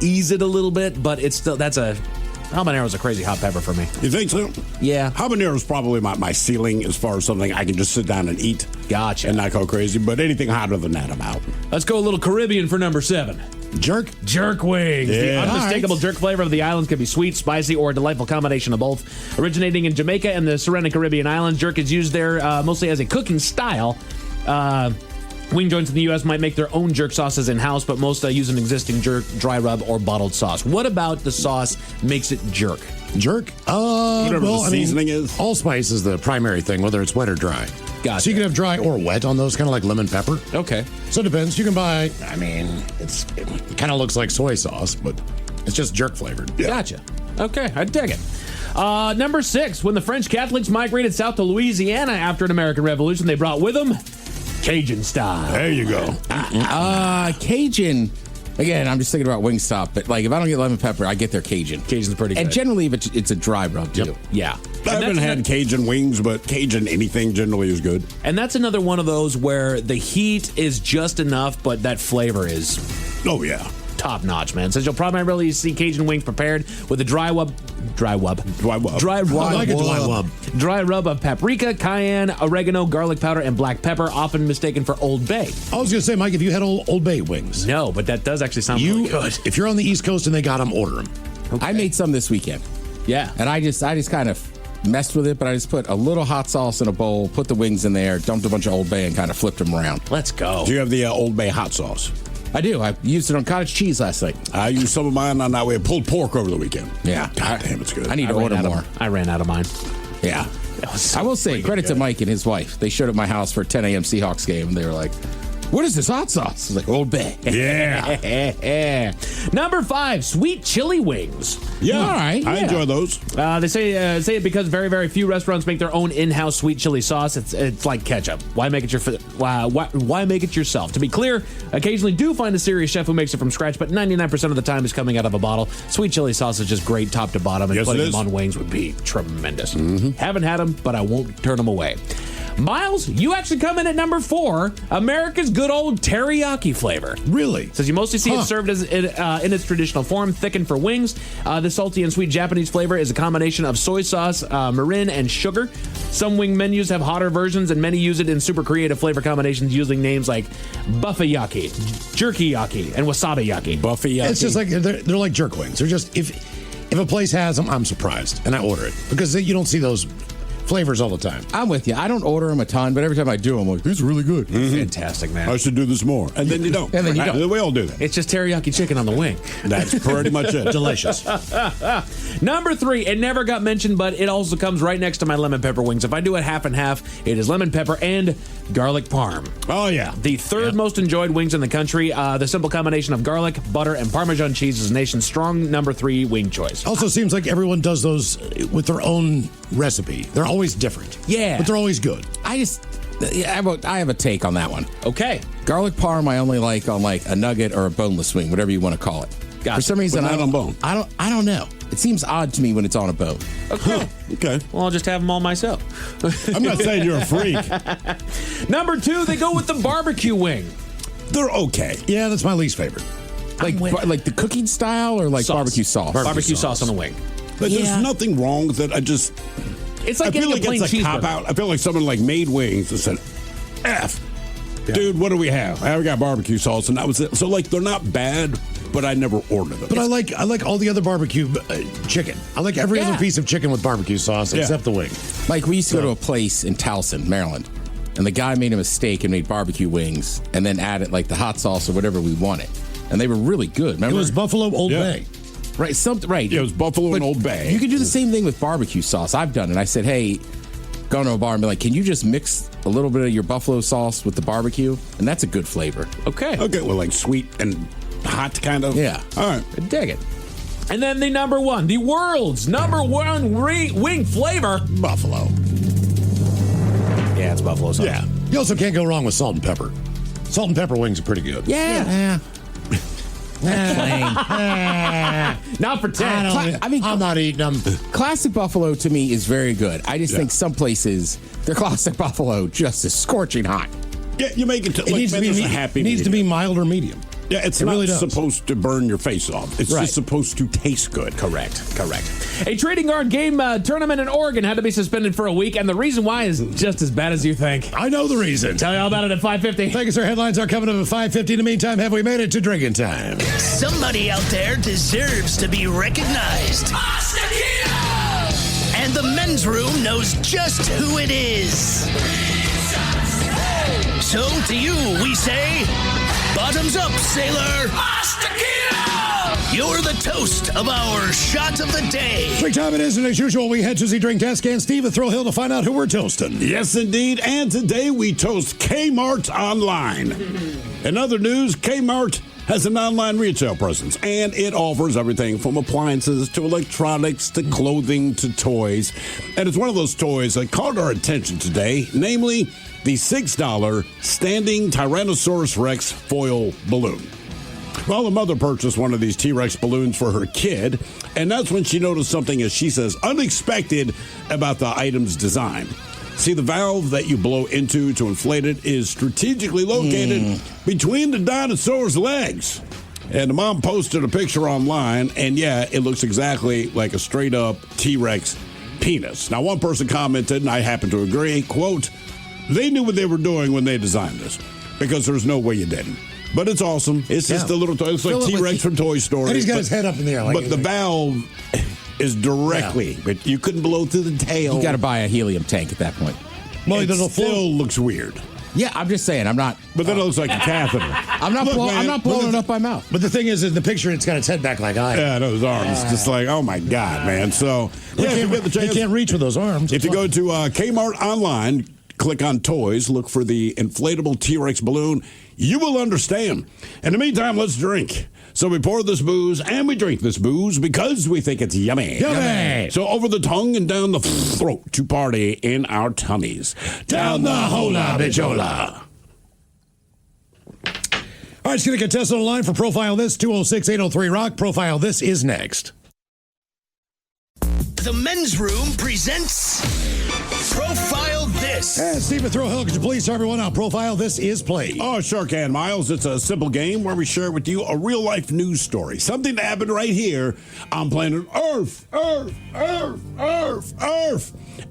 ease it a little bit, but it's still, habanero is a crazy hot pepper for me. You think so? Yeah. Habanero is probably my ceiling as far as something I can just sit down and eat. Gotcha. And not go crazy, but anything hotter than that, I'm out. Let's go a little Caribbean for number 7. Jerk wings. Yeah. The unmistakable jerk flavor of the islands can be sweet, spicy, or a delightful combination of both. Originating in Jamaica and the surrounding Caribbean islands, jerk is used there mostly as a cooking style. Wing joints in the U.S. might make their own jerk sauces in-house, but most use an existing jerk, dry rub, or bottled sauce. What about the sauce makes it jerk? Jerk? Whatever the seasoning is. Allspice is the primary thing, whether it's wet or dry. Gotcha. So you can have dry or wet on those, kind of like lemon pepper. Okay. So it depends. You can buy, it kind of looks like soy sauce, but it's just jerk flavored. Yeah. Gotcha. Okay, I dig it. Number 6, when the French Catholics migrated south to Louisiana after an American Revolution, they brought with them Cajun style. There you go. Cajun. Again, I'm just thinking about Wingstop, but like if I don't get lemon pepper, I get their Cajun. Cajun's pretty good. And generally, it's a dry rub too. Yeah. I haven't had Cajun wings, but Cajun anything generally is good. And that's another one of those where the heat is just enough, but that flavor is top notch, man. Says you'll primarily see Cajun wings prepared with a dry rub of paprika, cayenne, oregano, garlic powder, and black pepper, often mistaken for Old Bay. I was going to say, Mike, have you had Old Bay wings? No, but that does actually sound really good. If you're on the East Coast and they got them, order them. Okay. I made some this weekend. Yeah. And I just kind of messed with it, but I just put a little hot sauce in a bowl, put the wings in there, dumped a bunch of Old Bay, and kind of flipped them around. Let's go. Do you have the Old Bay hot sauce? I do. I used it on cottage cheese last night. I used some of mine on that way. Pulled pork over the weekend. Yeah. God damn, it's good. I need to order more. I ran out of mine. Yeah. I will say, credit to Mike and his wife. They showed up at my house for a 10 a.m. Seahawks game, and they were like, what is this hot sauce? I was like, Old Bay. Yeah. Number 5, sweet chili wings. Yeah. All right. I enjoy those. They say it because very, very few restaurants make their own in-house sweet chili sauce. It's like ketchup. Why make it why make it yourself? To be clear, occasionally do find a serious chef who makes it from scratch, but 99% of the time is coming out of a bottle. Sweet chili sauce is just great top to bottom, and putting them on wings would be tremendous. Haven't had them, but I won't turn them away. Miles, you actually come in at number 4, America's good old teriyaki flavor. Really? Says you mostly see it served as in its traditional form, thickened for wings. The salty and sweet Japanese flavor is a combination of soy sauce, mirin, and sugar. Some wing menus have hotter versions, and many use it in super creative flavor combinations using names like buffet-yaki, jerky-yaki, and wasabi-yaki. Buffet-yaki. It's just like, they're like jerk wings. They're just, if a place has them, I'm surprised, and I order it. Because you don't see those flavors all the time. I'm with you. I don't order them a ton, but every time I do, I'm like, these are really good. Fantastic, man. I should do this more. And then you don't. And then you don't. We all do that. It's just teriyaki chicken on the wing. That's pretty much it. Delicious. Number 3, it never got mentioned, but it also comes right next to my lemon pepper wings. If I do it half and half, it is lemon pepper and garlic parm. Oh, yeah. The third most enjoyed wings in the country. The simple combination of garlic, butter, and Parmesan cheese is the nation's strong number 3 wing choice. Also seems like everyone does those with their own recipe. They're always different. Yeah. But they're always good. I have a take on that one. Okay. Garlic parm I only like on like a nugget or a boneless wing, whatever you want to call it. Gotcha. For some reason, But not on bone. I don't know. It seems odd to me when it's on a bone. Okay. Okay. Well, I'll just have them all myself. I'm not saying you're a freak. Number 2, they go with the barbecue wing. They're okay. Yeah, that's my least favorite. Like the cooking style or like Sauce. barbecue sauce? Barbecue sauce on a wing. But there's nothing wrong with it. It's like I feel getting like a plain it's a cop cheeseburger. out. I feel like someone like made wings and said, F. Yeah. Dude, what do we have? We got barbecue sauce, and that was it. So, like, they're not bad, but I never order them. But I like all the other barbecue chicken. I like every other piece of chicken with barbecue sauce except the wing. Like, we used to go to a place in Towson, Maryland, and the guy made a mistake and made barbecue wings and then added, like, the hot sauce or whatever we wanted. And they were really good. Remember? It was Buffalo Old Bay. Right, right. Yeah, it was Buffalo and Old Bay. You can do the same thing with barbecue sauce. I've done it. I said, hey, go to a bar and be like, can you just mix a little bit of your buffalo sauce with the barbecue? And that's a good flavor. Okay. Okay, well, like sweet and hot kind of. Yeah. All right. I dig it. And then the world's number one wing flavor, buffalo. Yeah, it's buffalo sauce. Yeah. You also can't go wrong with salt and pepper. Salt and pepper wings are pretty good. Yeah. Not for 10. I'm not eating them. Classic buffalo to me is very good. I just think some places, their classic buffalo just is scorching hot. Yeah, you make it to needs to be happy. It needs to be mild or medium. Yeah, it's It not really does. supposed to burn your face off. It's Right. just supposed to taste good. Correct. A trading guard game tournament in Oregon had to be suspended for a week, and the reason why is just as bad as you think. I know the reason. Tell you all about it at 5:50. Thank you, sir. Headlines are coming up at 5:50. In the meantime, have we made it to drinking time? Somebody out there deserves to be recognized. And the men's room knows just who it is. So to you, we say, bottoms up, sailor. You're the toast of our shot of the day. Drink time it is, and as usual, we head to the drink desk and Steve at Thrill Hill to find out who we're toasting. Yes, indeed. And today we toast Kmart Online. In other news, Kmart has an online retail presence, and it offers everything from appliances to electronics to clothing to toys. And it's one of those toys that caught our attention today, namely the $6 standing Tyrannosaurus Rex foil balloon. Well, the mother purchased one of these T-Rex balloons for her kid, and that's when she noticed something, as she says, unexpected about the item's design. See, the valve that you blow into to inflate it is strategically located between the dinosaur's legs. And the mom posted a picture online, and yeah, it looks exactly like a straight-up T-Rex penis. Now, one person commented, and I happen to agree, quote, they knew what they were doing when they designed this, because there's no way you didn't. But it's awesome. It's just a little toy. It's like T-Rex from Toy Story. And he's got his head up in the air. But the valve is directly, but you couldn't blow through the tail. You got to buy a helium tank at that point. Well, it still looks weird. Yeah, I'm just saying. I'm not. But then it looks like a catheter. I'm not blowing it up my mouth. But the thing is, in the picture, it's got its head back like I. Yeah, those arms. Just like, oh my God, man. So, yeah, if you get the chance, you can't reach with those arms. If you go to Kmart Online, click on toys, look for the inflatable T-Rex balloon, you will understand. In the meantime, let's drink. So we pour this booze and we drink this booze because we think it's yummy. Yummy! So over the tongue and down the throat to party in our tummies. Down the hola bichola. All right, just going to get tested on the line for Profile This, 206-803-ROCK. Profile This is next. The men's room presents Profile This. And Steve Thrill Hill, could you please tell everyone how Profile This is played? Oh, sure can, Miles. It's a simple game where we share with you a real-life news story. Something that happened right here on planet Earth. Earth.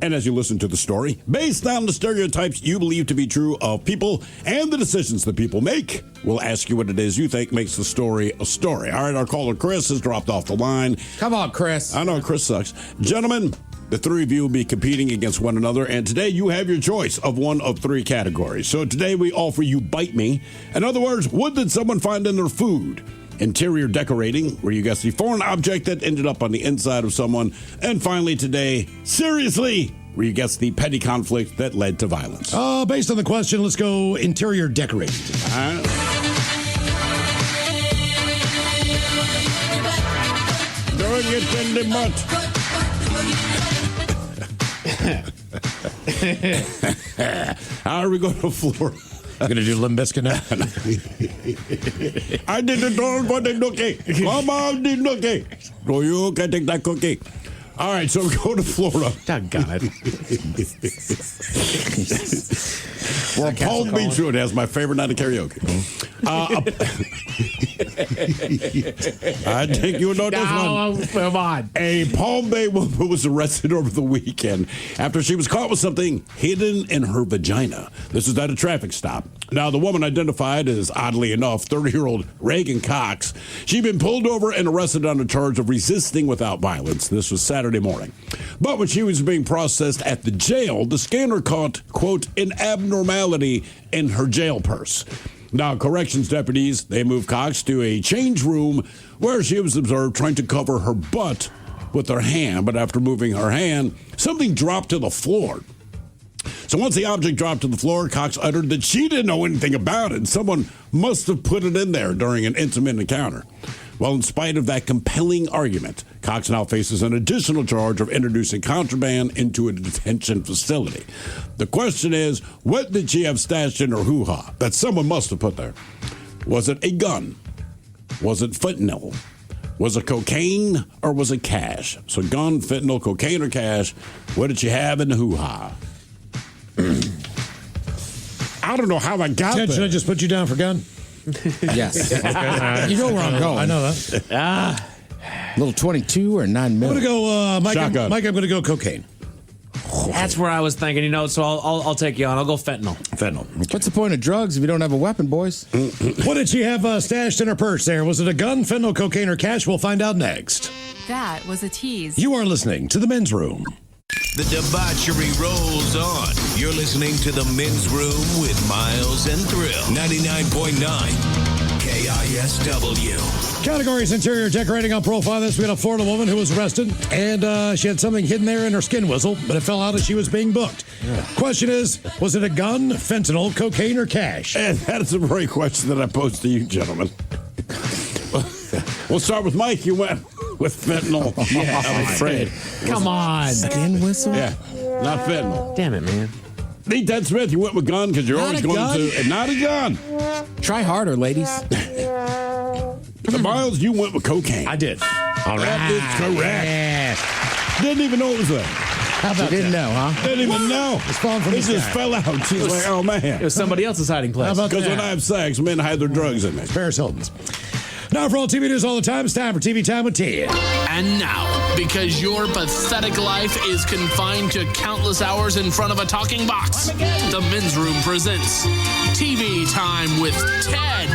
And as you listen to the story, based on the stereotypes you believe to be true of people and the decisions that people make, we'll ask you what it is you think makes the story a story. All right, our caller Chris has dropped off the line. Come on, Chris. I know, Chris sucks. Gentlemen, the three of you will be competing against one another, and today you have your choice of one of three categories. So today we offer you Bite Me. In other words, what did someone find in their food? Interior decorating, where you guess the foreign object that ended up on the inside of someone. And finally today, Seriously, where you guess the petty conflict that led to violence. Based on the question, let's go interior decorating. Doing it in the butt. How are we going to Florida? I'm going to do Limp Bizkit now. I did the door for the cookie. Come on, the cookie. So you can take that cookie. All right, so we go to Florida. Doggone it. Well, Palm Beach Road has my favorite night of karaoke. I think you know this one. Come on. A Palm Bay woman was arrested over the weekend after she was caught with something hidden in her vagina. This is at a traffic stop. Now, the woman identified as, oddly enough, 30-year-old Reagan Cox. She'd been pulled over and arrested on a charge of resisting without violence. This was Saturday morning. But when she was being processed at the jail, the scanner caught, quote, an abnormality in her jail purse. Now, corrections deputies, they moved Cox to a change room where she was observed trying to cover her butt with her hand. But after moving her hand, something dropped to the floor. So once the object dropped to the floor, Cox uttered that she didn't know anything about it. Someone must have put it in there during an intimate encounter. Well, in spite of that compelling argument, Cox now faces an additional charge of introducing contraband into a detention facility. The question is, what did she have stashed in her hoo-ha that someone must have put there? Was it a gun? Was it fentanyl? Was it cocaine or was it cash? So gun, fentanyl, cocaine, or cash, what did she have in the hoo-ha? I don't know how I got Ted, there. should I just put you down for gun? Yes. Okay. You know where I'm going. I know that. Little 22 or 9 mil. I'm going to go, Mike, I'm Shotgun. going to go cocaine. That's where I was thinking, so I'll take you on. I'll go fentanyl. Fentanyl. What's the point of drugs if you don't have a weapon, boys? What did she have stashed in her purse there? Was it a gun, fentanyl, cocaine, or cash? We'll find out next. That was a tease. You are listening to The Men's Room. The debauchery rolls on. You're listening to The Men's Room with Miles and Thrill. 99.9 KISW. Categories: interior decorating. On profile this, we had a Florida woman who was arrested, and she had something hidden there in her skin whistle, but it fell out as she was being booked. Question is, was it a gun, fentanyl, cocaine, or cash? And that is a great question that I posed to you, gentlemen. We'll start with Mike. You went with fentanyl. Yeah, I'm afraid. Come on. Skin whistle? Yeah, not fentanyl. Damn it, man. Ted Smith, you went with gun because you're Not always a going gun. to. And not a gun. Try harder, ladies. Miles, you went with cocaine. I did. All right. That is correct. Yeah. Didn't even know it was there. How about You didn't that? know, huh? Didn't even know. It's falling from It the just sky. fell out. She's like, oh, man. It was somebody else's hiding place. How about Because when that? I have sex, men hide their drugs in me. Paris Hilton's. Now, for all TV news all the time, it's time for TV Time with Ted. And now, because your pathetic life is confined to countless hours in front of a talking box, the Men's Room presents TV Time with Ted.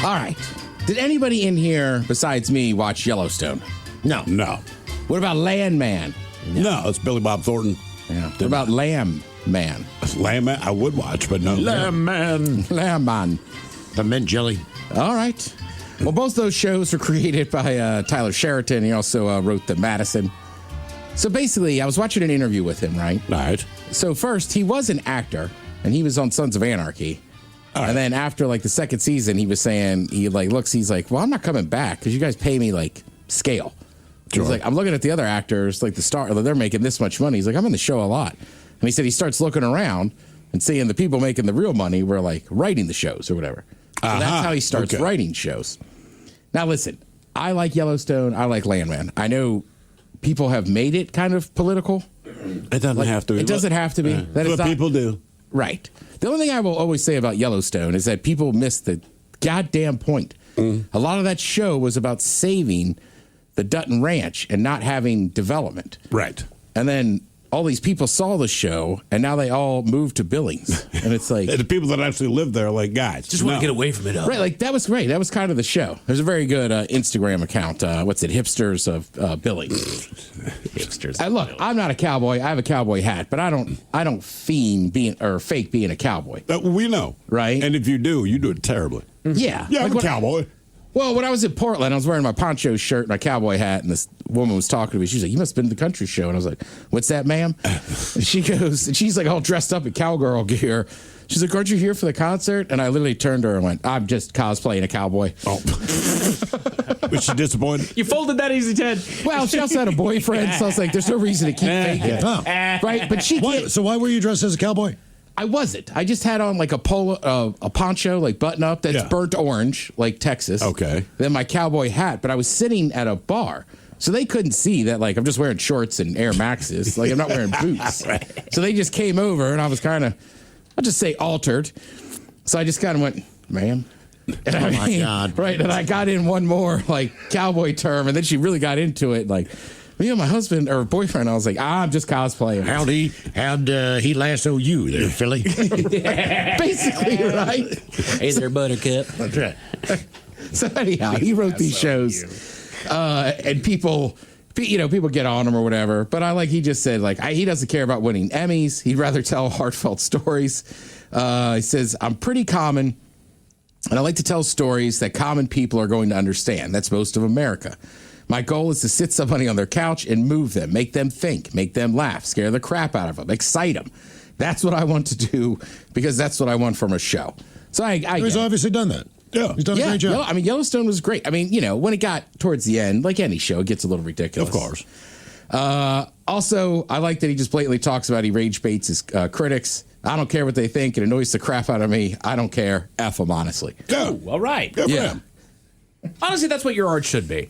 All right. Did anybody in here besides me watch Yellowstone? No. No. What about Landman? No, it's Billy Bob Thornton. Yeah. What about Lamb Man? Lamb Man, I would watch, but no. Man. Lamb Man. The mint jelly. All right. Well, both those shows were created by Tyler Sheraton. He also wrote The Madison. So basically, I was watching an interview with him, right? Right. So first, he was an actor, and he was on Sons of Anarchy. Right. And then after like the second season, he was saying, he's like, well, I'm not coming back because you guys pay me like scale. Sure. He's like, I'm looking at the other actors, like the star, they're making this much money. He's like, I'm in the show a lot. And he said he starts looking around and seeing the people making the real money were like writing the shows or whatever. So that's how he starts writing shows. Now, listen, I like Yellowstone. I like Landman. I know people have made it kind of political. It doesn't have to be. It doesn't have to be. That's what people do. Right. The only thing I will always say about Yellowstone is that people miss the goddamn point. A lot of that show was about saving the Dutton Ranch and not having development. Right. And then all these people saw the show, and now they all moved to Billings. And it's like... the people that actually live there are like, guys, Just want to get away from it. Right, like that was great. That was kind of the show. There's a very good Instagram account. Hipsters of Billings. Hipsters. Look, I'm not a cowboy. I have a cowboy hat, but I don't fake being a cowboy. We know, right? And if you do it terribly. Yeah, Yeah, I'm a cowboy. Well, when I was in Portland, I was wearing my poncho shirt and my cowboy hat, and this woman was talking to me. She's like, "You must have been to the country show." And I was like, "What's that, ma'am?" And she goes, and she's like all dressed up in cowgirl gear. She's like, "Aren't you here for the concert?" And I literally turned to her and went, "I'm just cosplaying a cowboy." Oh. Was she disappointed? You folded that easy, Ted. Well, she also had a boyfriend, so I was like, "There's no reason to keep faking." Oh. Right? But So why were you dressed as a cowboy? I wasn't. I just had on like a polo, a poncho, like button up that's burnt orange, like Texas. Okay. Then my cowboy hat, but I was sitting at a bar, so they couldn't see that. Like I'm just wearing shorts and Air Maxes. Like I'm not wearing boots. Right. So they just came over, and I was kind of, I'll just say altered. So I just kind of went, "Ma'am." And Oh my God! Right, and I got in one more like cowboy term, and then she really got into it, like. Me and my husband or boyfriend, I was like, I'm just cosplaying. How'd he lasso you there, Philly? Basically, right? Hey there, Buttercup. That's right. So anyhow, he wrote these shows, and people get on him or whatever. But he just said he doesn't care about winning Emmys. He'd rather tell heartfelt stories. He says, I'm pretty common, and I like to tell stories that common people are going to understand. That's most of America. My goal is to sit somebody on their couch and move them, make them think, make them laugh, scare the crap out of them, excite them. That's what I want to do because that's what I want from a show. So He's obviously done that. Yeah. He's done a great job. I mean, Yellowstone was great. I mean, when it got towards the end, like any show, it gets a little ridiculous. Of course. Also, I like that he just blatantly talks about he rage baits his critics. I don't care what they think. It annoys the crap out of me. I don't care. F them, honestly. Ooh, all right. Good for him. Honestly, that's what your art should be.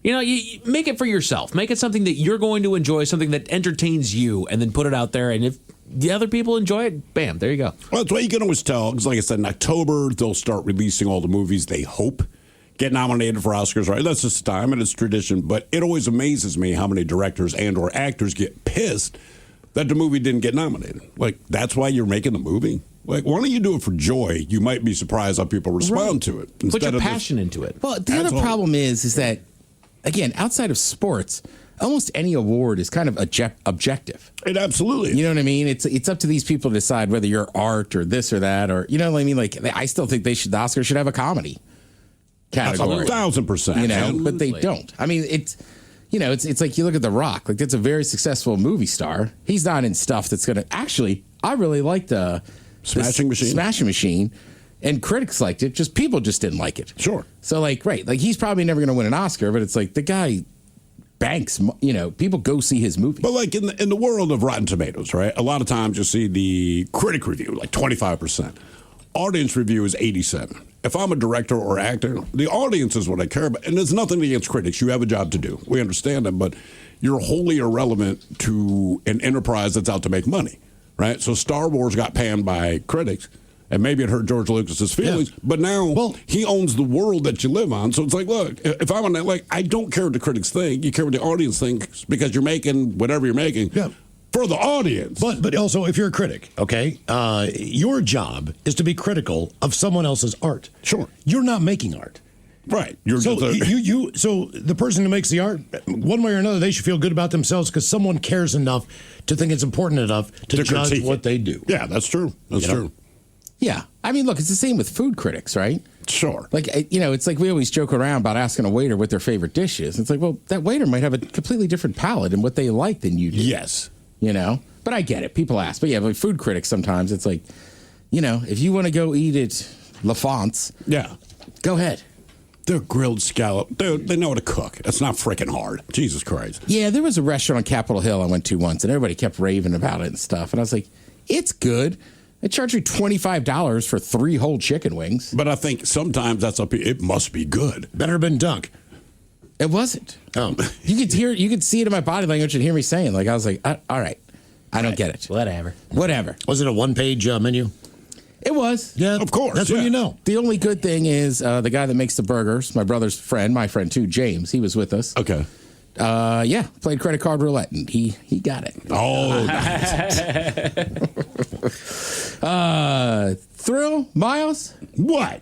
You make it for yourself. Make it something that you're going to enjoy, something that entertains you, and then put it out there. And if the other people enjoy it, bam, there you go. Well, that's what you can always tell. Because like I said, in October, they'll start releasing all the movies they hope get nominated for Oscars, right? That's just time and it's tradition. But it always amazes me how many directors and or actors get pissed that the movie didn't get nominated. Like, that's why you're making the movie? Like, why don't you do it for joy? You might be surprised how people respond to it. Put your passion into it. Well, the other problem is that, again, outside of sports, almost any award is kind of objective. It absolutely. You know what I mean? It's up to these people to decide whether you're art or this or that, or you know what I mean? Like, I still think the Oscars should have a comedy category. 1,000%. But they don't. I mean, it's like you look at The Rock. Like, that's a very successful movie star. He's not in stuff that's going to actually. I really liked Smashing Machine, and critics liked it. Just people just didn't like it. Sure. So like he's probably never going to win an Oscar, but it's like the guy banks. People go see his movie. But like in the world of Rotten Tomatoes, right? A lot of times you see the critic review like 25%. Audience review is 87%. If I'm a director or actor, the audience is what I care about. And there's nothing against critics. You have a job to do. We understand that, but you're wholly irrelevant to an enterprise that's out to make money, right? So Star Wars got panned by critics, and maybe it hurt George Lucas's feelings, but now he owns the world that you live on. So it's like, look, if I'm on that, like, I don't care what the critics think. You care what the audience thinks because you're making whatever you're making. Yeah. For the audience. But also, if you're a critic, okay, your job is to be critical of someone else's art. Sure. You're not making art. Right. So the person who makes the art, one way or another, they should feel good about themselves because someone cares enough to think it's important enough to judge what they do. Yeah, that's true. That's true. Yeah. I mean, look, it's the same with food critics, right? Sure. Like, it's like we always joke around about asking a waiter what their favorite dish is. It's like, well, that waiter might have a completely different palate and what they like than you do. Yes. But I get it. People ask. But yeah, like food critics sometimes, it's like, if you want to go eat at LaFonte's, go ahead. They're grilled scallop. Dude, they know how to cook. It's not freaking hard. Jesus Christ. Yeah, there was a restaurant on Capitol Hill I went to once, and everybody kept raving about it and stuff. And I was like, it's good. They charge you $25 for 3 whole chicken wings. But I think sometimes it must be good. Better have been Dunk. It wasn't. You could see it in my body language and hear me saying, like, I was like, all right, I don't get it. Whatever. Was it a one-page menu? It was. Yeah, of course. That's what you know. The only good thing is the guy that makes the burgers, my brother's friend, my friend too, James, he was with us. Okay. Played credit card roulette, and he got it. Oh, nice. Thrill, Miles? What?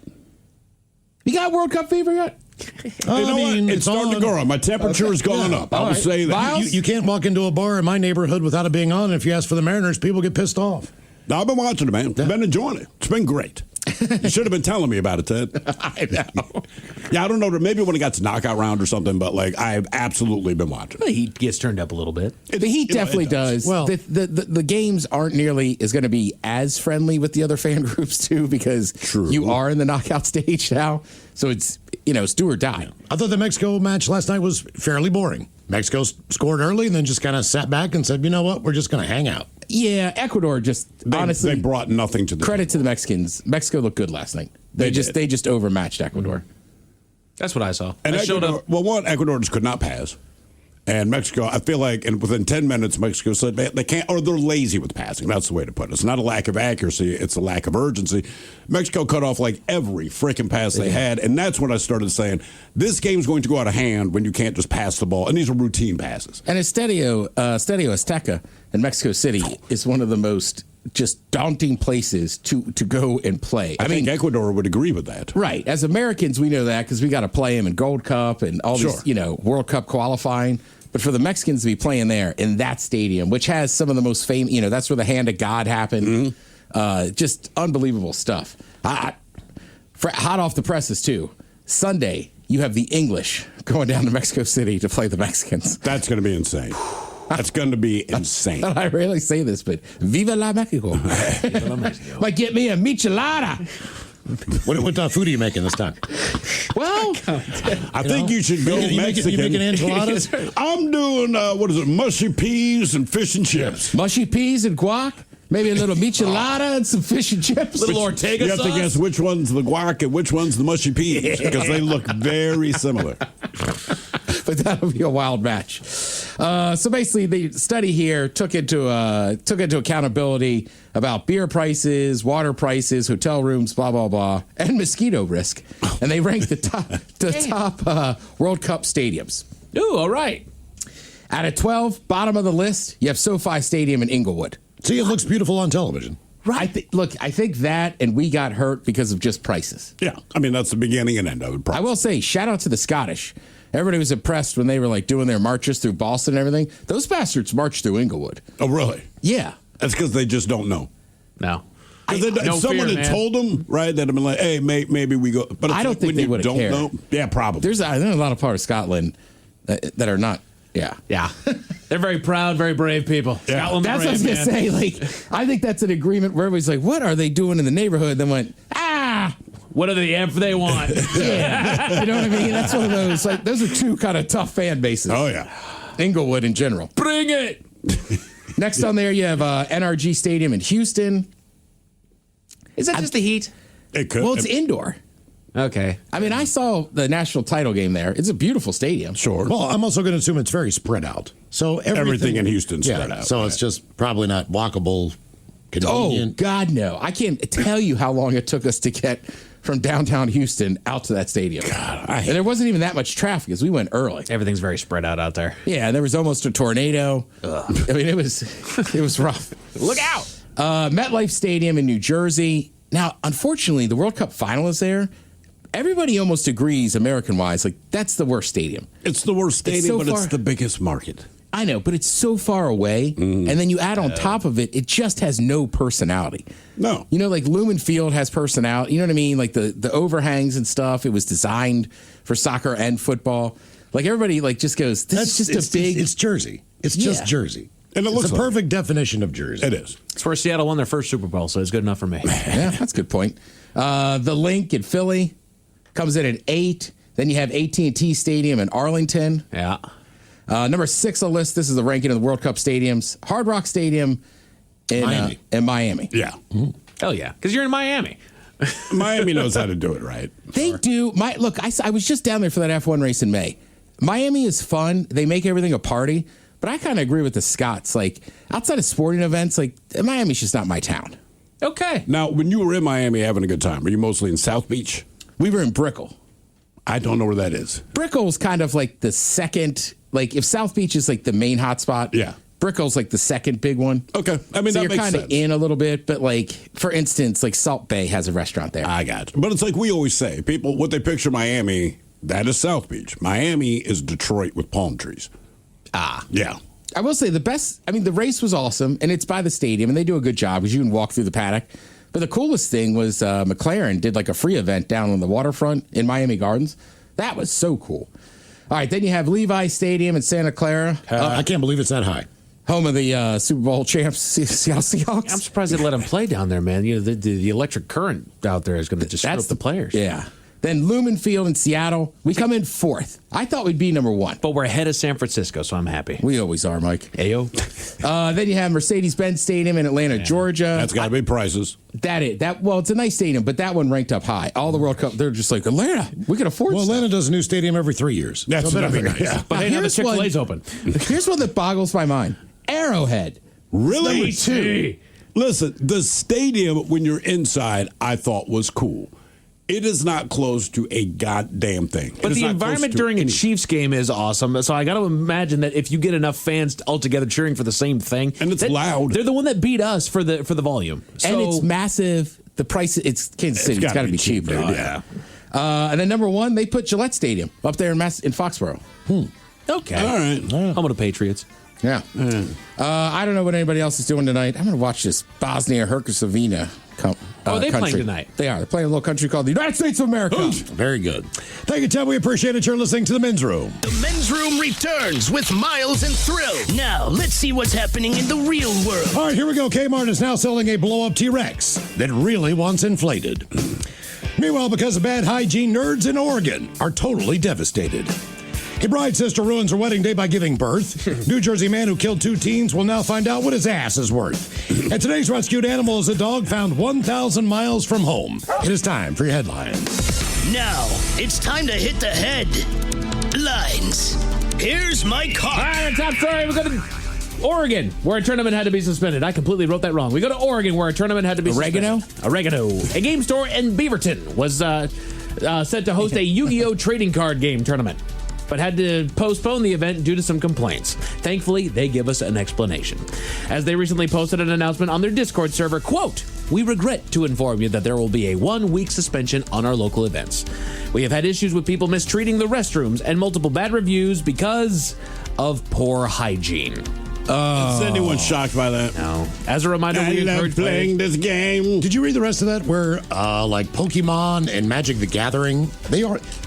You got World Cup fever yet? It's starting to go up. My temperature has gone up. I will say that. You can't walk into a bar in my neighborhood without it being on. And if you ask for the Mariners, people get pissed off. No, I've been watching it, man. I've been enjoying it. It's been great. You should have been telling me about it, Ted. I know. Yeah, I don't know. Maybe when it got to knockout round or something, but like I've absolutely been watching. The heat gets turned up a little bit. The heat definitely does. Well, the games aren't nearly is going to be as friendly with the other fan groups too because you are in the knockout stage now. So it's it's do or die. I thought the Mexico match last night was fairly boring. Mexico scored early and then just kind of sat back and said, you know what, we're just going to hang out. Yeah, Ecuador honestly they brought nothing to the credit to the Mexicans. Mexico looked good last night. They just overmatched Ecuador. That's what I saw. And I showed up. Well, Ecuador just could not pass. And Mexico, I feel like, and within 10 minutes, Mexico said they can't, or they're lazy with passing. That's the way to put it. It's not a lack of accuracy, it's a lack of urgency. Mexico cut off like every freaking pass they had, and that's when I started saying, this game's going to go out of hand when you can't just pass the ball. And these are routine passes. And Estadio Azteca in Mexico City is one of the most just daunting places to go and play. I think Ecuador would agree with that. Right. As Americans, we know that because we got to play them in Gold Cup and all these, World Cup qualifying. But for the Mexicans to be playing there in that stadium, which has some of the most famous, that's where the hand of God happened. Just unbelievable stuff. Hot off the presses, too. Sunday, you have the English going down to Mexico City to play the Mexicans. That's going to be insane. That's going to be insane. I rarely say this, but Viva la Mexico. Might get me a michelada. What food are you making this time? Well, I think you should go Mexican. You making enchiladas? I'm doing, mushy peas and fish and chips. Mushy peas and guac? Maybe a little michelada and some fish and chips? Little Ortega You have sauce? to guess which one's the guac and which one's the mushy peas because they look very similar. But that'll be a wild match. So basically, the study here took into accountability about beer prices, water prices, hotel rooms, blah blah blah, and mosquito risk, and they ranked the top World Cup stadiums. Ooh, all right. Out of 12, bottom of the list, you have SoFi Stadium in Inglewood. See, it looks beautiful on television. Right. I think that, and we got hurt because of just prices. Yeah, I mean that's the beginning and end of it. I will say, shout out to the Scottish. Everybody was impressed when they were like doing their marches through Boston and everything. Those bastards marched through Inglewood. Oh, really? Yeah. That's because they just don't know. No. If someone had told them, right, that have been like, hey, maybe we go. But I don't think they would have cared. Know, yeah, probably. There's a lot of part of Scotland that are not. Yeah. Yeah. They're very proud, very brave people. Yeah. Scotland's That's brave, what I was going to man. say. Like, I think that's an agreement where everybody's like, what are they doing in the neighborhood? Then went, what are the F they want? yeah. You know what I mean? That's one of those, like, those are two kind of tough fan bases. Oh, yeah. Inglewood in general. Bring it. Next on there, you have NRG Stadium in Houston. Is that just the heat? It could. Well, it's indoor. Okay. I mean, I saw the national title game there. It's a beautiful stadium. Sure. Well, I'm also going to assume it's very spread out. So everything in Houston's spread out. So it's just probably not walkable, Oh, convenient. God, no. I can't tell you how long it took us to get from downtown Houston out to that stadium. God, and there wasn't even that much traffic because we went early. Everything's very spread out there. Yeah, and there was almost a tornado. I mean, it was rough. Look out. MetLife Stadium in New Jersey. Now, unfortunately, the World Cup final is there. Everybody almost agrees, American-wise, like that's the worst stadium. It's the worst stadium, but far, it's the biggest market. I know, but it's so far away, and then you add on top of it, it just has no personality. No. You know, like Lumen Field has personality. You know what I mean? Like the overhangs and stuff. It was designed for soccer and football. Like everybody like just goes, this is just a big... It's Jersey. It's just Jersey. And it looks it's a perfect definition of Jersey. It is. It's where Seattle won their first Super Bowl, so it's good enough for me. Yeah, that's a good point. The Link in Philly comes in at 8. Then you have AT&T Stadium in Arlington. Yeah. Number 6 on the list, this is the ranking of the World Cup stadiums. Hard Rock Stadium in Miami. Yeah. Hell yeah, because you're in Miami. Miami knows how to do it right. They do. Look, I was just down there for that F1 race in May. Miami is fun. They make everything a party. But I kind of agree with the Scots. Like, outside of sporting events, like, Miami's just not my town. Okay. Now, when you were in Miami having a good time, were you mostly in South Beach? We were in Brickell. I don't know where that is. Brickell's kind of like the second, like, if South Beach is like the main hotspot, yeah, Brickell's like the second big one. Okay. I mean, so that you're makes kind of sense. in a little bit, but like, for instance, like Salt Bay has a restaurant there. I got you. But it's like we always say, people, what they picture Miami, that is South Beach. Miami is Detroit with palm trees. Yeah. I will say the race was awesome, and it's by the stadium, and they do a good job because you can walk through the paddock. But the coolest thing was McLaren did like a free event down on the waterfront in Miami Gardens. That was so cool. All right, then you have Levi Stadium in Santa Clara. I can't believe it's that high. Home of the Super Bowl champs, Seattle Seahawks. I'm surprised they let them play down there, man. You know, the electric current out there is going to disrupt the players. Yeah. Then Lumen Field in Seattle. We come in 4th. I thought we'd be number 1. But we're ahead of San Francisco, so I'm happy. We always are, Mike. Ayo. Then you have Mercedes-Benz Stadium in Atlanta, Georgia. That's got to be prices. Well, it's a nice stadium, but that one ranked up high. All the World Cup, they're just like, Atlanta, we can afford stuff. Atlanta does a new stadium every 3 years. That's so that'd be nice. nice. But hey, now the Chick-fil-A's open. Here's one that boggles my mind. Arrowhead. Really? Number 2. Listen, the stadium, when you're inside, I thought was cool. It is not close to a goddamn thing. But the environment during a Chiefs game is awesome. So I got to imagine that if you get enough fans all together cheering for the same thing, and it's loud, they're the one that beat us for the volume, and it's massive. The price, it's Kansas City. It's got to be cheaper. Yeah. And then number 1, they put Gillette Stadium up there in Foxborough. Okay. All right. Home of the Patriots. Yeah. I don't know what anybody else is doing tonight. I'm going to watch this Bosnia-Herzegovina are they country. playing tonight? They are. They're playing a little country called the United States of America. Very good. Thank you, Ted. We appreciate it. You're listening to The Men's Room. The Men's Room returns with Miles and Thrill. Now, let's see what's happening in the real world. All right, here we go. Kmart is now selling a blow-up T-Rex that really wants inflated. Meanwhile, because of bad hygiene, nerds in Oregon are totally devastated. A bride's sister ruins her wedding day by giving birth. New Jersey man who killed 2 teens will now find out what his ass is worth. And today's rescued animal is a dog found 1,000 miles from home. It is time for your headlines. Now, it's time to hit the headlines. Here's my car. All right, top story. We're going to Oregon, where a tournament had to be suspended. I completely wrote that wrong. We go to Oregon, where a tournament had to be suspended. Oregano. A game store in Beaverton was set to host a Yu-Gi-Oh! Trading card game tournament, but had to postpone the event due to some complaints. Thankfully, they give us an explanation. As they recently posted an announcement on their Discord server, quote, "We regret to inform you that there will be a 1-week suspension on our local events. We have had issues with people mistreating the restrooms and multiple bad reviews because of poor hygiene." Is anyone shocked by that? No. As a reminder, I we love encourage playing this game. Did you read the rest of that? Where like Pokemon and Magic the Gathering,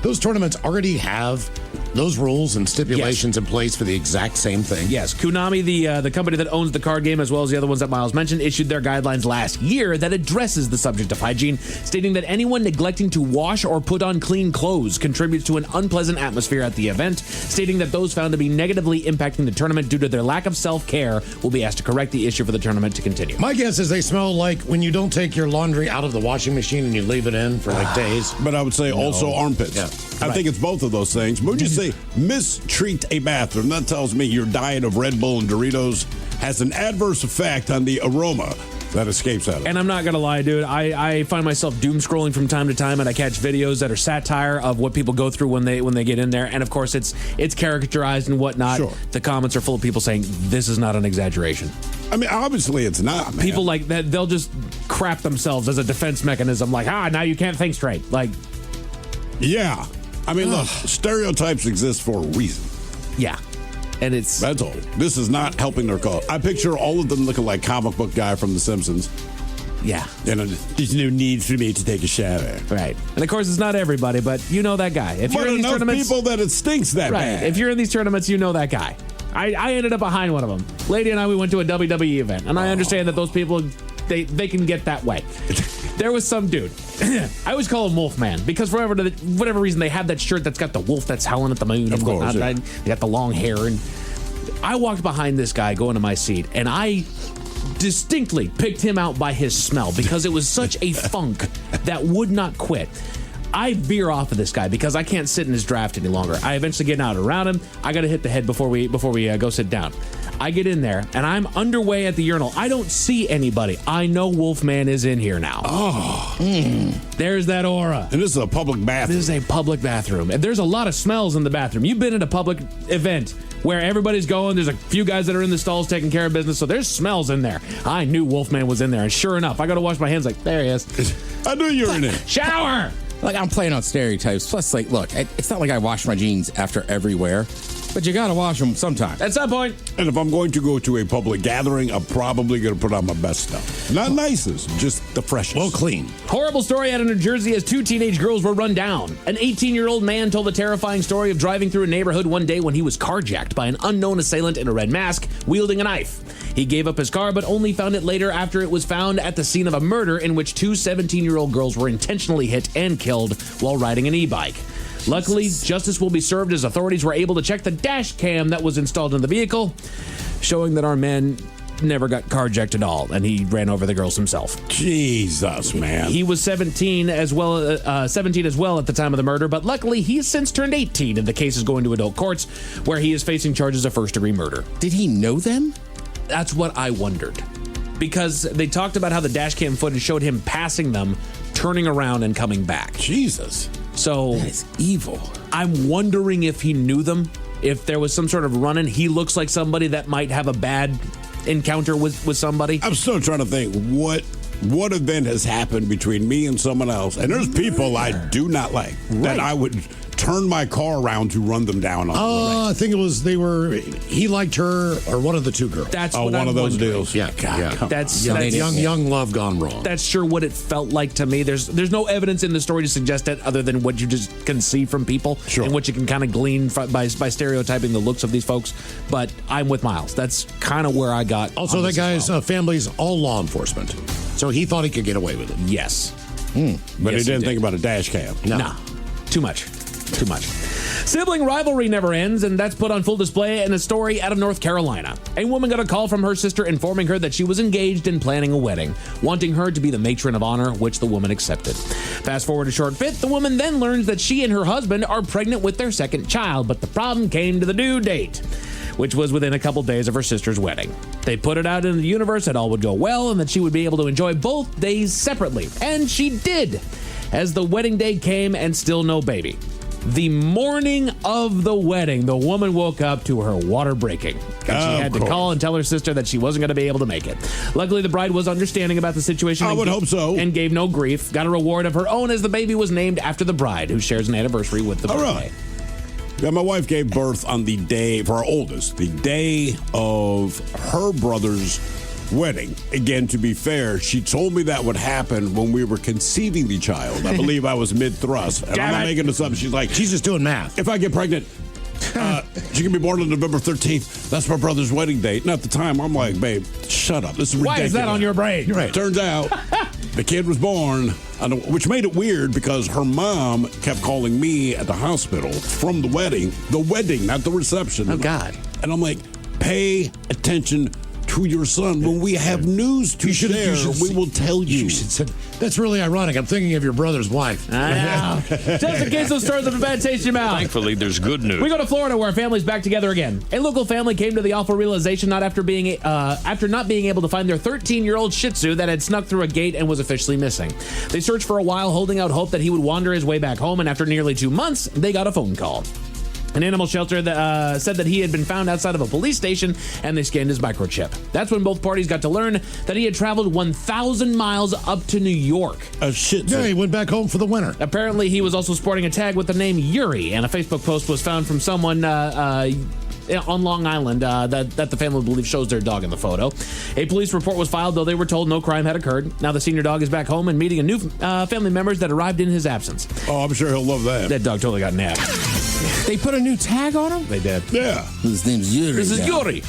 those tournaments already have those rules and stipulations in place for the exact same thing. Yes, Konami, the company that owns the card game, as well as the other ones that Miles mentioned, issued their guidelines last year that addresses the subject of hygiene, stating that anyone neglecting to wash or put on clean clothes contributes to an unpleasant atmosphere at the event, stating that those found to be negatively impacting the tournament due to their lack of self-care will be asked to correct the issue for the tournament to continue. My guess is they smell like when you don't take your laundry out of the washing machine and you leave it in for like days. But I would say also armpits. Yeah. I think it's both of those things. But would you say mistreat a bathroom? That tells me your diet of Red Bull and Doritos has an adverse effect on the aroma that escapes out of it. And I'm not going to lie, dude. I find myself doom scrolling from time to time, and I catch videos that are satire of what people go through when they get in there. And of course, it's caricaturized and whatnot. Sure. The comments are full of people saying this is not an exaggeration. I mean, obviously it's not, man. People like that, they'll just crap themselves as a defense mechanism. Like, now you can't think straight. Like, yeah. I mean, look, stereotypes exist for a reason. Yeah. And that's all. This is not helping their cause. I picture all of them looking like comic book guy from The Simpsons. Yeah. And there's no need for me to take a shower. Right. And of course, it's not everybody, but you know that guy. If you're in these tournaments, people that it stinks that right. bad. If you're in these tournaments, you know that guy. I ended up behind one of them. Lady and I, we went to a WWE event, and I understand that those people, they can get that way. There was some dude. I always call him Wolfman because for whatever reason they have that shirt that's got the wolf that's howling at the moon. Of course, yeah. They got the long hair, and I walked behind this guy going to my seat, and I distinctly picked him out by his smell because it was such a funk that would not quit. I veer off of this guy because I can't sit in his draft any longer. I eventually get out around him. I got to hit the head before we go sit down. I get in there, and I'm underway at the urinal. I don't see anybody. I know Wolfman is in here now. Oh. There's that aura. And this is a public bathroom. This is a public bathroom. And there's a lot of smells in the bathroom. You've been at a public event where everybody's going. There's a few guys that are in the stalls taking care of business, so there's smells in there. I knew Wolfman was in there, and sure enough, I go to wash my hands like, there he is. I knew you were in it. Shower! Like, I'm playing on stereotypes. Plus, like, look, it's not like I wash my jeans after every wear, but you gotta wash them sometime. At some point. And if I'm going to go to a public gathering, I'm probably going to put on my best stuff. Not nicest, just the freshest. Well, clean. Horrible story out of New Jersey as 2 teenage girls were run down. An 18-year-old man told the terrifying story of driving through a neighborhood one day when he was carjacked by an unknown assailant in a red mask, wielding a knife. He gave up his car, but only found it later after it was found at the scene of a murder in which 2 17-year-old girls were intentionally hit and killed while riding an e-bike. Luckily, justice will be served as authorities were able to check the dash cam that was installed in the vehicle, showing that our man never got carjacked at all, and he ran over the girls himself. Jesus, man. He was 17 as well at the time of the murder, but luckily he's since turned 18, and the case is going to adult courts, where he is facing charges of first-degree murder. Did he know them? That's what I wondered. Because they talked about how the dash cam footage showed him passing them, turning around, and coming back. Jesus. So that is evil. I'm wondering if he knew them, if there was some sort of run-in. He looks like somebody that might have a bad encounter with somebody. I'm still trying to think what event has happened between me and someone else. And there's people I do not like that I would turn my car around to run them down on. I think it was he liked her or one of the 2 girls. That's one of those deals. Yeah, God, That's young love gone wrong. That's sure what it felt like to me. There's no evidence in the story to suggest that other than what you just can see from people and what you can kind of glean by stereotyping the looks of these folks. But I'm with Miles. That's kind of where I got. Also, that guy's family's all law enforcement, so he thought he could get away with it. Yes. But he didn't think about a dash cam. No. Too much. Sibling rivalry never ends, and that's put on full display in a story out of North Carolina. A woman got a call from her sister informing her that she was engaged and planning a wedding, wanting her to be the matron of honor, which the woman accepted. Fast forward a short bit, the woman then learns that she and her husband are pregnant with their second child, but the problem came to the due date, which was within a couple days of her sister's wedding. They put it out in the universe that all would go well and that she would be able to enjoy both days separately. And she did, as the wedding day came and still no baby. The morning of the wedding, the woman woke up to her water breaking. And she had to call and tell her sister that she wasn't going to be able to make it. Luckily, the bride was understanding about the situation. I would hope so. And gave no grief. Got a reward of her own as the baby was named after the bride, who shares an anniversary with the birthday. Yeah, my wife gave birth on the day, for our oldest, the day of her brother's wedding. Again, to be fair, she told me that would happen when we were conceiving the child. I believe I was mid-thrust. And I'm not making this up. She's like, she's just doing math. If I get pregnant, she can be born on November 13th. That's my brother's wedding date. And at the time, I'm like, babe, shut up. This is ridiculous. Why is that on your brain? You're right. Turns out the kid was born, which made it weird because her mom kept calling me at the hospital from the wedding, not the reception. Oh, God. And I'm like, pay attention to your son. When we have news to share, we will tell you. That's really ironic. I'm thinking of your brother's wife. I know. Just in case those stories have a bad taste in your mouth. Thankfully, there's good news. We go to Florida, where a family's back together again. A local family came to the awful realization after not being able to find their 13-year-old Shih Tzu that had snuck through a gate and was officially missing. They searched for a while, holding out hope that he would wander his way back home, and after nearly 2 months, they got a phone call. An animal shelter that said that he had been found outside of a police station, and they scanned his microchip. That's when both parties got to learn that he had traveled 1,000 miles up to New York. Yeah, he went back home for the winter. Apparently, he was also sporting a tag with the name Yuri, and a Facebook post was found from someone on Long Island that the family believes shows their dog in the photo. A police report was filed, though they were told no crime had occurred. Now the senior dog is back home and meeting a new family members that arrived in his absence. Oh, I'm sure he'll love that. That dog totally got nabbed. They put a new tag on him? They did. Yeah. His name's Yuri. This is Yuri.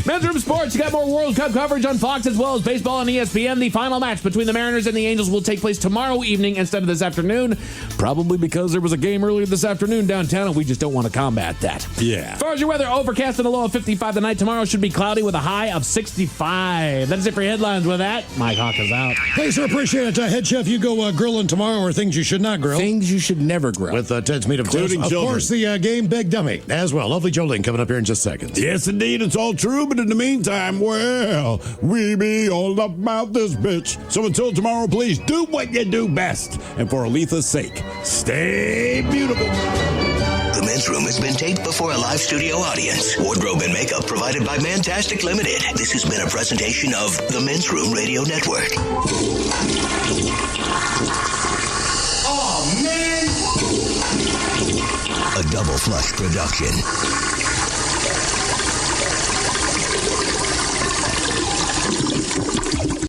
Men's Room Sports, you got more World Cup coverage on Fox as well as baseball on ESPN. The final match between the Mariners and the Angels will take place tomorrow evening instead of this afternoon, probably because there was a game earlier this afternoon downtown and we just don't want to combat that. Yeah. As far as your weather, overcast and a low of 55 tonight. Tomorrow should be cloudy with a high of 65. That is it for your headlines. With that, Mike Hawk is out. Thanks, sir. Appreciate it. Head chef, you go grilling tomorrow, or things you should not grill. Things you should never grill. With Ted's Meat of Including Toast. Of course, the game Big Dummy as well. Lovely Jolene coming up here in just seconds. Yes, indeed. It's all true, but in the meantime, well, we be all about this bitch. So until tomorrow, please do what you do best. And for Aletha's sake, stay beautiful. The Men's Room has been taped before a live studio audience. Wardrobe and makeup provided by Mantastic Limited. This has been a presentation of the Men's Room Radio Network. Oh, man! A Double Flush production.